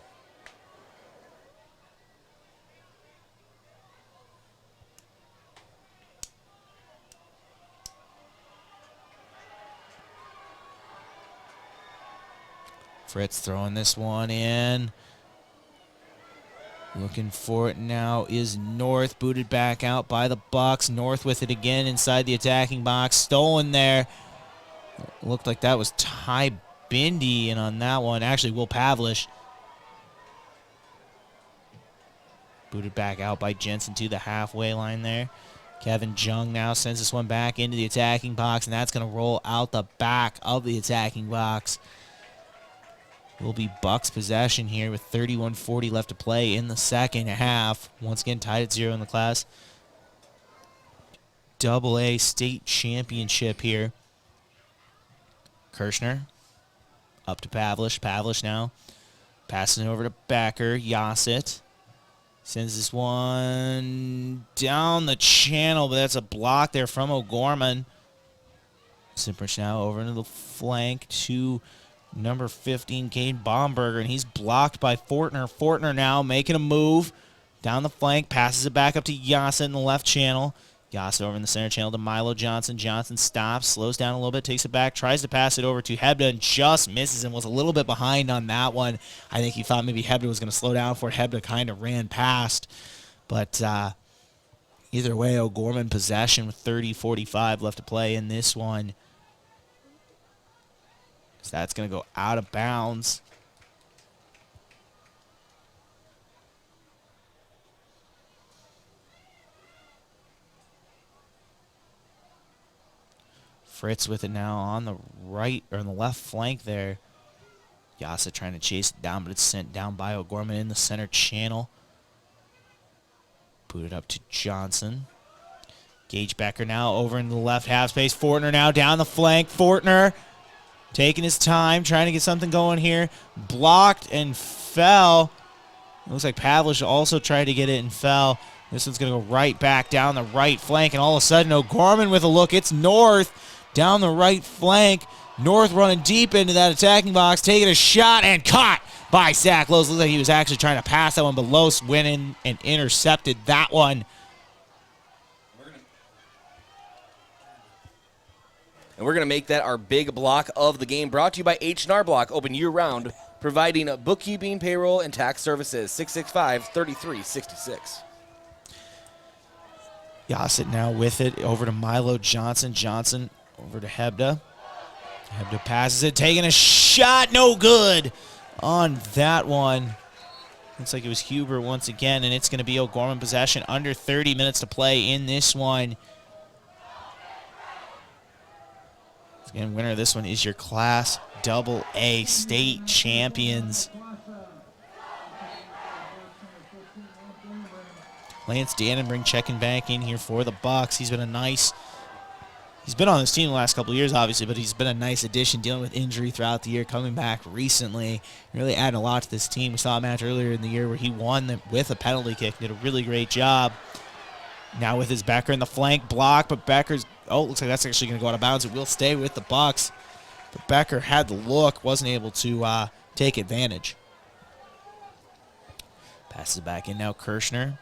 Fritz throwing this one in. Looking for it now is North, booted back out by the Bucks. North with it again inside the attacking box. Stolen there. Looked like that was Ty Bindi in on that one. Actually, Will Pavlish. Booted back out by Jensen to the halfway line there. Kevin Jung now sends this one back into the attacking box, and that's going to roll out the back of the attacking box. Will be Bucks possession here with 31:40 left to play in the second half. Once again, tied at 0 in the Class AA State Championship here. Kirshner up to Pavlish. Pavlish now passing it over to Becker. Yasit sends this one down the channel, but that's a block there from O'Gorman. Simprich now over into the flank to number 15, Cade Baumberger, and he's blocked by Fortner. Fortner now making a move down the flank, passes it back up to Yasit in the left channel. Yassett over in the center channel to Milo Johnson. Johnson stops, slows down a little bit, takes it back, tries to pass it over to Hebda, and just misses and was a little bit behind on that one. I think he thought maybe Hebda was going to slow down for it. Hebda kind of ran past. But either way, O'Gorman possession with 30-45 left to play in this one. So that's going to go out of bounds. Fritz with it now on the right, or on the left flank there. Yassett trying to chase it down, but it's sent down by O'Gorman in the center channel. Boot it up to Johnson. Gage Becker now over in the left half space. Fortner now down the flank. Fortner taking his time, trying to get something going here. Blocked and fell. It looks like Pavlich also tried to get it and fell. This one's going to go right back down the right flank, and all of a sudden O'Gorman with a look. It's North down the right flank. North running deep into that attacking box, taking a shot, and caught by Zach Lose. Looks like he was actually trying to pass that one, but Lose went in and intercepted that one. And we're going to make that our big block of the game, brought to you by H&R Block, open year-round, providing bookkeeping, payroll, and tax services. 665-3366. Yassett now with it over to Milo Johnson. Johnson over to Hebda. Hebda passes it, taking a shot, no good on that one. Looks like it was Huber once again, and it's going to be O'Gorman possession. Under 30 minutes to play in this one. Again, winner of this one is your Class AA state champions. Lance Dannenbrink checking back in here for the Bucks. He's been on this team the last couple of years, obviously, but he's been a nice addition, dealing with injury throughout the year, coming back recently, really adding a lot to this team. We saw a match earlier in the year where he won with a penalty kick, did a really great job. Now with his Becker in the flank block, but Becker's, looks like that's actually going to go out of bounds. It will stay with the Bucks. But Becker had the look, wasn't able to take advantage. Passes it back in now, Kirshner.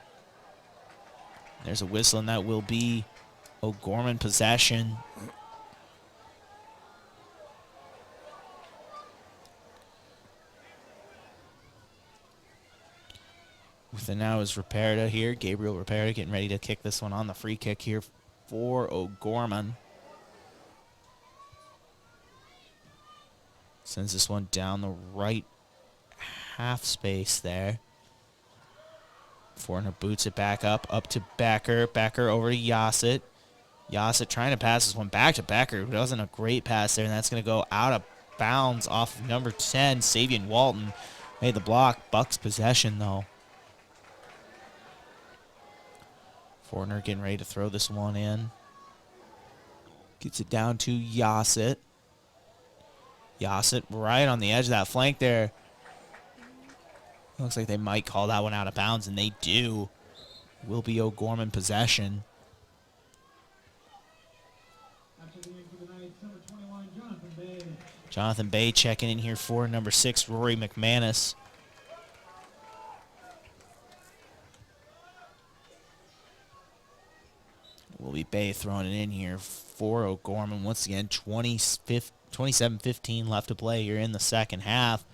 There's a whistle, and that will be O'Gorman possession. With it now is Raperda here. Gabriel Raperda getting ready to kick this one on the free kick here for O'Gorman. Sends this one down the right half space there. Fortner boots it back up to Becker. Becker over to Yassett. Yassett trying to pass this one back to Becker. It wasn't a great pass there, and that's going to go out of bounds off of number 10. Savian Walton made the block. Bucks possession, though. Fortner getting ready to throw this one in. Gets it down to Yassett. Yassett right on the edge of that flank there. Looks like they might call that one out of bounds, and they do. Will be O'Gorman possession. Jonathan Bay checking in here for number 6, Rory McManus. Will be Bay throwing it in here for O'Gorman. Once again, 27-15 left to play here in the second half.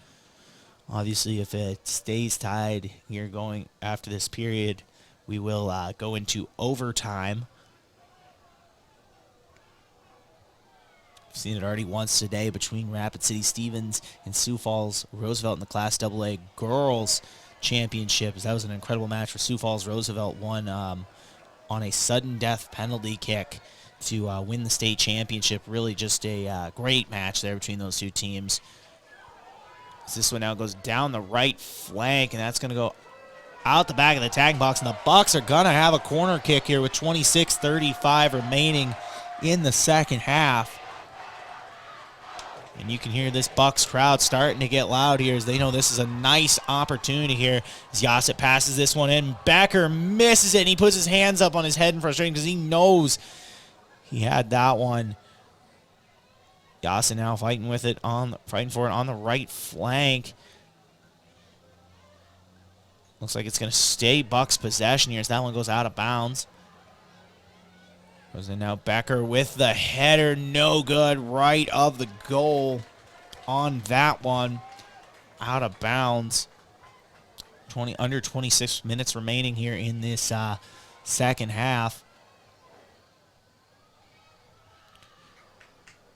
Obviously, if it stays tied here going after this period, we will go into overtime. We've seen it already once today between Rapid City Stevens and Sioux Falls Roosevelt in the Class AA Girls Championship. That was an incredible match for Sioux Falls. Roosevelt won on a sudden death penalty kick to win the state championship. Really just a great match there between those two teams. This one now goes down the right flank, and that's going to go out the back of the tag box, and the Bucks are going to have a corner kick here with 26:35 remaining in the second half. And you can hear this Bucks crowd starting to get loud here as they know this is a nice opportunity here. As Yassett passes this one in, Becker misses it, and he puts his hands up on his head in frustration because he knows he had that one. Yassett now fighting for it on the right flank. Looks like it's going to stay Bucks possession here as that one goes out of bounds. Goes in now. Becker with the header. No good. Right of the goal on that one. Out of bounds. Under 26 minutes remaining here in this second half.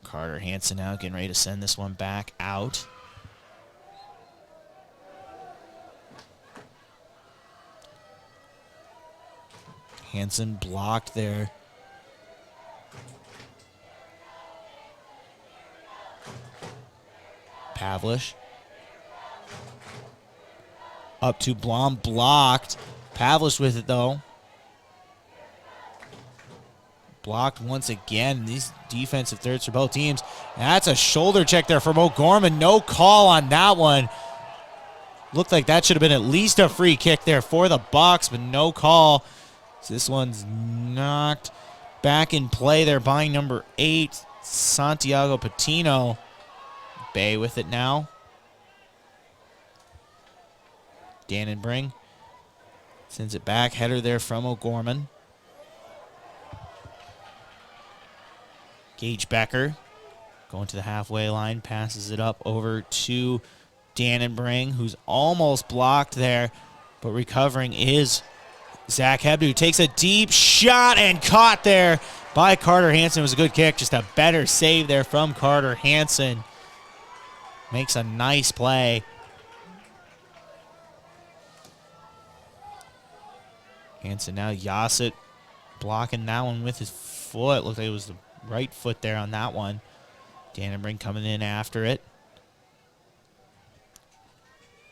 Carter Hansen now getting ready to send this one back out. Hansen blocked there. Pavlish. Up to Blom, blocked. Pavlish with it, though. Blocked once again. These defensive thirds for both teams. That's a shoulder check there from O'Gorman. No call on that one. Looked like that should have been at least a free kick there for the Bucks, but no call. So this one's knocked back in play there by number 8, Santiago Patino. Bay with it now. Dannenbring sends it back. Header there from O'Gorman. Gage Becker going to the halfway line. Passes it up over to Dannenbring, who's almost blocked there. But recovering is Zach Hebdo, who takes a deep shot and caught there by Carter Hansen. It was a good kick. Just a better save there from Carter Hansen. Makes a nice play. Hansen now. Yassett blocking that one with his foot. Looked like it was the right foot there on that one. Dannenbring coming in after it.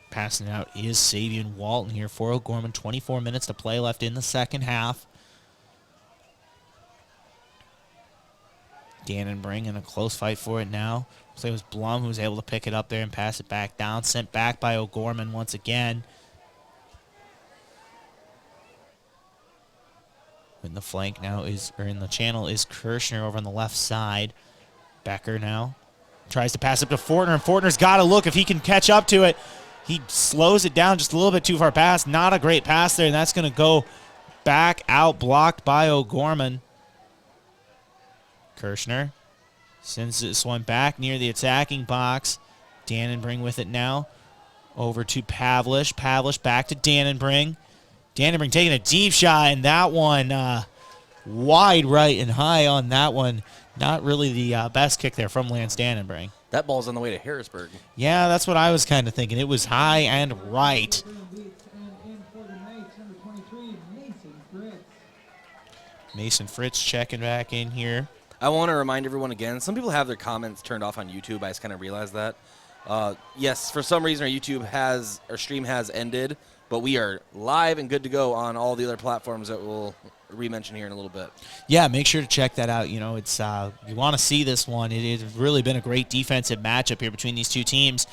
Passing it out is Savion Walton here for O'Gorman. 24 minutes to play left in the second half. Dannenbring in a close fight for it now. So it was Blum who was able to pick it up there and pass it back down. Sent back by O'Gorman once again. In the flank now is, or in the channel is Kirshner over on the left side. Becker now tries to pass up to Fortner, and Fortner's got to look if he can catch up to it. He slows it down just a little bit too far past. Not a great pass there, and that's going to go back out, blocked by O'Gorman. Kirshner sends this one back near the attacking box. Dannenbring with it now. Over to Pavlish. Pavlish back to Dannenbring. Dannenbring taking a deep shot, and that one wide right and high on that one. Not really the best kick there from Lance Dannenbring. That ball's on the way to Harrisburg. Yeah, that's what I was kind of thinking. It was high and right. Mason Fritz checking back in here. I want to remind everyone again, some people have their comments turned off on YouTube. I just kind of realized that. Yes, for some reason our stream has ended, but we are live and good to go on all the other platforms that we'll re-mention here in a little bit. Yeah, make sure to check that out. You know, it's you want to see this one. It has really been a great defensive matchup here between these two teams.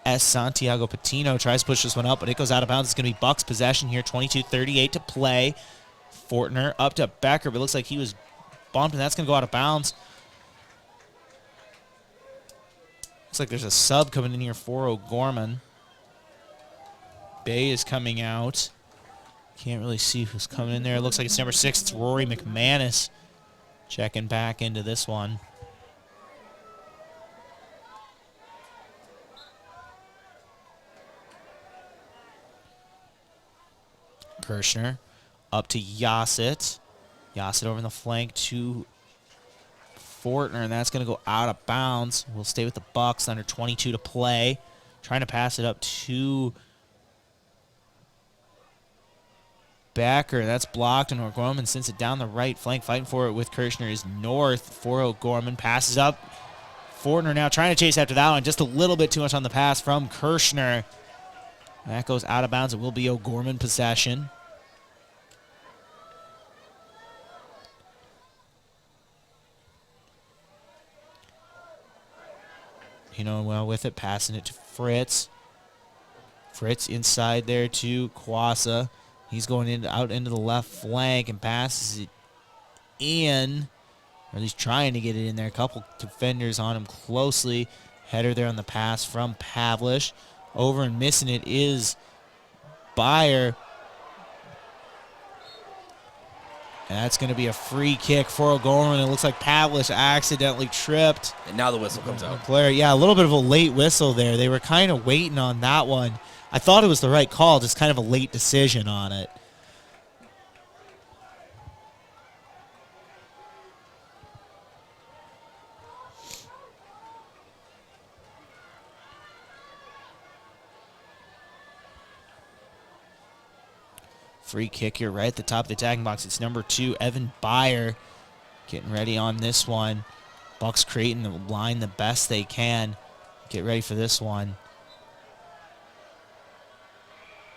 As Santiago Patino tries to push this one up, but it goes out of bounds. It's going to be Bucks possession here. 22:38 to play. Fortner up to Becker, but it looks like he was bumped, and that's going to go out of bounds. Looks like there's a sub coming in here for O'Gorman. Bay is coming out. Can't really see who's coming in there. It looks like it's number 6. It's Rory McManus checking back into this one. Kirshner up to Yassett. Yassett over in the flank to Fortner, and that's going to go out of bounds. We'll stay with the Bucks. Under 22 to play. Trying to pass it up to Becker. That's blocked, and O'Gorman sends it down the right flank. Fighting for it with Kirshner is North for O'Gorman. Passes up. Fortner now trying to chase after that one. Just a little bit too much on the pass from Kirshner. That goes out of bounds. It will be O'Gorman possession. You know, well with it, passing it to Fritz. Fritz inside there to Kwasa. He's going out into the left flank and passes it in. Or at least trying to get it in there. A couple defenders on him closely. Header there on the pass from Pavlish. Over and missing it is Byer. And that's going to be a free kick for O'Gorman. It looks like Pavlich accidentally tripped. And now the whistle comes out. Blair, yeah, a little bit of a late whistle there. They were kind of waiting on that one. I thought it was the right call, just kind of a late decision on it. Free kick here right at the top of the attacking box. It's number 2, Evan Byer, getting ready on this one. Bucks creating the line the best they can. Get ready for this one.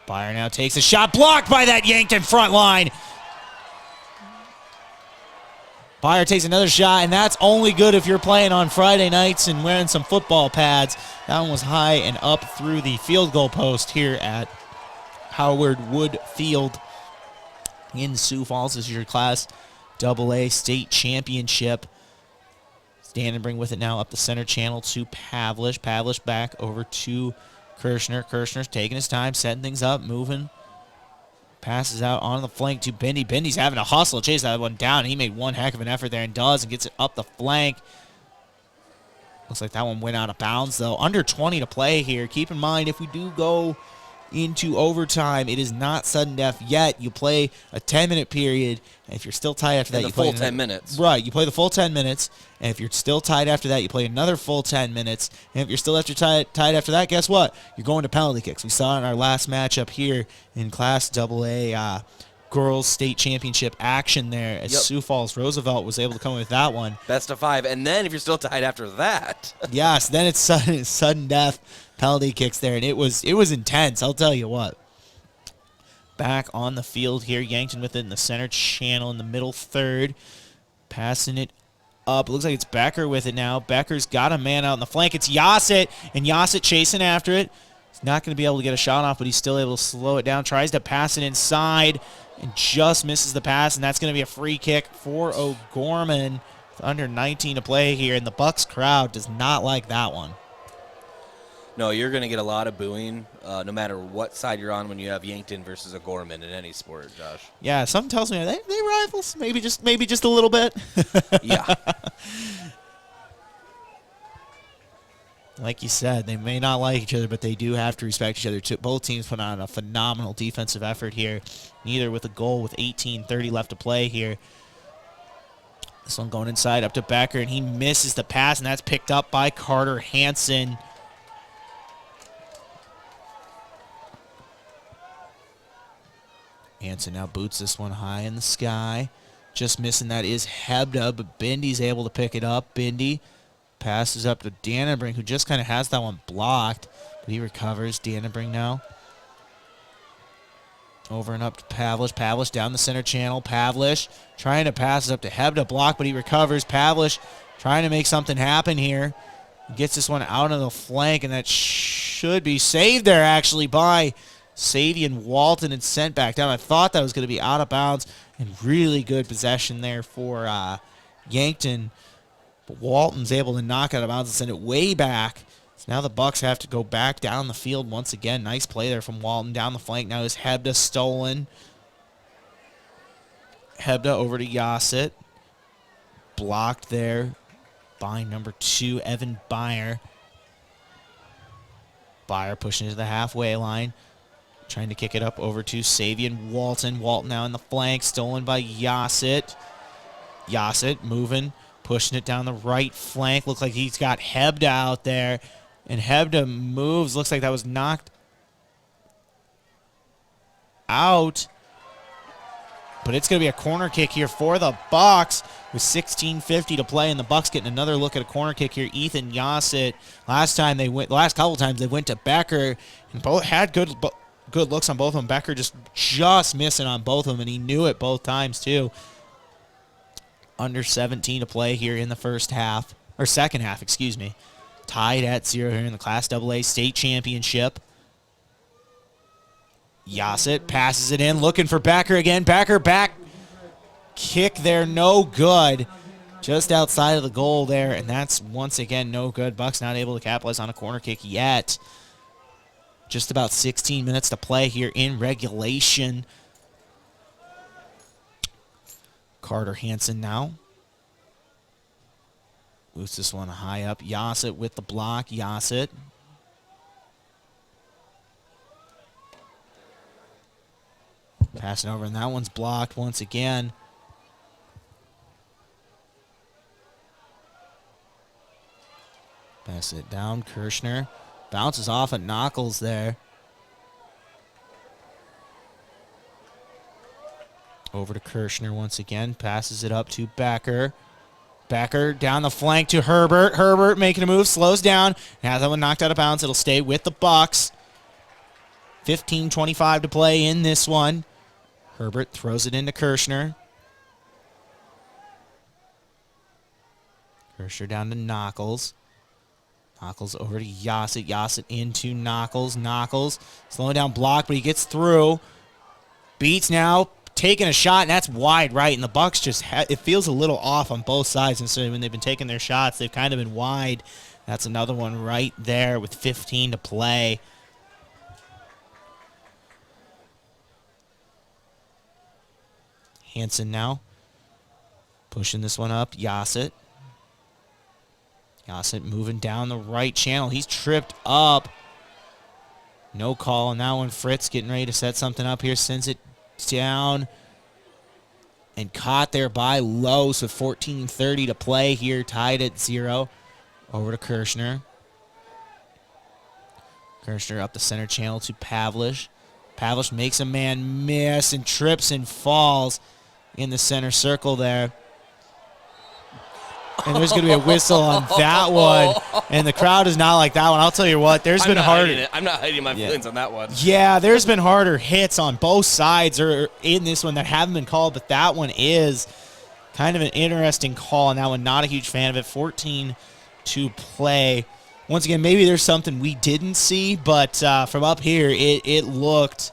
Byer now takes a shot, blocked by that Yankton front line. Byer takes another shot, and that's only good if you're playing on Friday nights and wearing some football pads. That one was high and up through the field goal post here at Howard Wood Field in Sioux Falls. This is your Class AA state championship. Standenbring with it now up the center channel to Pavlich. Pavlich back over to Kirshner. Kirshner's taking his time, setting things up, moving. Passes out on the flank to Bindi. Bindi's having a hustle, chase that one down. He made one heck of an effort there and does, and gets it up the flank. Looks like that one went out of bounds, though. Under 20 to play here. Keep in mind, if we do go into overtime, it is not sudden death yet. You play a 10-minute period, and if you're still tied after that, you play full 10 minutes. Right, you play the full 10 minutes, and if you're still tied after that, you play another full 10 minutes, and if you're still tied after that, guess what? You're going to penalty kicks. We saw it in our last matchup here in Class AA Girls State Championship action there as Sioux Falls Roosevelt was able to come with that one. Best of 5, and then if you're still tied after that. Yes, then it's sudden death. Penalty kicks there, and it was intense, I'll tell you what. Back on the field here, Yankton with it in the center channel in the middle third. Passing it up. It looks like it's Becker with it now. Becker's got a man out in the flank. It's Yassett, and Yassett chasing after it. He's not going to be able to get a shot off, but he's still able to slow it down. Tries to pass it inside and just misses the pass, and that's going to be a free kick for O'Gorman. With under 19 to play here, and the Bucks crowd does not like that one. No, you're going to get a lot of booing no matter what side you're on when you have Yankton versus O'Gorman in any sport, Josh. Yeah, something tells me they rivals. Maybe just a little bit. Yeah. Like you said, they may not like each other, but they do have to respect each other too. Both teams put on a phenomenal defensive effort here. Neither with a goal with 18:30 left to play here. This one going inside up to Becker, and he misses the pass, and that's picked up by Carter Hansen. Hansen now boots this one high in the sky. Just missing that is Hebda, but Bindy's able to pick it up. Bindy passes up to Dannenbrink, who just kind of has that one blocked, but he recovers. Dannenbrink now. Over and up to Pavlich. Pavlich down the center channel. Pavlich trying to pass it up to Hebda, blocked, but he recovers. Pavlich trying to make something happen here. Gets this one out on the flank, and that should be saved there, actually, by Savian Walton and sent back down. I thought that was going to be out of bounds, and really good possession there for Yankton. But Walton's able to knock out of bounds and send it way back. So now the Bucks have to go back down the field once again. Nice play there from Walton down the flank. Now is Hebda stolen. Hebda over to Yassett. Blocked there by number 2, Evan Byer. Byer pushing it to the halfway line. Trying to kick it up over to Savian Walton. Walton now in the flank. Stolen by Yassett. Yassett moving. Pushing it down the right flank. Looks like he's got Hebda out there. And Hebda moves. Looks like that was knocked out. But it's going to be a corner kick here for the Bucks with 16:50 to play. And the Bucks getting another look at a corner kick here. Ethan Yassett. Last couple times they went to Becker. And both had good looks on both of them. Becker just missing on both of them. And he knew it both times too. Under 17 to play here in the second half, excuse me. Tied at 0 here in the Class AA State Championship. Yassett passes it in, looking for Becker again. Becker back. Kick there, no good. Just outside of the goal there, and that's once again no good. Bucks not able to capitalize on a corner kick yet. Just about 16 minutes to play here in regulation. Carter Hansen now. Moves this one high up. Yassett with the block. Yassett. Passing over, and that one's blocked once again. Pass it down. Kirshner bounces off at Knuckles there. Over to Kirshner once again. Passes it up to Becker. Becker down the flank to Herbert. Herbert making a move. Slows down. Has that one knocked out of bounds. It'll stay with the Bucks. 15:25 to play in this one. Herbert throws it into Kirshner. Kirshner down to Knuckles. Knuckles over to Yassett. Yassett into Knuckles. Knuckles slowing down block, but he gets through. Beats now. Taking a shot, and that's wide right, and the Bucks just it feels a little off on both sides. And so when they've been taking their shots, they've kind of been wide. That's another one right there with 15 to play. Hansen now pushing this one up. Yassett. Yassett moving down the right channel. He's tripped up. No call on that one. Fritz getting ready to set something up here. Sends it down and caught there by Lowe. So 14:30 to play here, tied at 0. Over to Kirshner. Kirshner up the center channel to Pavlish. Pavlish makes a man miss and trips and falls in the center circle there. And there's going to be a whistle on that one. And the crowd is not like that one. I'll tell you what, there's been harder. I'm not hiding my feelings on that one. Yeah, there's been harder hits on both sides or in this one that haven't been called, but that one is kind of an interesting call, and that one, not a huge fan of it. 14 to play. Once again, maybe there's something we didn't see, but from up here, it looked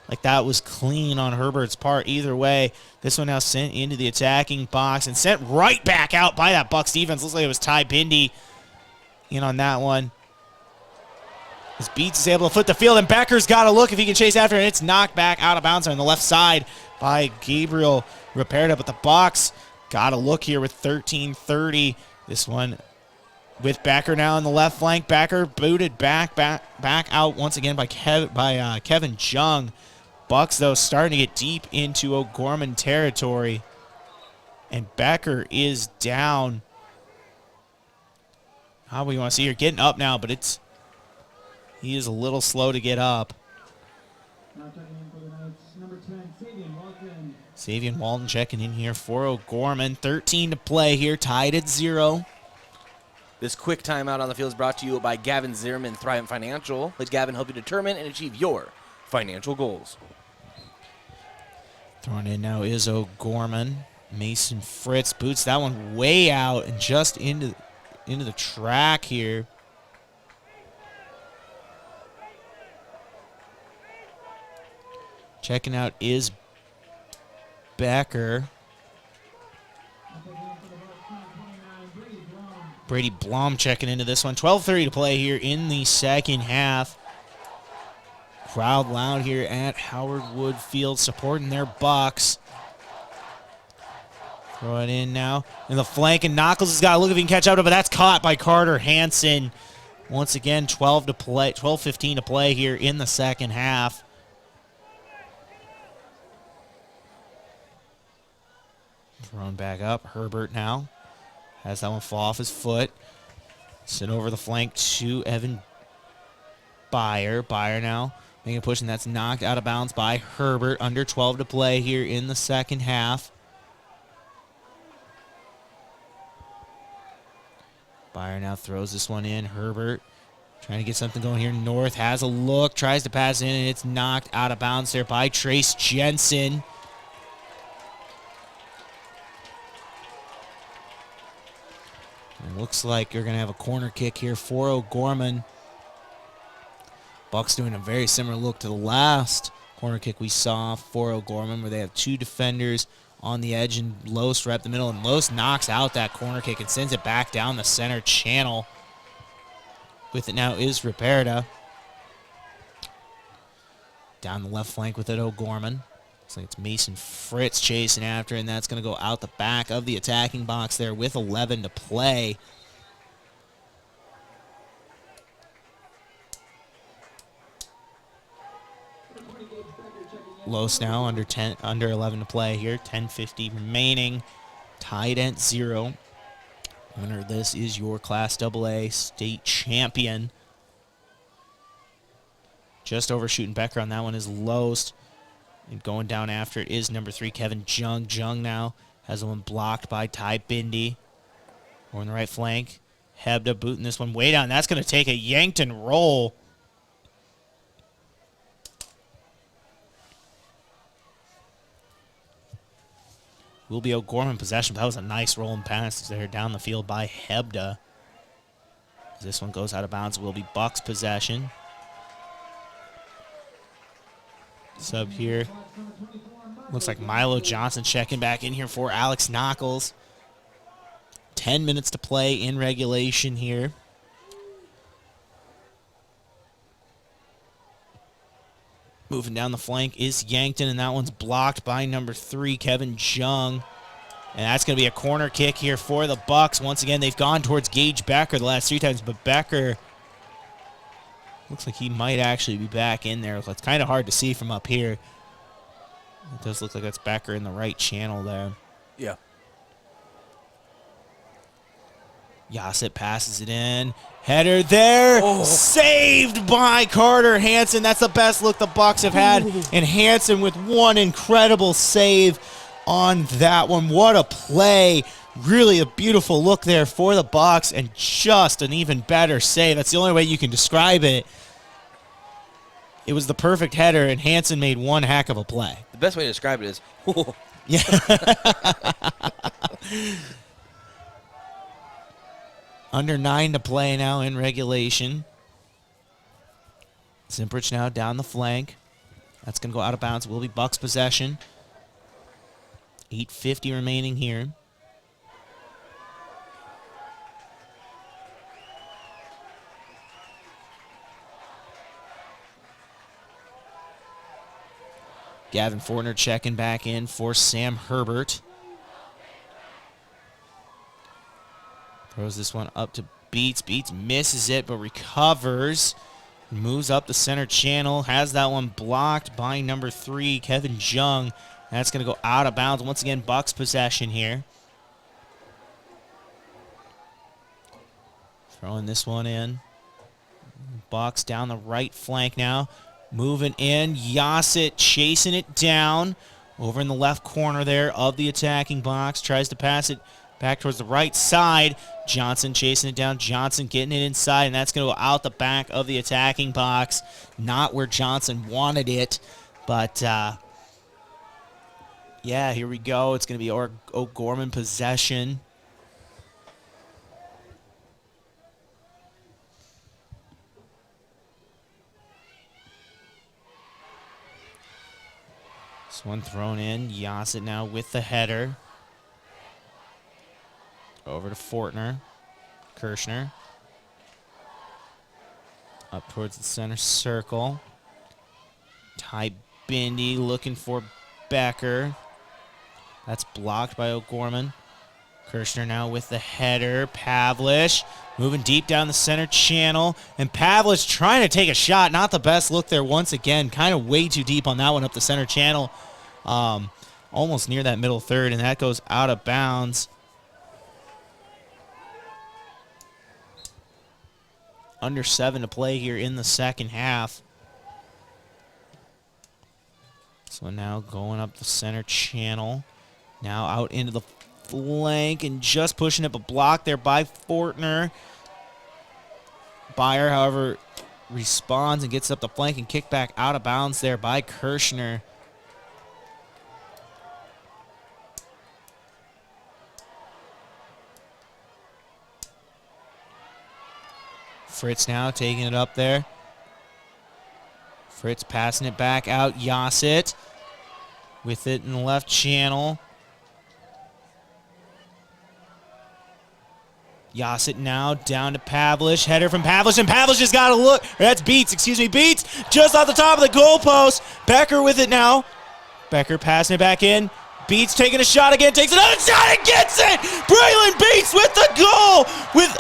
like that was clean on Herbert's part. Either way, this one now sent into the attacking box and sent right back out by that Bucks defense. Looks like it was Ty Bindi in on that one. As Beats is able to flip the field, and Becker's got to look if he can chase after it. It's knocked back out of bounds on the left side by Gabriel Raperda, but the Bucks got to look here with 13:30. This one with Becker now on the left flank. Becker booted back out once again by Kevin Jung. Bucks, though, starting to get deep into O'Gorman territory. And Becker is down. How we want to see here? Getting up now, but he is a little slow to get up. Savian Walton checking in here for O'Gorman. 13 to play here, tied at 0. This quick timeout on the field is brought to you by Gavin Zimmerman, Thrivent Financial. Let Gavin help you determine and achieve your financial goals. Thrown in now is O'Gorman. Mason Fritz boots that one way out and just into the track here. Checking out is Becker. Brady Blom checking into this one. 12:30 to play here in the second half. Crowd loud here at Howard Wood Field supporting their Bucks. Throw it in now. In the flank, and Knuckles has got to look if he can catch up, but that's caught by Carter Hansen. Once again, 12-15 to play here in the second half. Thrown back up. Herbert now has that one fall off his foot. Sent over the flank to Evan Byer. Byer now making a push, and that's knocked out of bounds by Herbert. Under 12 to play here in the second half. Byer now throws this one in. Herbert trying to get something going here. North has a look, tries to pass in, and it's knocked out of bounds there by Trace Jensen. It looks like you're going to have a corner kick here for O'Gorman. Bucks doing a very similar look to the last corner kick we saw for O'Gorman, where they have two defenders on the edge and Los right up the middle, and Los knocks out that corner kick and sends it back down the center channel. With it now is Raperda. Down the left flank with it, O'Gorman. Looks like it's Mason Fritz chasing after, and that's going to go out the back of the attacking box there with 11 to play. Los now under 11 to play here. 10:50 remaining. Tied at 0. Winner of this is your Class AA state champion. Just overshooting Becker on that one is Loest. And going down after it is number 3, Kevin Jung. Jung now has the one blocked by Ty Bindi. Over on the right flank. Hebda booting this one way down. That's going to take a Yankton roll. Will be O'Gorman possession, but that was a nice rolling pass there down the field by Hebda. This one goes out of bounds. It will be Bucks possession. Sub here. Looks like Milo Johnson checking back in here for Alex Knuckles. 10 minutes to play in regulation here. Moving down the flank is Yankton, and that one's blocked by number 3, Kevin Jung. And that's going to be a corner kick here for the Bucks. Once again, they've gone towards Gage Becker the last 3 times, but Becker looks like he might actually be back in there. It's kind of hard to see from up here. It does look like that's Becker in the right channel there. Yeah. Yassett passes it in. Header there. Oh. Saved by Carter Hansen. That's the best look the Bucks have had. Ooh. And Hansen with one incredible save on that one. What a play. Really a beautiful look there for the Bucks, and just an even better save. That's the only way you can describe it. It was the perfect header, and Hansen made one heck of a play. The best way to describe it is, yeah. Under 9 to play now in regulation. Simprich now down the flank. That's going to go out of bounds. It will be Bucks possession. 8:50 remaining here. Gavin Fortner checking back in for Sam Herbert. Throws this one up to Beats. Beats misses it, but recovers. Moves up the center channel. Has that one blocked by number 3, Kevin Jung. That's going to go out of bounds. Once again, Bucks possession here. Throwing this one in. Bucks down the right flank now. Moving in. Yassett chasing it down. Over in the left corner there of the attacking box. Tries to pass it back towards the right side. Johnson chasing it down. Johnson getting it inside, and that's going to go out the back of the attacking box. Not where Johnson wanted it, but yeah, here we go. It's going to be O'Gorman possession. This one thrown in. Yassett now with the header. Over to Fortner. Kirshner. Up towards the center circle. Ty Bindi looking for Becker. That's blocked by O'Gorman. Kirshner now with the header. Pavlich moving deep down the center channel. And Pavlich trying to take a shot. Not the best look there once again. Kind of way too deep on that one up the center channel. Almost near that middle third, and that goes out of bounds. Under 7 to play here in the second half. So now going up the center channel. Now out into the flank and just pushing it, but blocked there by Fortner. Beyer, however, responds and gets up the flank and kicked back out of bounds there by Kirshner. Fritz now taking it up there. Fritz passing it back out. Yassett with it in the left channel. Yassett now down to Pavlich. Header from Pavlich, and Pavlich has got a look. That's Beats, excuse me. Beats just off the top of the goalpost. Becker with it now. Becker passing it back in. Beats taking a shot again, takes another shot and gets it! Braylon Beats with the goal with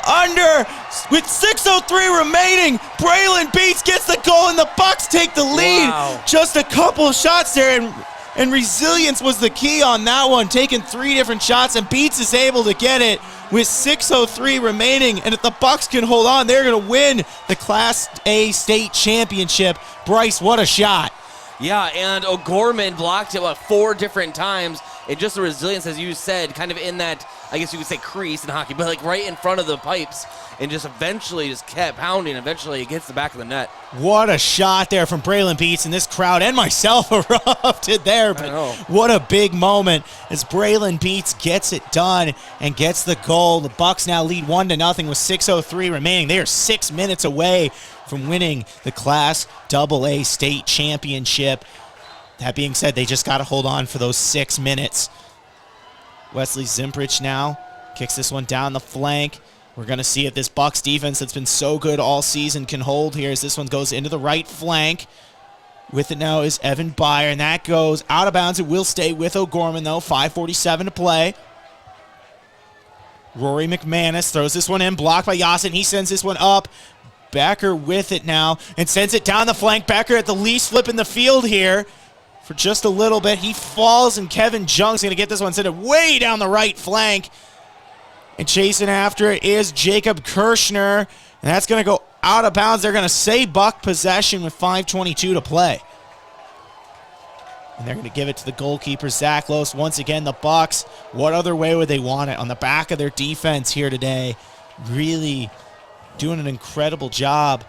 6:03 remaining. Braylon Beats gets the goal and the Bucks take the lead. Wow. Just a couple of shots there, and resilience was the key on that one, taking 3 different shots, and Beats is able to get it with 6:03 remaining. And if the Bucks can hold on, they're going to win the Class A state championship. Bryce, what a shot. Yeah, and O'Gorman blocked it 4 different times. And just the resilience, as you said, kind of in that, I guess you could say crease in hockey, but like right in front of the pipes, and just eventually just kept pounding. Eventually it gets the back of the net. What a shot there from Braylon Beats, and this crowd and myself erupted there. But what a big moment as Braylon Beats gets it done and gets the goal. The Bucks now lead 1-0 with 6:03 remaining. They are 6 minutes away from winning the Class AA state championship. That being said, they just got to hold on for those 6 minutes. Wesley Zimprich now kicks this one down the flank. We're going to see if this Bucks defense that's been so good all season can hold here as this one goes into the right flank. With it now is Evan Byer, and that goes out of bounds. It will stay with O'Gorman, though. 5:47 to play. Rory McManus throws this one in, blocked by Yasin. He sends this one up. Becker with it now and sends it down the flank. Becker at the least flipping the field here for just a little bit. He falls, and Kevin Jung's going to get this one, send it way down the right flank. And chasing after it is Jacob Kirschner, and that's going to go out of bounds. They're going to say Buck possession with 5:22 to play. And they're going to give it to the goalkeeper, Zach Lose. Once again, the Bucks, what other way would they want it? On the back of their defense here today. Really doing an incredible job.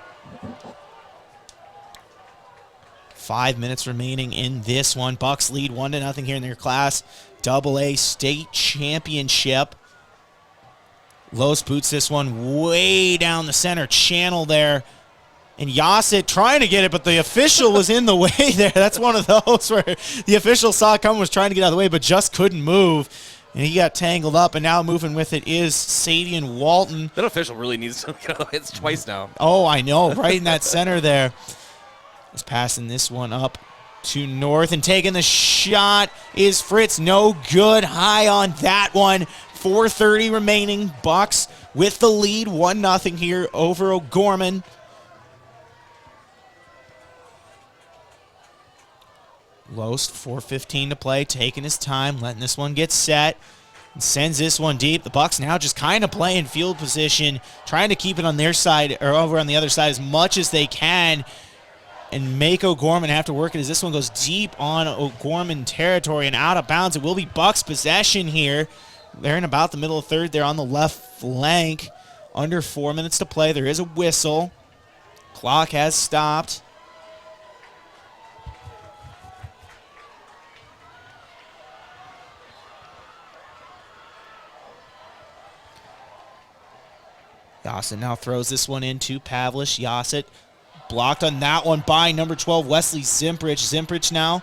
5 minutes remaining in this one. Bucks lead 1-0 here in their Class AA state championship. Los boots this one way down the center channel there. And Yasit trying to get it, but the official was in the way there. That's one of those where the official saw it coming, was trying to get out of the way, but just couldn't move. And he got tangled up, and now moving with it is Sadian Walton. That official really needs to get out of the way. It's twice now. Oh, I know, right in that center there. He's passing this one up to North, and taking the shot is Fritz. No good. High on that one. 4:30 remaining. Bucks with the lead. 1-0 here over O'Gorman. Lost, 4:15 to play, taking his time, letting this one get set, and sends this one deep. The Bucks now just kind of playing field position, trying to keep it on their side, or over on the other side as much as they can, and make O'Gorman have to work it as this one goes deep on O'Gorman territory and out of bounds. It will be Bucks possession here. They're in about the middle of third. They're on the left flank. Under 4 minutes to play. There is a whistle. Clock has stopped. Yasit now throws this one into Pavlish. Yasit blocked on that one by number 12, Wesley Zimprich. Zimprich now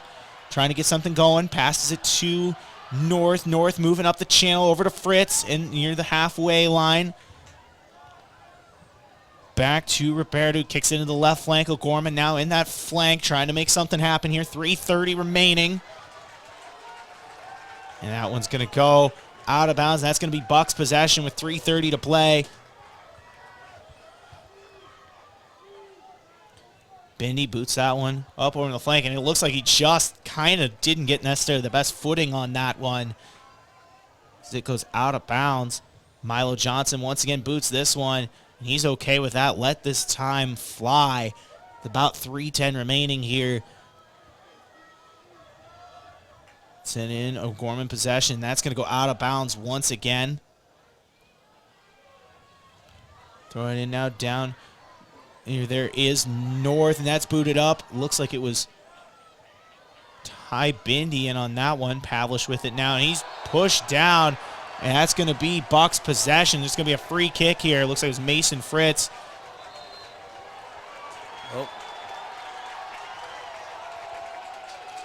trying to get something going. Passes it to North. North moving up the channel over to Fritz and near the halfway line. Back to Roberto. Kicks into the left flank. O'Gorman now in that flank trying to make something happen here. 3:30 remaining. And that one's going to go out of bounds. That's going to be Bucks possession with 3:30 to play. Bendy boots that one up over the flank, and it looks like he just kind of didn't get necessarily the best footing on that one as it goes out of bounds. Milo Johnson once again boots this one, and he's okay with that. Let this time fly. With about 3:10 remaining here. Send in O'Gorman possession. That's going to go out of bounds once again. Throw it in now down. Here there is North, and that's booted up. Looks like it was Ty Bindy in on that one. Pavlish with it now, and he's pushed down, and that's going to be Bucks possession. There's going to be a free kick here. Looks like it was Mason Fritz. Oh.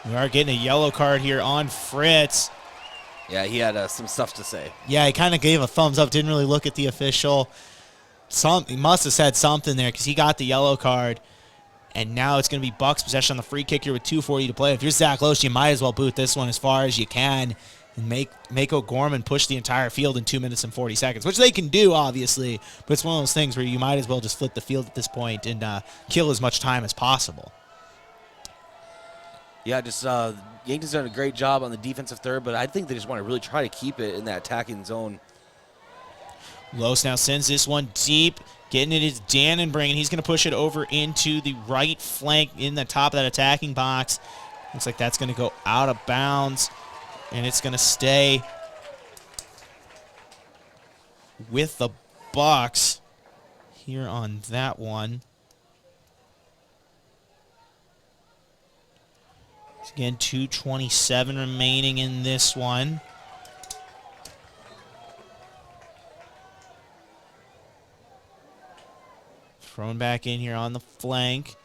We are getting a yellow card here on Fritz. Yeah, he had some stuff to say. Yeah, he kind of gave a thumbs up, didn't really look at the official. He must have said something there because he got the yellow card. And now it's going to be Bucks possession on the free kick here with 2:40 to play. If you're Zach Loesch, you might as well boot this one as far as you can and make O'Gorman push the entire field in 2 minutes and 40 seconds, which they can do, obviously. But it's one of those things where you might as well just flip the field at this point and kill as much time as possible. Yeah, just Yankton's done a great job on the defensive third, but I think they just want to really try to keep it in that attacking zone. Loesch now sends this one deep. Getting it is Dannenbrink, and he's going to push it over into the right flank in the top of that attacking box. Looks like that's going to go out of bounds, and it's going to stay with the Bucks here on that one. Again, 2:27 remaining in this one. Thrown back in here on the flank.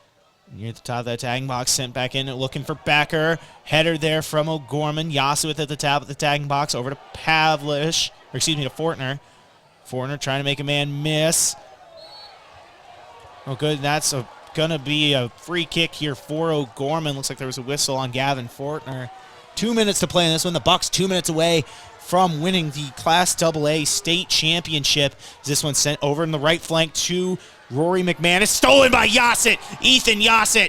Near the top of that tagging box, sent back in, looking for Becker. Header there from O'Gorman. Yasuith at the top of the tagging box, over to Fortner. Fortner trying to make a man miss. Oh, good. That's going to be a free kick here for O'Gorman. Looks like there was a whistle on Gavin Fortner. 2 minutes to play in this one. The Bucks 2 minutes away from winning the Class AA state championship. This one sent over in the right flank to Rory McManus. Stolen by Yassett. Ethan Yassett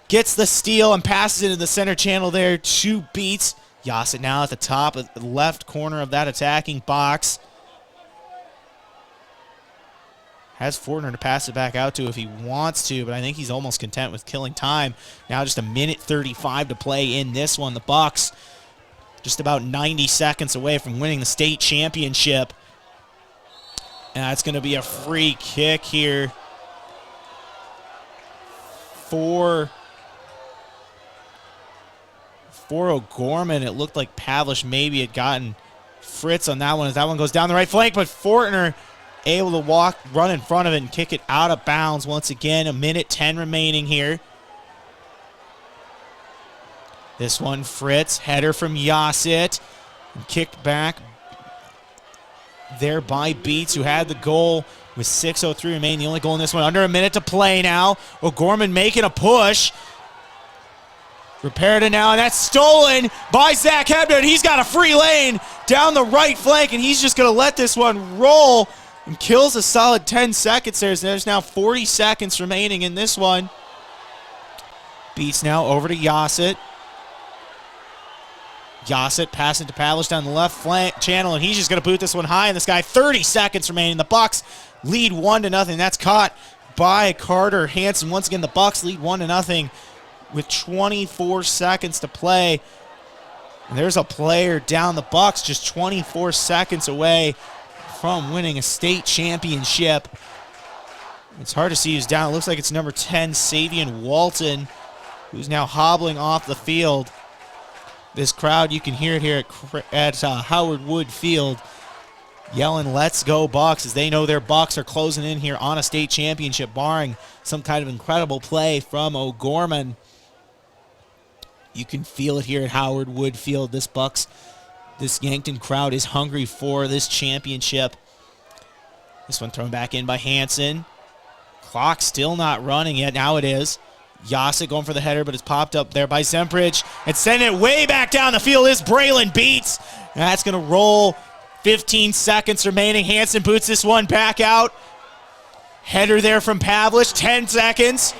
gets the steal and passes it in the center channel there to Beats. Yassett now at the top of the left corner of that attacking box. Has Fortner to pass it back out to if he wants to, but I think he's almost content with killing time. Now just 1:35 to play in this one. The Bucks just about 90 seconds away from winning the state championship. And it's going to be a free kick here for O'Gorman. It looked like Pavlish maybe had gotten Fritz on that one as that one goes down the right flank, but Fortner able to run in front of it and kick it out of bounds. Once again, 1:10 remaining here. This one, Fritz, header from Yassett, kicked back there by Beats, who had the goal with 6:03 remaining. The only goal in this one. Under a minute to play now. O'Gorman making a push. Repaired it now, and that's stolen by Zach Hebner. He's got a free lane down the right flank, and he's just going to let this one roll and kills a solid 10 seconds there. There's now 40 seconds remaining in this one. Beats now over to Yassett. Yassett passing to Pavlish down the left flank channel, and he's just going to boot this one high in the sky. 30 seconds remaining. The Bucks lead 1-0. That's caught by Carter Hansen. Once again, the Bucks lead 1-0 with 24 seconds to play. And there's a player down the Bucks just 24 seconds away from winning a state championship. It's hard to see who's down. It looks like it's number 10, Savian Walton, who's now hobbling off the field. This crowd, you can hear it here at Howard Wood Field, yelling, "Let's go Bucks," as they know their Bucks are closing in here on a state championship, barring some kind of incredible play from O'Gorman. You can feel it here at Howard Wood Field. This Yankton crowd is hungry for this championship. This one thrown back in by Hansen. Clock still not running yet. Now it is. Yassett going for the header, but it's popped up there by Zempridge. And sending it way back down the field is Braylon Beats. And that's going to roll. 15 seconds remaining. Hansen boots this one back out. Header there from Pavlish. 10 seconds.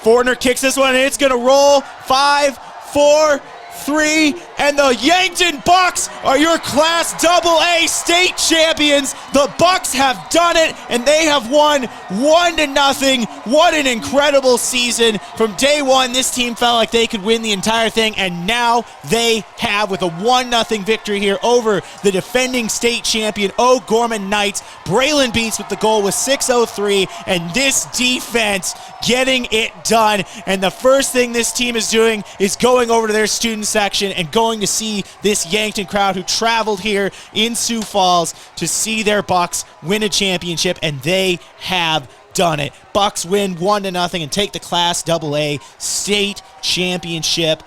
Fortner kicks this one, and it's going to roll. 5, 4, 3, and the Yankton Bucks are your Class AA state champions. The Bucks have done it, and they have won 1-0. What an incredible season. From day one, this team felt like they could win the entire thing, and now they have, with a 1-0 victory here over the defending state champion O'Gorman Knights. Braylon Beats with the goal with 6:03, and this defense getting it done. And the first thing this team is doing is going over to their student section and going to see this Yankton crowd who traveled here in Sioux Falls to see their Bucks win a championship, and they have done it. Bucks win 1-0 and take the Class AA state championship.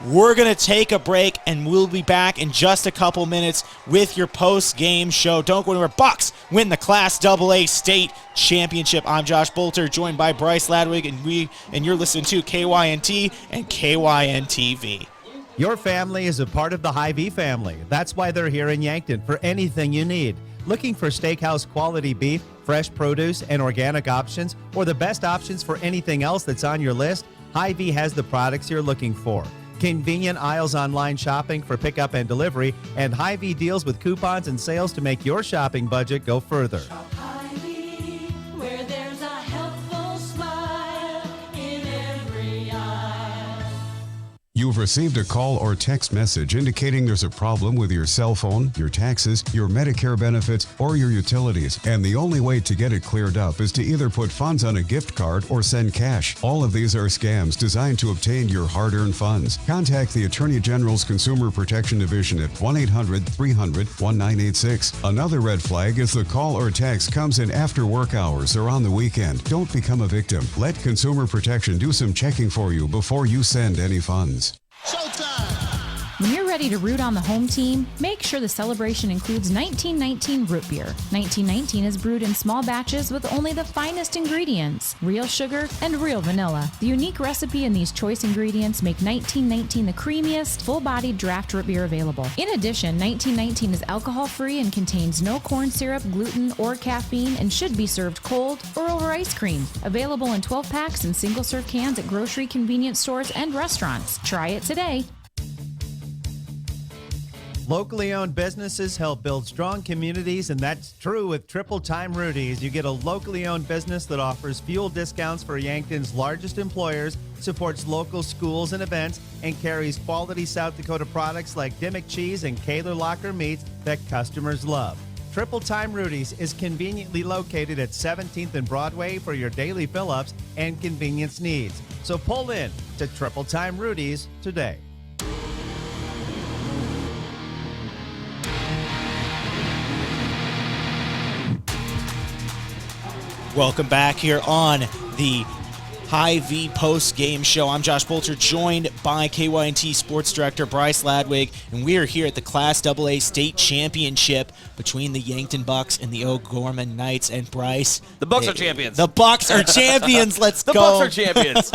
We're going to take a break, and we'll be back in just a couple minutes with your post-game show. Don't go anywhere. Bucks win the Class AA State Championship. I'm Josh Bolter, joined by Bryce Ladwig, and you're listening to KYNT and KYN-TV. Your family is a part of the Hy-Vee family. That's why they're here in Yankton for anything you need. Looking for steakhouse quality beef, fresh produce, and organic options, or the best options for anything else that's on your list? Hy-Vee has the products you're looking for. Convenient aisles online shopping for pickup and delivery, and Hy-Vee deals with coupons and sales to make your shopping budget go further. Hy-Vee, where there's a helpful smile in every aisle. You've received a call or text message indicating there's a problem with your cell phone, your taxes, your Medicare benefits, or your utilities, and the only way to get it cleared up is to either put funds on a gift card or send cash. All of these are scams designed to obtain your hard-earned funds. Contact the Attorney General's Consumer Protection Division at 1-800-300-1986. Another red flag is the call or text comes in after work hours or on the weekend. Don't become a victim. Let Consumer Protection do some checking for you before you send any funds. When you're ready to root on the home team, make sure the celebration includes 1919 root beer. 1919 is brewed in small batches with only the finest ingredients, real sugar and real vanilla. The unique recipe and these choice ingredients make 1919 the creamiest, full-bodied draft root beer available. In addition, 1919 is alcohol-free and contains no corn syrup, gluten, or caffeine and should be served cold or over ice cream. Available in 12 packs and single-serve cans at grocery, convenience stores, and restaurants. Try it today. Locally owned businesses help build strong communities, and that's true with Triple Time Rudy's. You get a locally owned business that offers fuel discounts for Yankton's largest employers, supports local schools and events, and carries quality South Dakota products like Dimmick cheese and Kaler Locker meats that customers love. Triple Time Rudy's is conveniently located at 17th and Broadway for your daily fill-ups and convenience needs. So pull in to Triple Time Rudy's today. Welcome back here on the Hy-Vee post-game show. I'm Josh Bolter, joined by KYNT Sports Director Bryce Ladwig, and we are here at the Class AA State Championship between the Yankton Bucks and the O'Gorman Knights. And Bryce, the Bucks are champions. The Bucks are champions. Let's go. The Bucks are champions.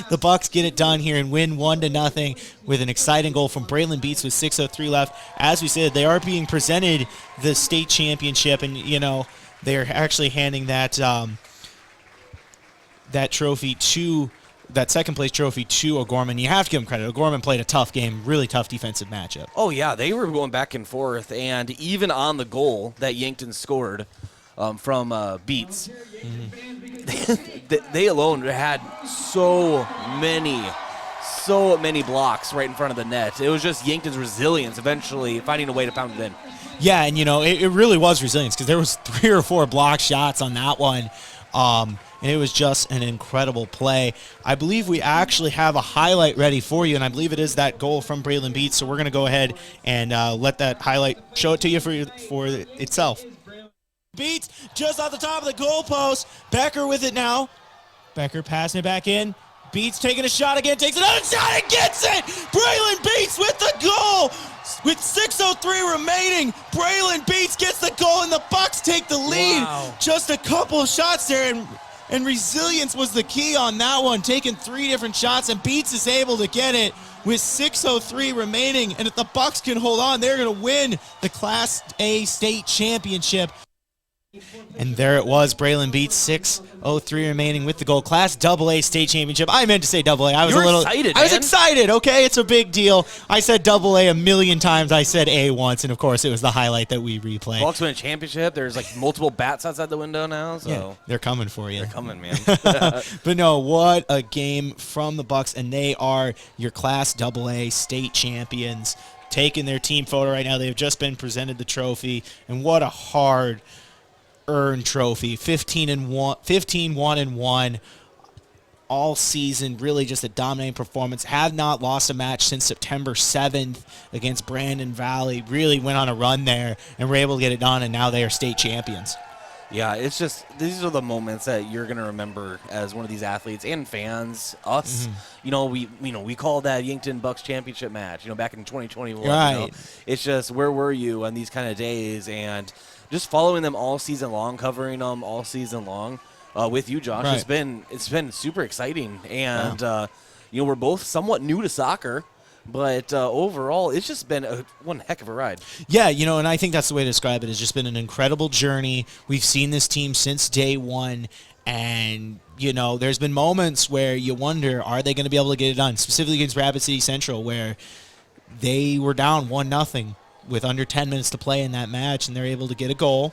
The Bucks get it done here and win 1-0 with an exciting goal from Braylon Beats with 6:03 left. As we said, they are being presented the state championship, and they're actually handing that that trophy to that second place trophy to O'Gorman. You have to give them credit. O'Gorman played a tough game, really tough defensive matchup. Oh yeah, they were going back and forth, and even on the goal that Yankton scored from Beats, they alone had so many blocks right in front of the net. It was just Yankton's resilience eventually finding a way to pound it in. Yeah, and it really was resilience because there was 3 or 4 block shots on that one, and it was just an incredible play. I believe we actually have a highlight ready for you, and I believe it is that goal from Braylon Beats, so we're going to go ahead and let that highlight show it to you for itself. Beats just off the top of the goalpost. Becker with it now. Becker passing it back in. Beats taking a shot again, takes another shot and gets it! Braylon Beats with the goal! With 6:03 remaining, Braylon Beats gets the goal and the Bucks take the lead. Wow. Just a couple of shots there, and resilience was the key on that one, taking 3 different shots, and Beats is able to get it with 6:03 remaining. And if the Bucks can hold on, they're going to win the Class A State Championship. And there it was, Braylon Beats, 6:03 remaining with the goal. Class AA State Championship. I meant to say AA. I was excited, okay? It's a big deal. I said AA a million times. I said A once, and of course it was the highlight that we replay. Bucks win a championship. There's like multiple bats outside the window now. So yeah, they're coming for you. They're coming, man. But no, what a game from the Bucks, and they are your Class AA State champions. Taking their team photo right now. They've just been presented the trophy, and what a hard earned trophy. 15-1-1 all season. Really just a dominating performance. Have not lost a match since September 7th against Brandon Valley. Really went on a run there and were able to get it done, and now they are state champions. Yeah, it's just these are the moments that you're gonna remember as one of these athletes and fans. Us, we call that Yankton Bucks championship match. Back in 2021. Right. It's just where were you on these kind of days, and just following them all season long, covering them all season long with you, Josh. Right. It's been super exciting, and we're both somewhat new to soccer. But overall, it's just been one heck of a ride. Yeah, and I think that's the way to describe it. It's just been an incredible journey. We've seen this team since day one, and, there's been moments where you wonder, are they going to be able to get it done? Specifically against Rapid City Central, where they were down 1-0 with under 10 minutes to play in that match, and they're able to get a goal.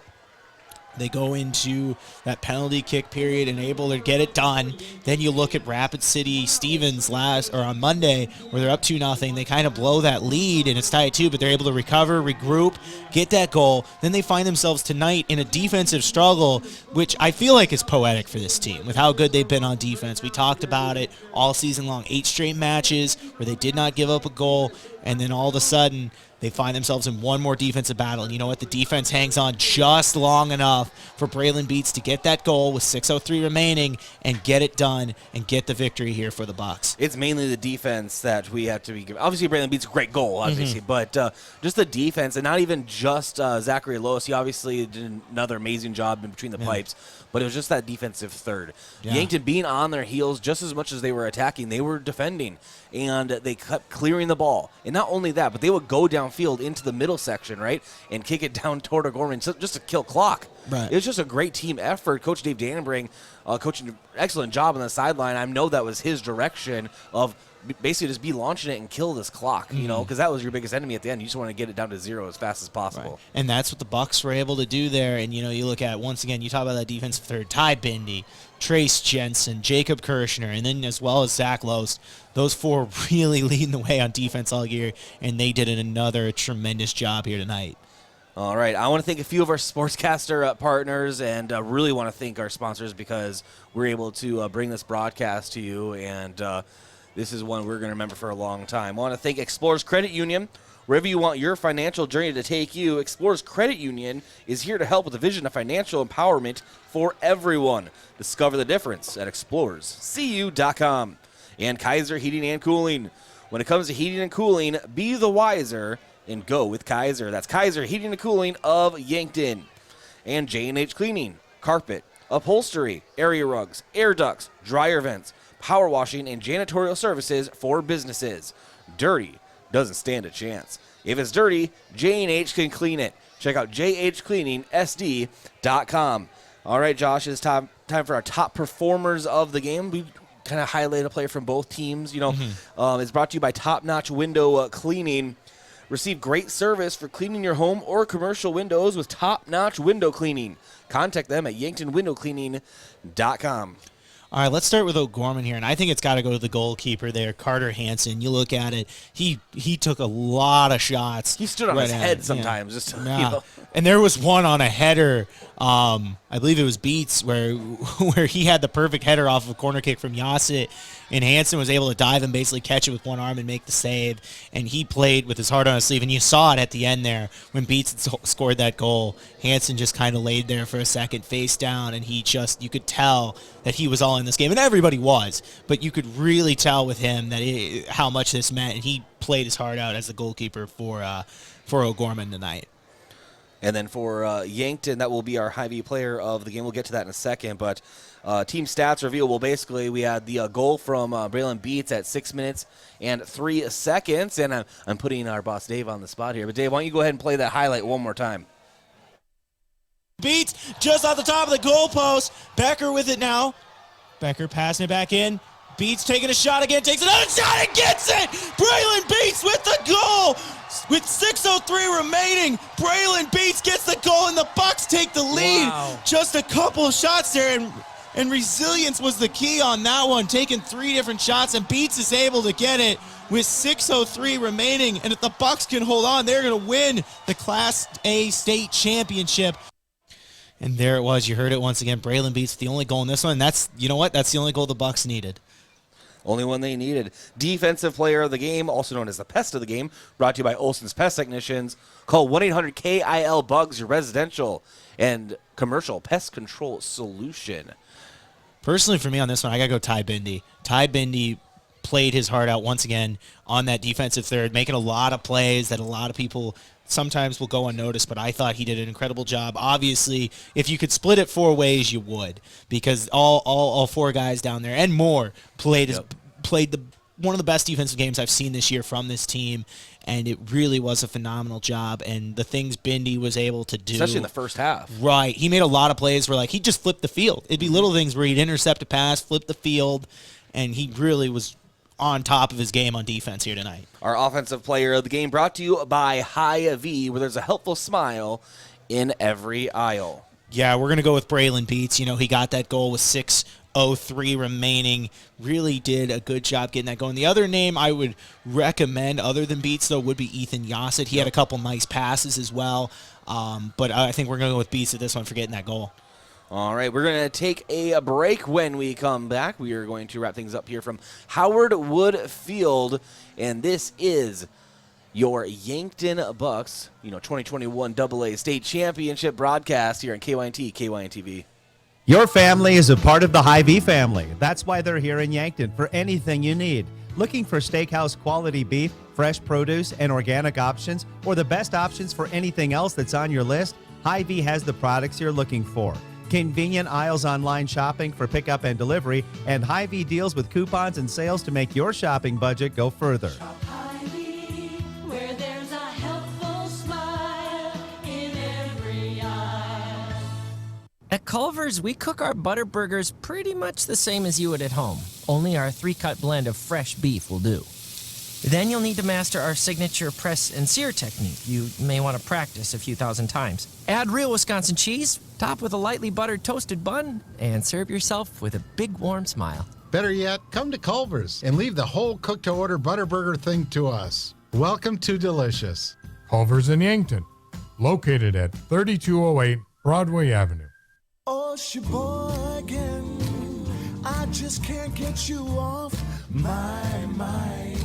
They go into that penalty kick period and able to get it done. Then you look at Rapid City Stevens on Monday, where they're up 2-0. They kind of blow that lead, and it's tied 2, but they're able to recover, regroup, get that goal. Then they find themselves tonight in a defensive struggle, which I feel like is poetic for this team with how good they've been on defense. We talked about it all season long, 8 straight matches where they did not give up a goal, and then all of a sudden they find themselves in one more defensive battle. And you know what? The defense hangs on just long enough for Braylon Beats to get that goal with 6:03 remaining and get it done and get the victory here for the Bucks. It's mainly the defense that we have to be giving. Obviously, Braylon Beats a great goal, obviously, but just the defense, and not even just Zachary Lois. He obviously did another amazing job in between the pipes, but it was just that defensive third. Yeah. Yankton being on their heels just as much as they were attacking, they were defending, and they kept clearing the ball. And not only that, but they would go downfield into the middle section, right, and kick it down toward O'Gorman just to kill clock. Right. It was just a great team effort. Coach Dave Dannenbring coaching an excellent job on the sideline. I know that was his direction of basically just be launching it and kill this clock, because that was your biggest enemy at the end. You just want to get it down to 0 as fast as possible. Right. And that's what the Bucks were able to do there. And, you look at, once again, you talk about that defensive third, Ty Bindi, Trace Jensen, Jacob Kirshner, and then as well as Zach Loest. Those 4 really leading the way on defense all year, and they did another tremendous job here tonight. All right, I want to thank a few of our sportscaster partners, and really want to thank our sponsors because we're able to bring this broadcast to you, and this is one we're going to remember for a long time. I want to thank Explorers Credit Union. Wherever you want your financial journey to take you, Explorers Credit Union is here to help with the vision of financial empowerment for everyone. Discover the difference at explorerscu.com. And Kaiser Heating and Cooling. When it comes to heating and cooling, be the wiser and go with Kaiser. That's Kaiser Heating and Cooling of Yankton. And J&H Cleaning, carpet, upholstery, area rugs, air ducts, dryer vents, power washing, and janitorial services for businesses. Dirty doesn't stand a chance. If it's dirty, J&H can clean it. Check out jhcleaningsd.com. All right, Josh, it's time for our top performers of the game. We kind of highlight a player from both teams. It's brought to you by Top Notch Window Cleaning. Receive great service for cleaning your home or commercial windows with Top Notch Window Cleaning. Contact them at yanktonwindowcleaning.com. All right, let's start with O'Gorman here, and I think it's got to go to the goalkeeper there, Carter Hansen. You look at it, he took a lot of shots. He stood on his head sometimes. And there was one on a header, I believe it was Beats, where he had the perfect header off of a corner kick from Yasset, and Hansen was able to dive and basically catch it with one arm and make the save, and he played with his heart on his sleeve, and you saw it at the end there when Beats had scored that goal. Hansen just kind of laid there for a second, face down, and you could tell that he was all in this game, and everybody was, but you could really tell with him that how much this meant, and he played his heart out as the goalkeeper for O'Gorman tonight. And then for Yankton, that will be our Hy-Vee player of the game. We'll get to that in a second, but team stats reveal. Well, basically, we had the goal from Braylon Beats at 6 minutes and 3 seconds, and I'm putting our boss Dave on the spot here. But Dave, why don't you go ahead and play that highlight one more time? Beats just off the top of the goalpost. Becker with it now. Becker passing it back in. Beats taking a shot again, takes another shot and gets it! Braylon Beats with the goal! With 6:03 remaining, Braylon Beats gets the goal and the Bucks take the lead. Wow. Just a couple of shots there, and resilience was the key on that one, taking 3 different shots, and Beats is able to get it with 6:03 remaining. And if the Bucks can hold on, they're going to win the Class A state championship. And there it was. You heard it once again. Braylon Beats the only goal in this one. And that's the only goal the Bucks needed. Only one they needed. Defensive player of the game, also known as the pest of the game, brought to you by Olson's Pest Technicians. Call 1-800-KIL-BUGS, your residential and commercial pest control solution. Personally, for me on this one, I got to go Ty Bindi. Ty Bindi played his heart out once again on that defensive third, making a lot of plays that a lot of people sometimes will go unnoticed, but I thought he did an incredible job. Obviously, if you could split it 4 ways, you would, because all 4 guys down there and more played one of the best defensive games I've seen this year from this team, and it really was a phenomenal job. And the things Bindi was able to do, especially in the first half, right? He made a lot of plays where he just flipped the field. It'd be little things where he'd intercept a pass, flip the field, and he really was on top of his game on defense here tonight. Our offensive player of the game brought to you by Hy-Vee, where there's a helpful smile in every aisle. Yeah, we're going to go with Braylon Beats. He got that goal with 6:03 remaining. Really did a good job getting that going. The other name I would recommend, other than Beats, though, would be Ethan Yassett. He had a couple nice passes as well, but I think we're going to go with Beats at this one for getting that goal. All right, we're going to take a break. When we come back, we are going to wrap things up here from Howard Wood Field, and this is your Yankton Bucks, 2021 AA State Championship broadcast here on KYNT, KYNTV. Your family is a part of the Hy-Vee family. That's why they're here in Yankton for anything you need. Looking for steakhouse quality beef, fresh produce, and organic options, or the best options for anything else that's on your list? Hy-Vee has the products you're looking for. Convenient aisles online shopping for pickup and delivery, and Hy-Vee deals with coupons and sales to make your shopping budget go further. Where there's a helpful smile in every aisle. At Culver's, we cook our butter burgers pretty much the same as you would at home. Only our 3-cut blend of fresh beef will do. Then you'll need to master our signature press and sear technique. You may want to practice a few thousand times. Add real Wisconsin cheese, top with a lightly buttered toasted bun, and serve yourself with a big warm smile. Better yet, come to Culver's and leave the whole cook-to-order butter burger thing to us. Welcome to Delicious. Culver's in Yankton, located at 3208 Broadway Avenue. Oh, Sheboygan, I just can't get you off my mind.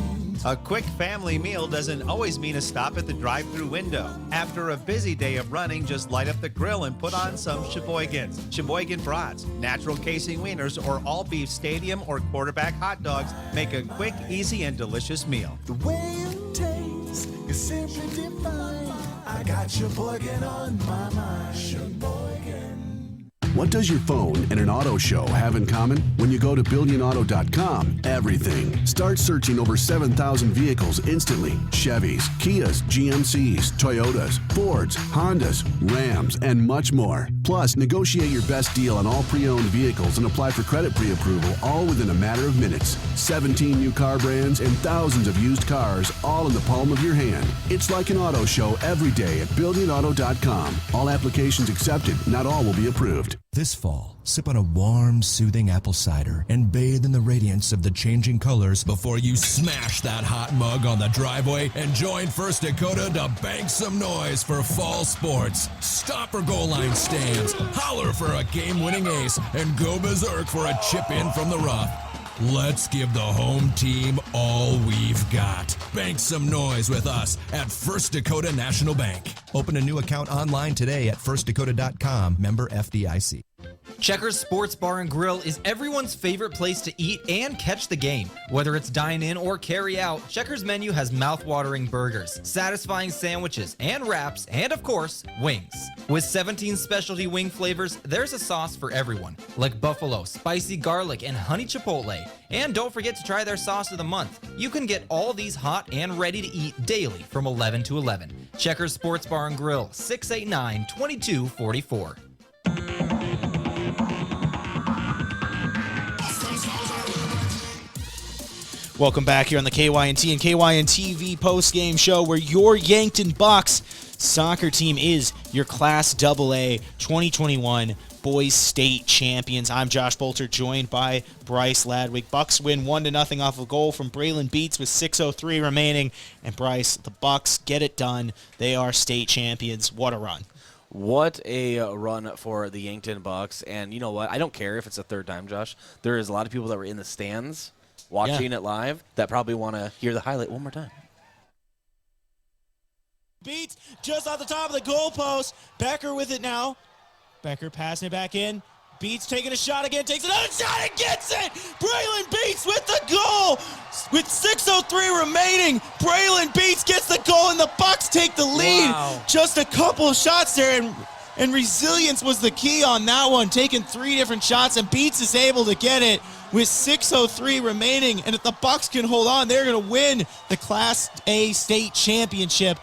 A quick family meal doesn't always mean a stop at the drive-thru window. After a busy day of running, just light up the grill and put on some Sheboygans. Sheboygan brats, natural casing wieners, or all-beef stadium or quarterback hot dogs make a quick, easy, and delicious meal. The way it tastes is simply divine. I got Sheboygan on my mind. Sheboygan. What does your phone and an auto show have in common? When you go to BillionAuto.com, everything. Start searching over 7,000 vehicles instantly. Chevys, Kias, GMCs, Toyotas, Fords, Hondas, Rams, and much more. Plus, negotiate your best deal on all pre-owned vehicles and apply for credit pre-approval, all within a matter of minutes. 17 new car brands and thousands of used cars, all in the palm of your hand. It's like an auto show every day at BillionAuto.com. All applications accepted. Not all will be approved. This fall, sip on a warm, soothing apple cider and bathe in the radiance of the changing colors before you smash that hot mug on the driveway and join First Dakota to bank some noise for fall sports. Stop for goal line stands, holler for a game-winning ace, and go berserk for a chip-in from the rough. Let's give the home team all we've got. Bank some noise with us at First Dakota National Bank. Open a new account online today at firstdakota.com, member FDIC. Checkers Sports Bar and Grill is everyone's favorite place to eat and catch the game. Whether it's dine in or carry out, Checkers menu has mouth-watering burgers, satisfying sandwiches and wraps, and of course, wings. With 17 specialty wing flavors, there's a sauce for everyone, like buffalo, spicy garlic, and honey chipotle. And don't forget to try their sauce of the month. You can get all these hot and ready to eat daily from 11 to 11. Checkers Sports Bar and Grill, 689-2244. Welcome back here on the KYNT and KYNTV post-game show, where your Yankton Bucks soccer team is your Class AA 2021 Boys State Champions. I'm Josh Bolter, joined by Bryce Ladwig. Bucks win 1-0 off a goal from Braylon Beats with 6:03 remaining. And Bryce, the Bucks get it done. They are state champions. What a run. What a run for the Yankton Bucks. And you know what? I don't care if it's the third time, Josh. There is a lot of people that were in the stands watching it live that probably want to hear the highlight one more time. Beats just off the top of the goalpost. Becker with it now. Becker passing it back in. Beats taking a shot again, takes another shot and gets it! Braylon Beats with the goal! With 6:03 remaining, Braylon Beats gets the goal and the Bucks take the lead. Wow. Just a couple of shots there, and resilience was the key on that one, taking 3 different shots, and Beats is able to get it with 6:03 remaining. And if the Bucks can hold on, they're going to win the Class A state championship.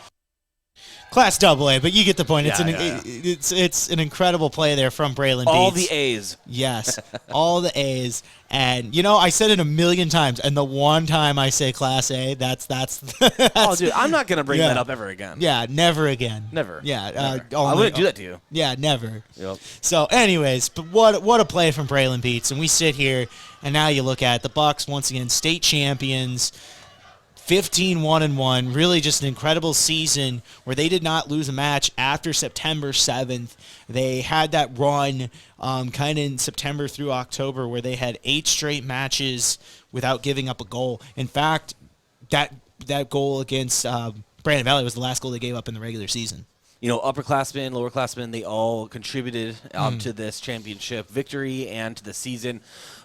Class AA, but you get the point. It's an incredible play there from Braylon Beats. All the A's. Yes, all the A's. And, I said it a million times, and the one time I say Class A, that's oh, dude, I'm not going to bring that up ever again. Yeah, never again. Never. Yeah. Never. I wouldn't do that to you. Yeah, never. Yep. So, anyways, but what a play from Braylon Beats. And we sit here, and now you look at the Bucks, once again, state champions, 15-1-1, really just an incredible season where they did not lose a match after September 7th. They had that run kind of in September through October where they had 8 straight matches without giving up a goal. In fact, that goal against Brandon Valley was the last goal they gave up in the regular season. Upperclassmen, lowerclassmen, they all contributed to this championship victory and to the season.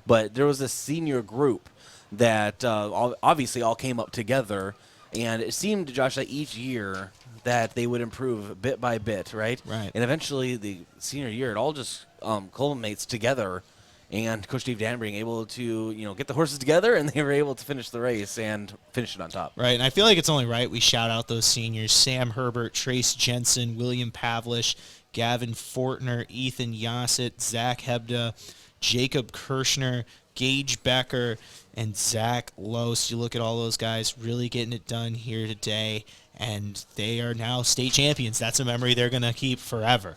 But there was a senior group that obviously all came up together, and it seemed, Josh, that each year that they would improve bit by bit, right? Right. And eventually, the senior year, it all just culminates together, and Coach Steve Danbury able to, get the horses together, and they were able to finish the race and finish it on top. Right, and I feel like it's only right we shout out those seniors: Sam Herbert, Trace Jensen, William Pavlish, Gavin Fortner, Ethan Yassett, Zach Hebda, Jacob Kirschner, Gage Becker, and Zach Lose. You look at all those guys really getting it done here today, and they are now state champions. That's a memory they're going to keep forever,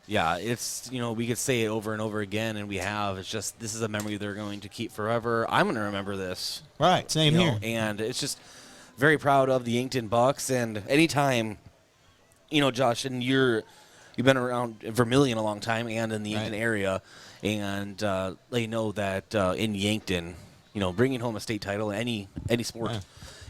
Yeah, it's, we could say it over and over again, and we have. It's just, this is a memory they're going to keep forever. I'm going to remember this. Right, same here. And it's just very proud of the Yankton Bucks, and anytime, Josh, and you've been around Vermilion a long time and in the Yankton area, and let you know that in Yankton, bringing home a state title in any sport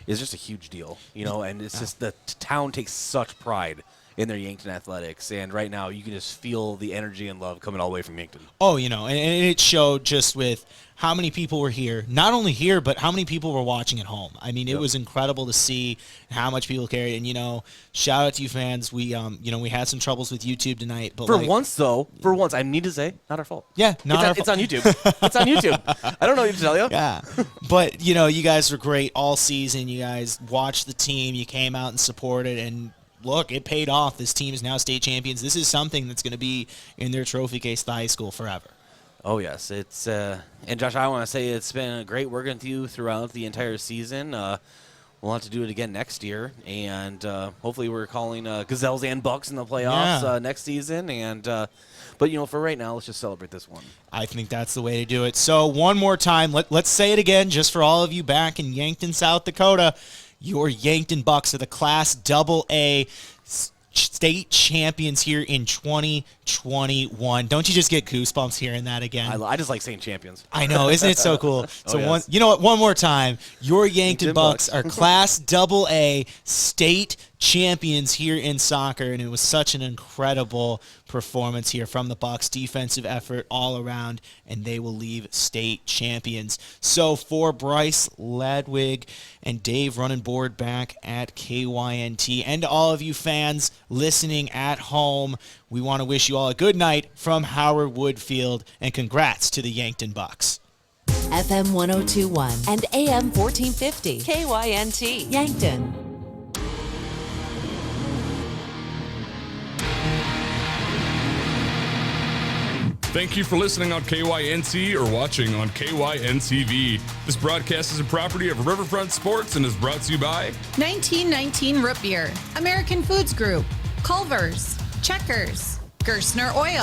is just a huge deal, and it's just the town takes such pride in their Yankton athletics, and right now you can just feel the energy and love coming all the way from Yankton. Oh, and it showed just with how many people were here, not only here, but how many people were watching at home. I mean, it was incredible to see how much people carried, and, shout out to you fans. We, we had some troubles with YouTube tonight. But once, I need to say, not our fault. Yeah, It's on YouTube. It's on YouTube. I don't know what to tell you. Yeah. But, you guys were great all season. You guys watched the team. You came out and supported, and look, it paid off. This team is now state champions. This is something that's going to be in their trophy case at the high school forever. Oh, yes. It's and, Josh, I want to say it's been great working with you throughout the entire season. We'll have to do it again next year, and hopefully we're calling Gazelles and Bucks in the playoffs next season. And but, for right now, let's just celebrate this one. I think that's the way to do it. So one more time, let's say it again just for all of you back in Yankton, South Dakota. Your Yankton Bucks are the Class AA state champions here in 2021. Don't you just get goosebumps hearing that again? I just like saying champions. I know, isn't it so cool? So yes. one more time. Your Yankton Bucks are Class AA state champions here in soccer, and it was such an incredible performance here from the Bucks. Defensive effort all around, and they will leave state champions. So for Bryce Ladwig and Dave running board back at KYNT, and to all of you fans listening at home, we want to wish you all a good night from Howard Woodfield, and congrats to the Yankton Bucks. FM 1021 and AM 1450. KYNT. Yankton. Thank you for listening on KYNC or watching on KYNCV. This broadcast is a property of Riverfront Sports and is brought to you by 1919 Root Beer, American Foods Group, Culver's, Checkers, Gerstner Oil,